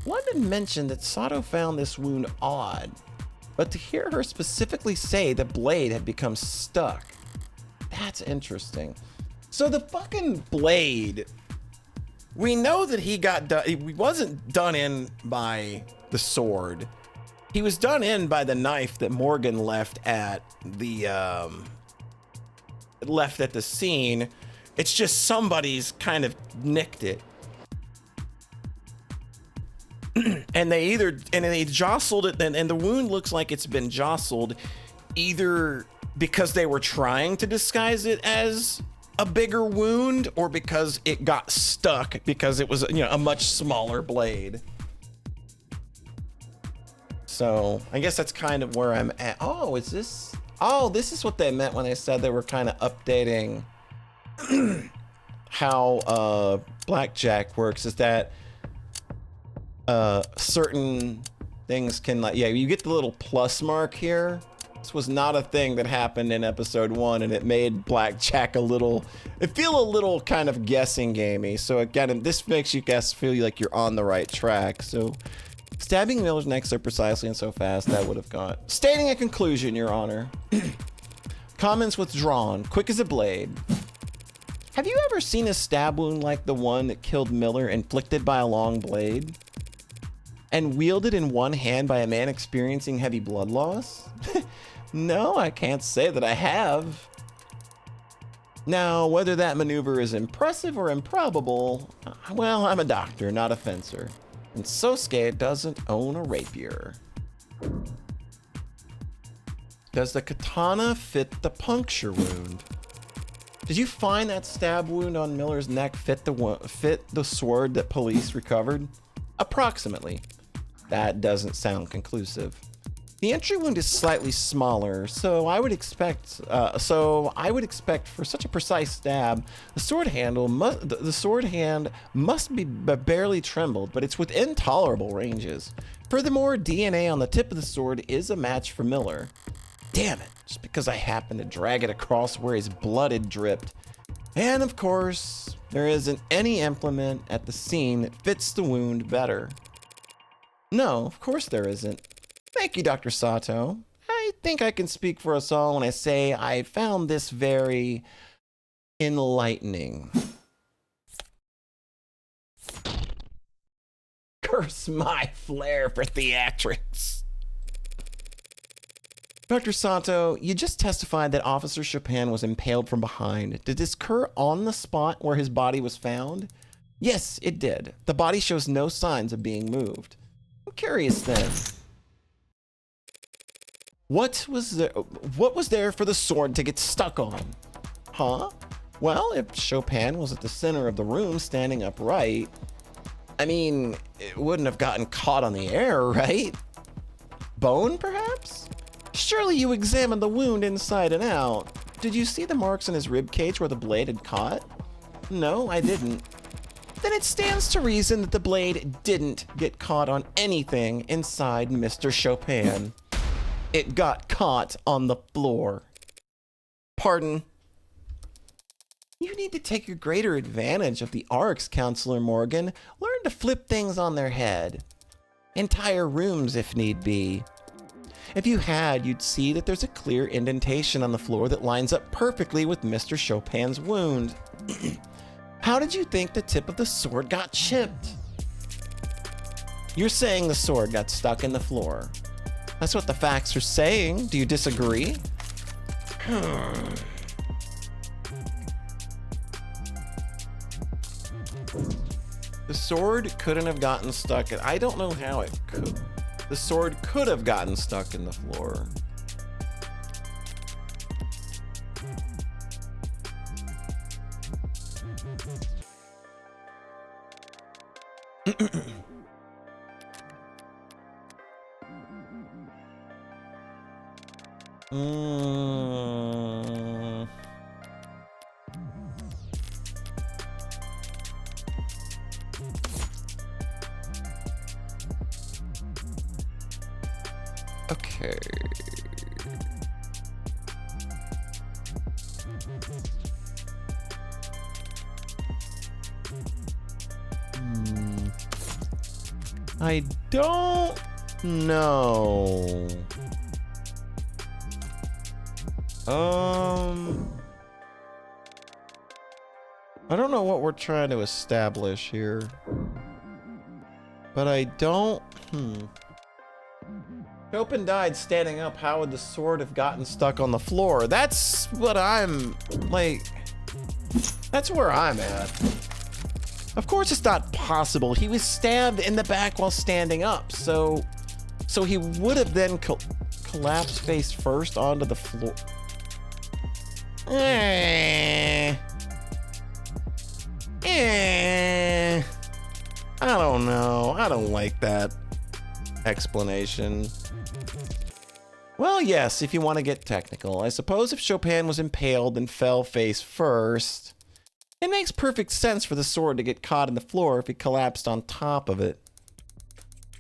London mentioned that Sato found this wound odd, but to hear her specifically say the blade had become stuck, that's interesting. So the fucking blade, we know that he wasn't done in by the sword. He was done in by the knife that Morgan left at the scene. It's just somebody's kind of nicked it. And they jostled it, and the wound looks like it's been jostled either because they were trying to disguise it as a bigger wound or because it got stuck because it was, a much smaller blade. So I guess that's kind of where I'm at. Oh, this is what they meant when they said they were kind of updating how blackjack works, is that certain things can, like, you get the little plus mark here. This was not a thing that happened in episode 1, and it made blackjack feel a little kind of guessing gamey. So again, this makes you feel like you're on the right track. So stabbing Miller's neck so precisely and so fast, that would have got. Stating a conclusion, Your Honor. Comments withdrawn, quick as a blade. Have you ever seen a stab wound like the one that killed Miller, inflicted by a long blade and wielded in one hand by a man experiencing heavy blood loss? No, I can't say that I have. Now, whether that maneuver is impressive or improbable, well, I'm a doctor, not a fencer. And Sosuke doesn't own a rapier. Does the katana fit the puncture wound? Did you find that stab wound on Miller's neck fit the sword that police recovered? Approximately. That doesn't sound conclusive. The entry wound is slightly smaller, so I would expect for such a precise stab, the sword hand must be barely trembled, but it's within tolerable ranges. Furthermore, DNA on the tip of the sword is a match for Miller. Damn it, just because I happened to drag it across where his blood had dripped. And of course, there isn't any implement at the scene that fits the wound better. No, of course there isn't. Thank you, Dr. Sato. I think I can speak for us all when I say I found this very enlightening. Curse my flair for theatrics. Dr. Sato, you just testified that Officer Chopin was impaled from behind. Did this occur on the spot where his body was found? Yes, it did. The body shows no signs of being moved. I'm curious then. What was there for the sword to get stuck on? Huh? Well, if Chopin was at the center of the room standing upright, I mean, it wouldn't have gotten caught on the air, right? Bone, perhaps? Surely you examined the wound inside and out. Did you see the marks in his rib cage where the blade had caught? No, I didn't. Then it stands to reason that the blade didn't get caught on anything inside Mr. Chopin. It got caught on the floor. Pardon? You need to take a greater advantage of the arcs, Counselor Morgan. Learn to flip things on their head. Entire rooms, if need be. If you had, you'd see that there's a clear indentation on the floor that lines up perfectly with Mr. Chopin's wound. How did you think the tip of the sword got chipped? You're saying the sword got stuck in the floor. That's what the facts are saying. Do you disagree? The sword couldn't have gotten stuck. I don't know how it could. The sword could have gotten stuck in the floor. Okay. I don't know. I don't know what we're trying to establish here. But I don't... Chopin died standing up. How would the sword have gotten stuck on the floor? That's what I'm... like... That's where I'm at. Of course it's not possible. He was stabbed in the back while standing up, so he would have then collapsed face first onto the floor. I don't know. I don't like that explanation. Well, yes, if you want to get technical. I suppose if Chopin was impaled and fell face first, it makes perfect sense for the sword to get caught in the floor if he collapsed on top of it.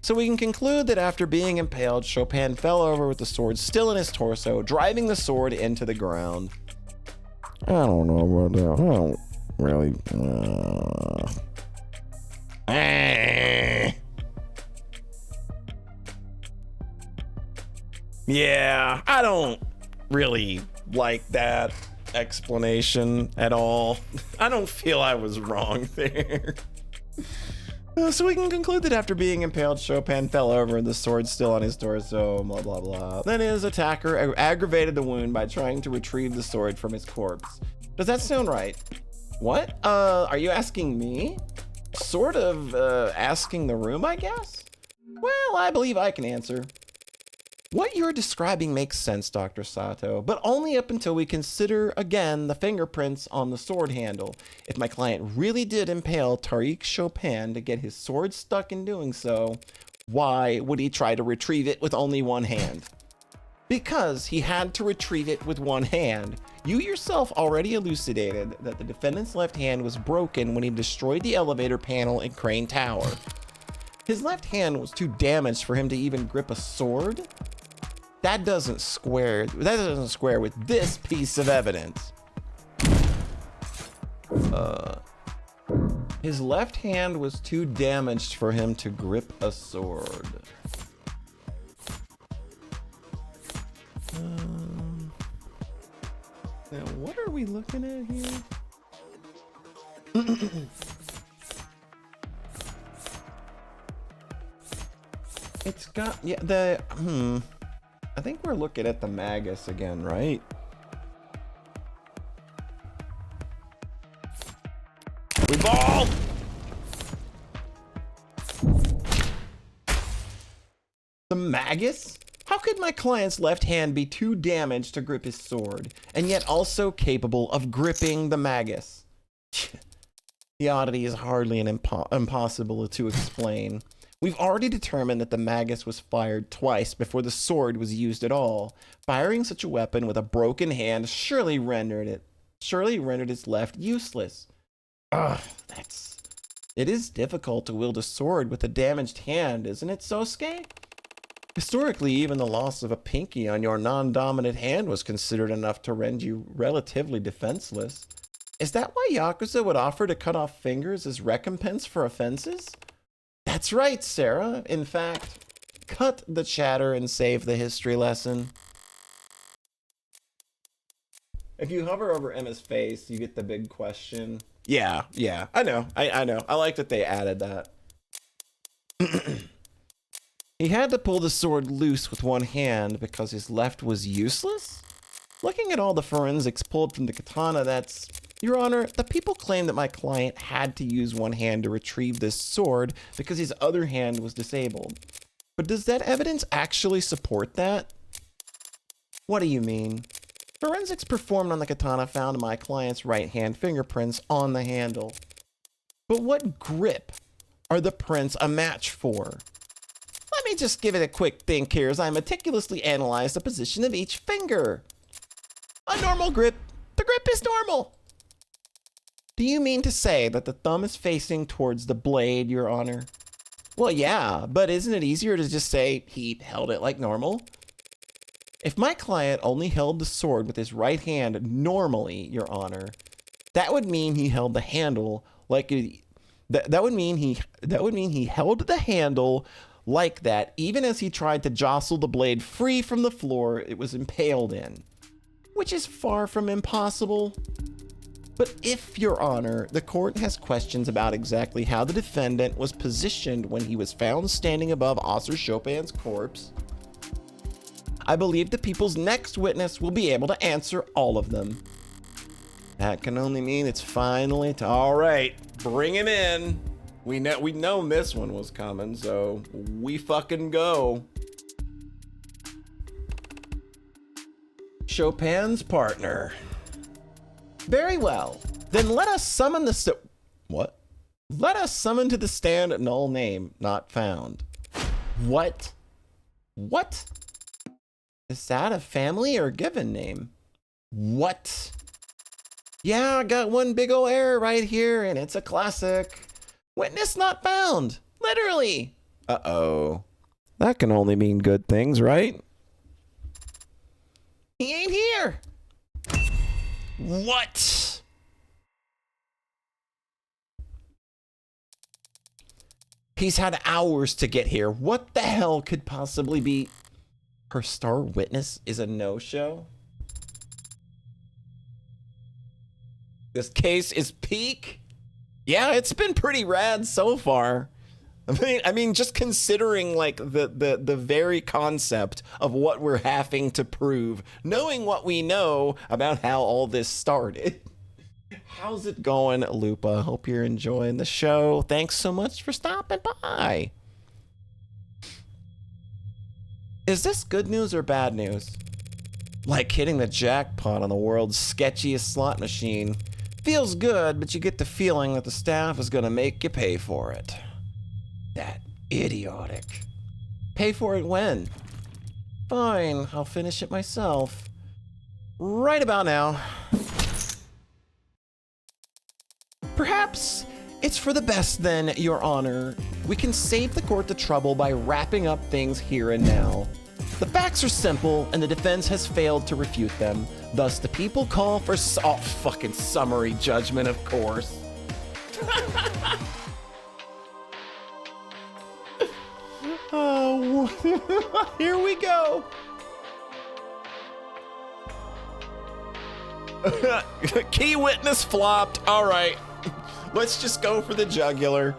So we can conclude that after being impaled, Chopin fell over with the sword still in his torso, driving the sword into the ground. I don't know about that. I don't really... Yeah, I don't really like that explanation at all. I don't feel I was wrong there. So we can conclude that after being impaled, Chopin fell over and the sword still on his torso, blah, blah, blah. Then his attacker aggravated the wound by trying to retrieve the sword from his corpse. Does that sound right? What? Are you asking me? Sort of, asking the room, I guess? Well, I believe I can answer. What you're describing makes sense, Dr. Sato, but only up until we consider, again, the fingerprints on the sword handle. If my client really did impale Tariq Chopin to get his sword stuck in doing so, why would he try to retrieve it with only one hand? Because he had to retrieve it with one hand. You yourself already elucidated that the defendant's left hand was broken when he destroyed the elevator panel in Crane Tower. His left hand was too damaged for him to even grip a sword? That doesn't square with this piece of evidence. His left hand was too damaged for him to grip a sword. Now, what are we looking at here? It's got, yeah, I think we're looking at the Magus again, right? Revolve! The Magus? How could my client's left hand be too damaged to grip his sword, and yet also capable of gripping the Magus? The oddity is hardly impossible to explain. We've already determined that the Magus was fired twice before the sword was used at all. Firing such a weapon with a broken hand surely rendered its left useless. Ugh, it is difficult to wield a sword with a damaged hand, isn't it, Sosuke? Historically, even the loss of a pinky on your non-dominant hand was considered enough to render you relatively defenseless. Is that why Yakuza would offer to cut off fingers as recompense for offenses? That's right, Sarah. In fact, cut the chatter and save the history lesson. If you hover over Emma's face, you get the big question. Yeah, I know. I know. I like that they added that. He had to pull the sword loose with one hand because his left was useless? Looking at all the forensics pulled from the katana, that's... Your Honor, the people claim that my client had to use one hand to retrieve this sword because his other hand was disabled. But does that evidence actually support that? What do you mean? Forensics performed on the katana found my client's right hand fingerprints on the handle. But what grip are the prints a match for? Let me just give it a quick think here as I meticulously analyze the position of each finger. A normal grip. The grip is normal. Do you mean to say that the thumb is facing towards the blade, Your Honor? Well, yeah, but isn't it easier to just say he held it like normal? If my client only held the sword with his right hand normally, Your Honor, that would mean he held the handle like that would mean he held the handle like that even as he tried to jostle the blade free from the floor it was impaled in, which is far from impossible. But if, Your Honor, the court has questions about exactly how the defendant was positioned when he was found standing above Officer Chopin's corpse, I believe the people's next witness will be able to answer all of them. That can only mean it's finally all right, bring him in. We know this one was coming, so we fucking go. Chopin's partner. Very well. Then let us summon the what? Let us summon to the stand null name not found. What? What? Is that a family or given name? What? Yeah, I got one big ol' error right here, and it's a classic. Witness not found. Literally. Uh-oh. That can only mean good things, right? He ain't here. What? He's had hours to get here. What the hell could possibly be? Her star witness is a no-show? This case is peak? Yeah, it's been pretty rad so far. I mean, just considering like the very concept of what we're having to prove, knowing what we know about how all this started. How's it going, Lupa? Hope you're enjoying the show. Thanks so much for stopping by. Is this good news or bad news? Like hitting the jackpot on the world's sketchiest slot machine. Feels good, but you get the feeling that the staff is gonna make you pay for it. That idiotic. Pay for it when? Fine, I'll finish it myself. Right about now. Perhaps it's for the best then, Your Honor. We can save the court the trouble by wrapping up things here and now. The facts are simple, and the defense has failed to refute them. Thus, the people call for fucking summary judgment, of course. Oh, here we go. Key witness flopped. All right, let's just go for the jugular.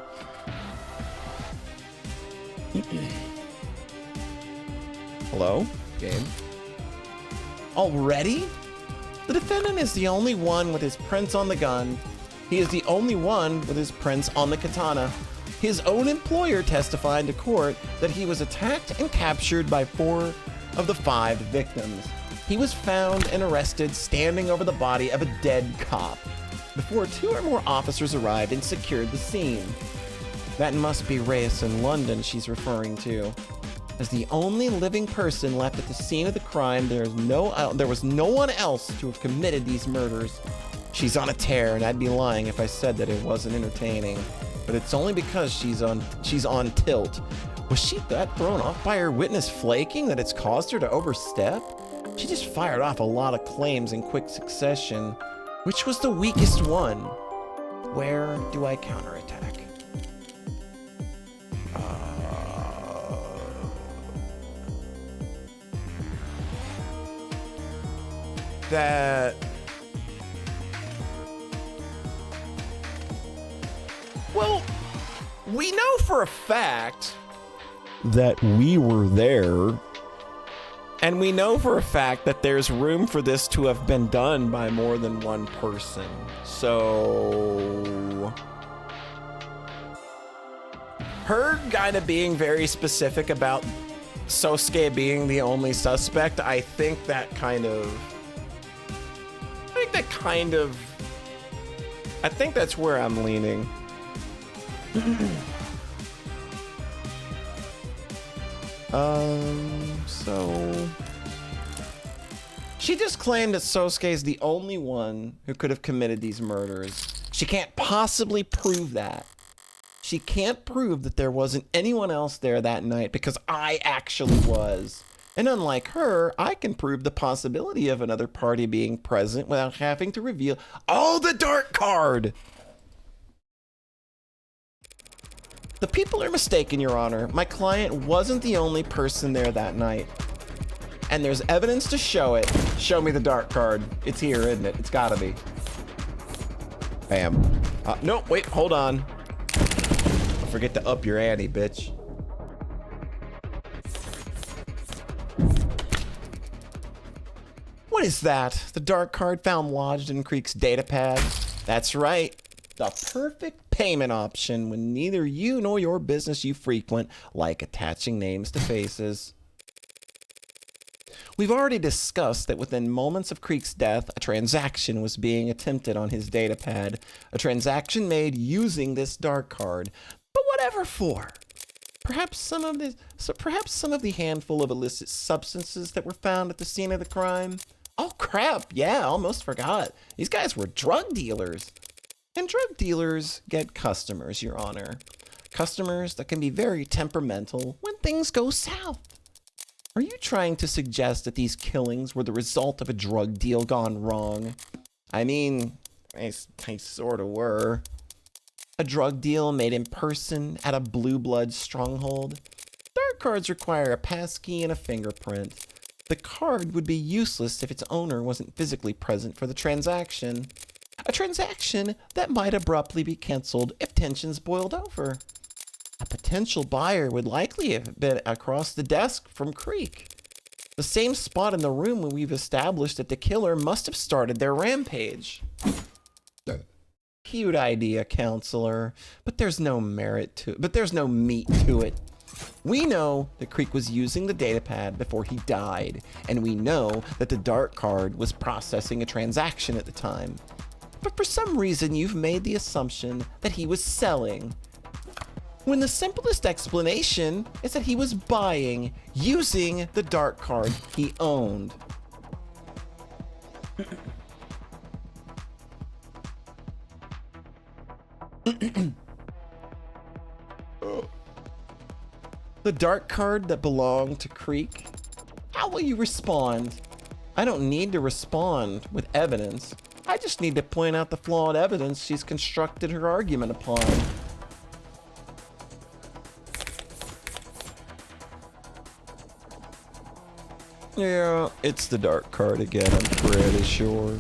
Hello? Game. Already? The defendant is the only one with his prints on the gun. He is the only one with his prints on the katana. His own employer testified to court that he was attacked and captured by 4 of the 5 victims. He was found and arrested standing over the body of a dead cop before 2 or more officers arrived and secured the scene. That must be Reyes in London she's referring to. As the only living person left at the scene of the crime, there was no one else to have committed these murders. She's on a tear, and I'd be lying if I said that it wasn't entertaining. But it's only because she's on tilt. Was she that thrown off by her witness flaking that it's caused her to overstep? She just fired off a lot of claims in quick succession. Which was the weakest one? Where do I counterattack? Well, we know for a fact that we were there, and we know for a fact that there's room for this to have been done by more than one person. So her kind of being very specific about Sosuke being the only suspect, I think that's where I'm leaning. So she just claimed that Sosuke is the only one who could have committed these murders. She can't possibly prove that. She can't prove that there wasn't anyone else there that night because I actually was. And unlike her, I can prove the possibility of another party being present without having to reveal, oh, the dark card! The people are mistaken, Your Honor. My client wasn't the only person there that night. And there's evidence to show it. Show me the dark card. It's here, isn't it? It's gotta be. Bam. No, wait, hold on. Don't forget to up your ante, bitch. What is that? The dark card found lodged in Creek's datapad? That's right. The perfect payment option when neither you nor your business you frequent like attaching names to faces. We've already discussed that within moments of Creek's death, a transaction was being attempted on his datapad. A transaction made using this dark card. But whatever for? Perhaps some of the handful of illicit substances that were found at the scene of the crime. Oh crap, yeah, almost forgot. These guys were drug dealers. And drug dealers get customers, Your Honor. Customers that can be very temperamental when things go south. Are you trying to suggest that these killings were the result of a drug deal gone wrong? I mean, they sort of were. A drug deal made in person at a blue blood stronghold. Dark cards require a passkey and a fingerprint. The card would be useless if its owner wasn't physically present for the transaction. A transaction that might abruptly be canceled if tensions boiled over. A potential buyer would likely have been across the desk from Creek. The same spot in the room where we've established that the killer must have started their rampage. Cute idea, counselor, but there's no meat to it. We know that Creek was using the datapad before he died, and we know that the dark card was processing a transaction at the time. But for some reason, you've made the assumption that he was selling, when the simplest explanation is that he was buying using the dark card he owned. The dark card that belonged to Creek? How will you respond? I don't need to respond with evidence. I just need to point out the flawed evidence she's constructed her argument upon. Yeah, it's the dark card again, I'm pretty sure.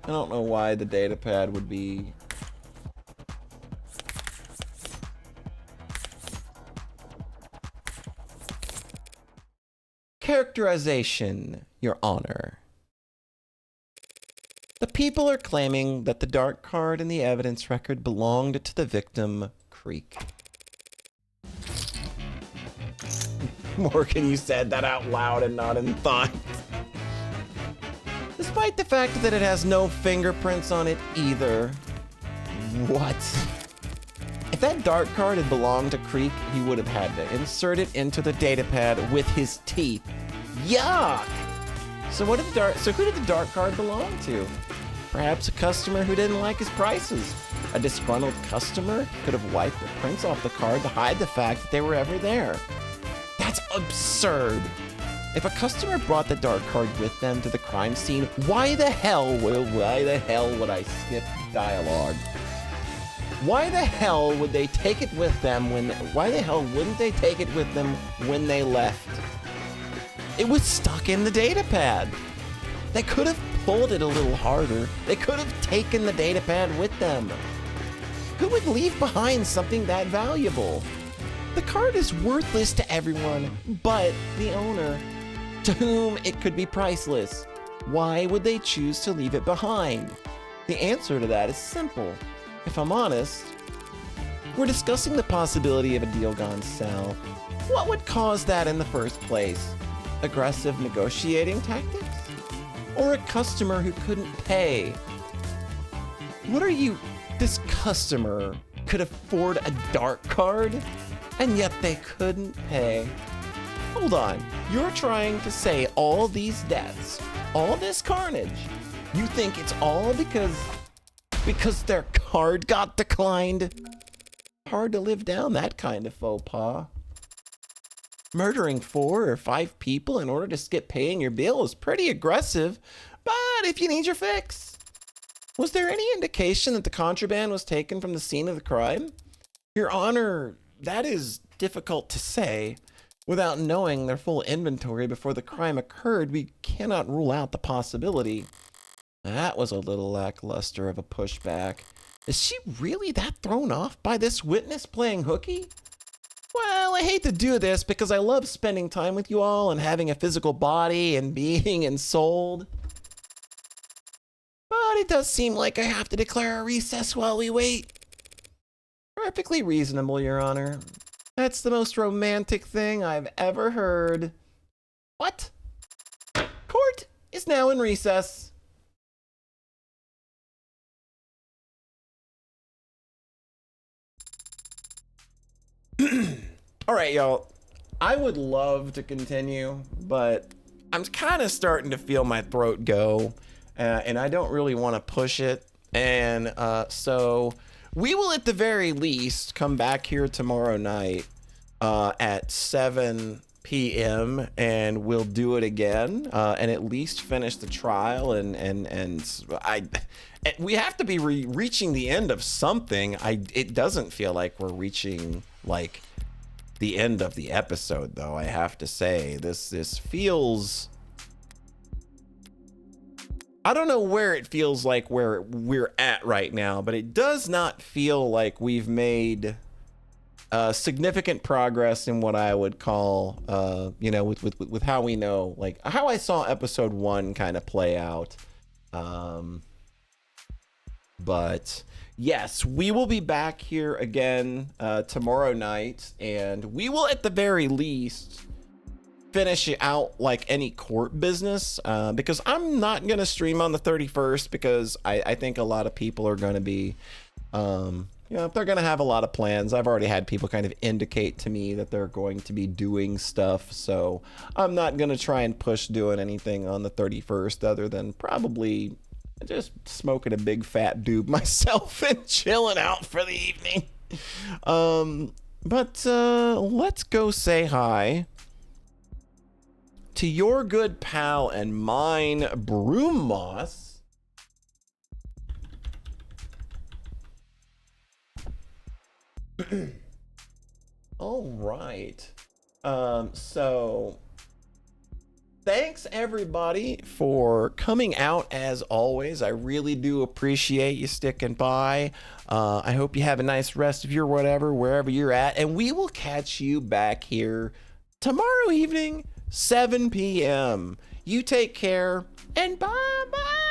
I don't know why the datapad would be... Characterization, Your Honor. The people are claiming that the dark card in the evidence record belonged to the victim, Creek. Morgan, you said that out loud and not in thought. Despite the fact that it has no fingerprints on it either. What? If that dark card had belonged to Creek, he would have had to insert it into the datapad with his teeth. Yuck! So who did the dark card belong to? Perhaps a customer who didn't like his prices. A disgruntled customer could have wiped the prints off the card to hide the fact that they were ever there. That's absurd. If a customer brought the dark card with them to the crime scene, why the hell would I skip dialogue? Why the hell would they take it with them why the hell wouldn't they take it with them when they left? It was stuck in the datapad. They could have pulled it a little harder. They could have taken the datapad with them. Who would leave behind something that valuable? The card is worthless to everyone but the owner, to whom it could be priceless. Why would they choose to leave it behind? The answer to that is simple. If I'm honest, we're discussing the possibility of a deal gone south. What would cause that in the first place? Aggressive negotiating tactics? Or a customer who couldn't pay? This customer could afford a dark card, and yet they couldn't pay. Hold on, you're trying to say all these deaths, all this carnage, you think it's all because their card got declined? Hard to live down that kind of faux pas. Murdering 4 or 5 people in order to skip paying your bill is pretty aggressive, but if you need your fix. Was there any indication that the contraband was taken from the scene of the crime? Your Honor, that is difficult to say. Without knowing their full inventory before the crime occurred, we cannot rule out the possibility. That was a little lackluster of a pushback. Is she really that thrown off by this witness playing hooky? Well, I hate to do this because I love spending time with you all and having a physical body and being ensouled. But it does seem like I have to declare a recess while we wait. Perfectly reasonable, Your Honor. That's the most romantic thing I've ever heard. What? Court is now in recess. All right, y'all. I would love to continue, but I'm kind of starting to feel my throat go, and I don't really want to push it. And so we will, at the very least, come back here tomorrow night at 7 p.m. and we'll do it again, and at least finish the trial. We have to be reaching the end of something. It doesn't feel like we're reaching like the end of the episode, though. I have to say this feels, I don't know where it feels like where we're at right now, but it does not feel like we've made significant progress in what I would call, with how we know, like how I saw episode 1 kind of play out. But yes, we will be back here again tomorrow night, and we will, at the very least, finish out like any court business, because I'm not gonna stream on the 31st because I think a lot of people are gonna be they're gonna have a lot of plans. I've already had people kind of indicate to me that they're going to be doing stuff, so I'm not gonna try and push doing anything on the 31st other than probably just smoking a big fat doob myself and chilling out for the evening. But let's go say hi to your good pal and mine, Broom Moss. All right. So thanks everybody for coming out as always. I really do appreciate you sticking by. I hope you have a nice rest of your whatever, wherever you're at. And we will catch you back here tomorrow evening, 7 p.m. You take care and bye-bye.